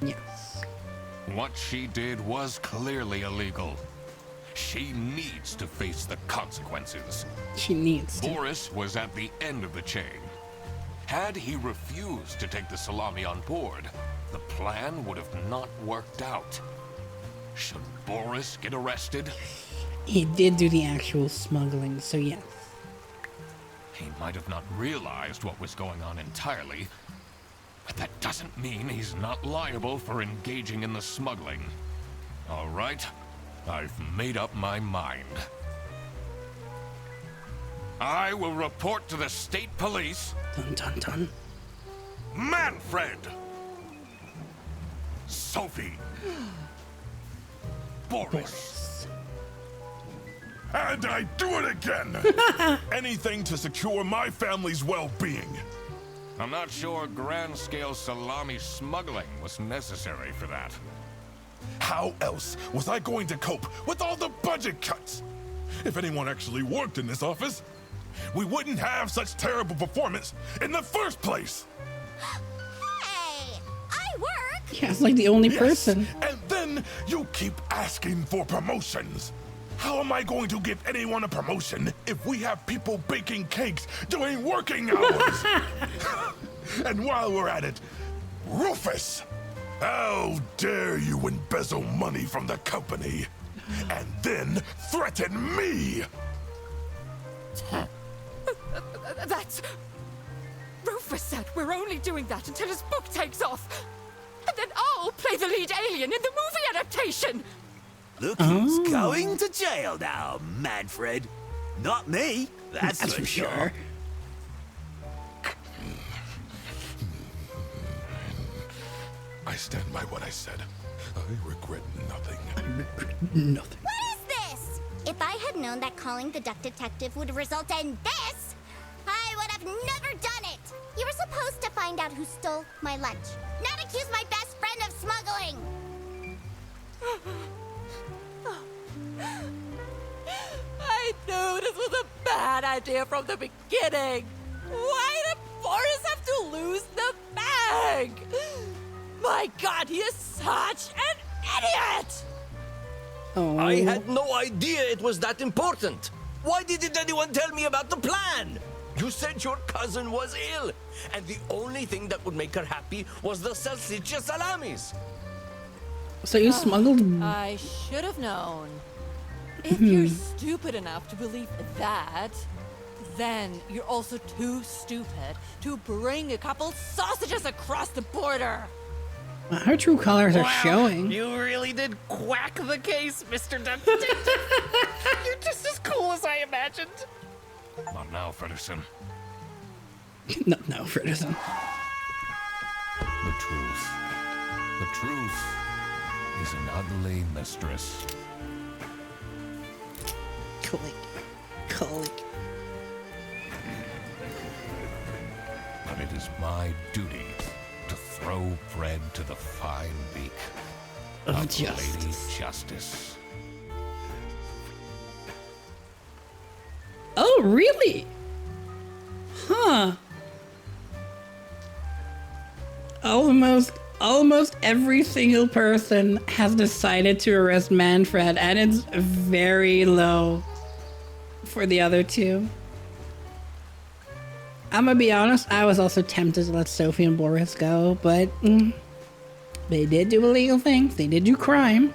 Yes. What she did was clearly illegal. She needs to face the consequences. She needs to. Boris was at the end of the chain. Had he refused to take the salami on board, the plan would have not worked out. Should Boris get arrested? He did do the actual smuggling, so yes. He might have not realized what was going on entirely, but that doesn't mean he's not liable for engaging in the smuggling. All right, I've made up my mind. I will report to the state police. Dun dun dun. Manfred! Sophie! Boris! And I do it again! Anything to secure my family's well-being. I'm not sure grand-scale salami smuggling was necessary for that. How else was I going to cope with all the budget cuts? If anyone actually worked in this office, we wouldn't have such terrible performance in the first place! Hey! I work! Yeah, it's like the only Yes, person. and then you keep asking for promotions. How am I going to give anyone a promotion if we have people baking cakes during working hours? And while we're at it, Rufus, how dare you embezzle money from the company and then threaten me? That's... Rufus said we're only doing that until his book takes off. And then I'll play the lead alien in the movie adaptation. Look who's going to jail now, Manfred. Not me, that's for sure. I stand by what I said. I regret nothing. Nothing. What is this? If I had known that calling the Duck Detective would result in this, I would have never done it. You were supposed to find out who stole my lunch, not accuse my best friend of smuggling. I knew this was a bad idea from the beginning. Why did Boris have to lose the bag? My God, he is such an idiot! Oh. I had no idea it was that important. Why didn't anyone tell me about the plan? You said your cousin was ill, and the only thing that would make her happy was the salsiccia salamis. So you smuggled... I should have known. If you're stupid enough to believe that, then you're also too stupid to bring a couple sausages across the border. Her true colors are showing. You really did quack the case, Mr. Duck Detective. You're just as cool as I imagined. Not now, Fredderson. No, Fredderson. The truth. The truth is an ugly mistress. Click. But it is my duty to throw bread to the fine beak Of Lady justice. Justice. Oh, really? Huh. Almost every single person has decided to arrest Manfred, and it's very low for the other two. I'm gonna be honest, I was also tempted to let Sophie and Boris go, but they did do illegal things. They did do crime.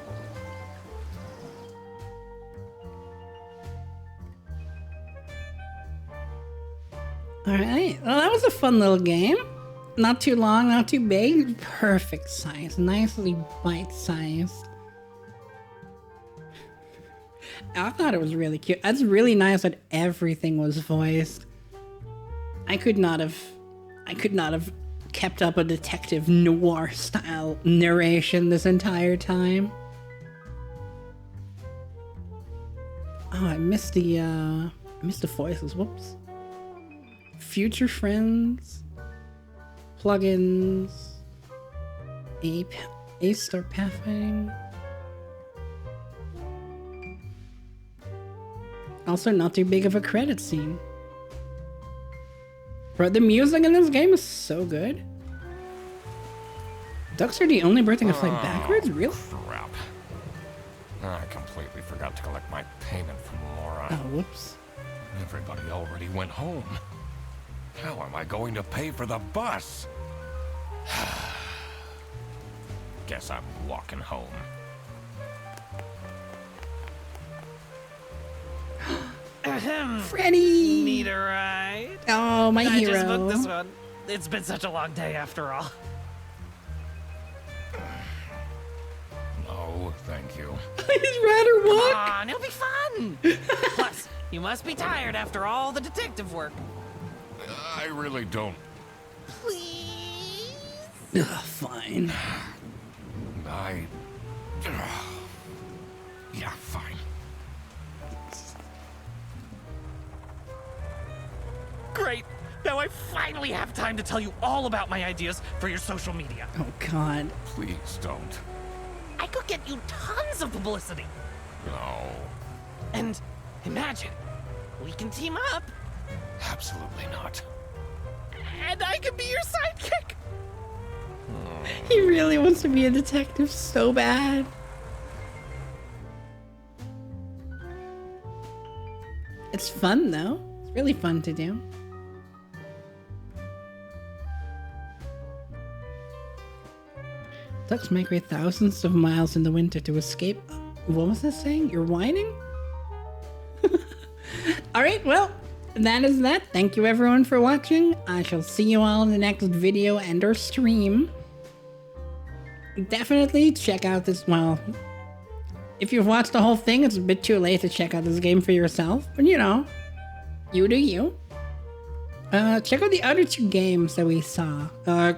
Alright, well that was a fun little game. Not too long, not too big. Perfect size, nicely bite-sized. I thought it was really cute. That's really nice that everything was voiced. I could not have kept up a detective noir style narration this entire time. Oh, I missed the voices. Whoops. Future friends, plugins, A-Star pathfinding. Also, not too big of a credit scene. But the music in this game is so good. Ducks are the only bird thing to fly backwards? Really? Crap. I completely forgot to collect my payment from Laura. Oh, whoops. Everybody already went home. How am I going to pay for the bus? Guess I'm walking home. Freddy! Need a ride? Oh, my I hero. just booked this one. It's been such a long day after all. No, thank you. I'd rather Come walk. on, it'll be fun. Plus, you must be tired after all the detective work. I really don't. Please? Ugh, fine. Yeah, fine. Great. Now I finally have time to tell you all about my ideas for your social media. Oh, God. Please don't. I could get you tons of publicity. No. And imagine, we can team up. Absolutely not. And I could be your sidekick. He really wants to be a detective so bad. It's fun, though. It's really fun to do. Ducks migrate thousands of miles in the winter to escape. What was this saying? You're whining? Alright, well, that is that. Thank you everyone for watching. I shall see you all in the next video and or stream. Definitely check out this, well, if you've watched the whole thing, it's a bit too late to check out this game for yourself. But you know, you do you. Check out the other two games that we saw.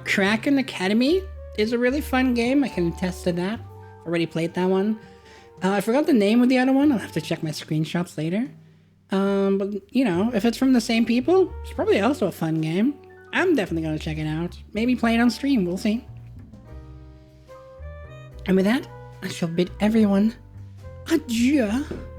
Kraken Academy is a really fun game. I can attest to that. Already played that one. I forgot the name of the other one. I'll have to check my screenshots later. But, you know, if it's from the same people, it's probably also a fun game. I'm definitely going to check it out. Maybe play it on stream. We'll see. And with that, I shall bid everyone adieu.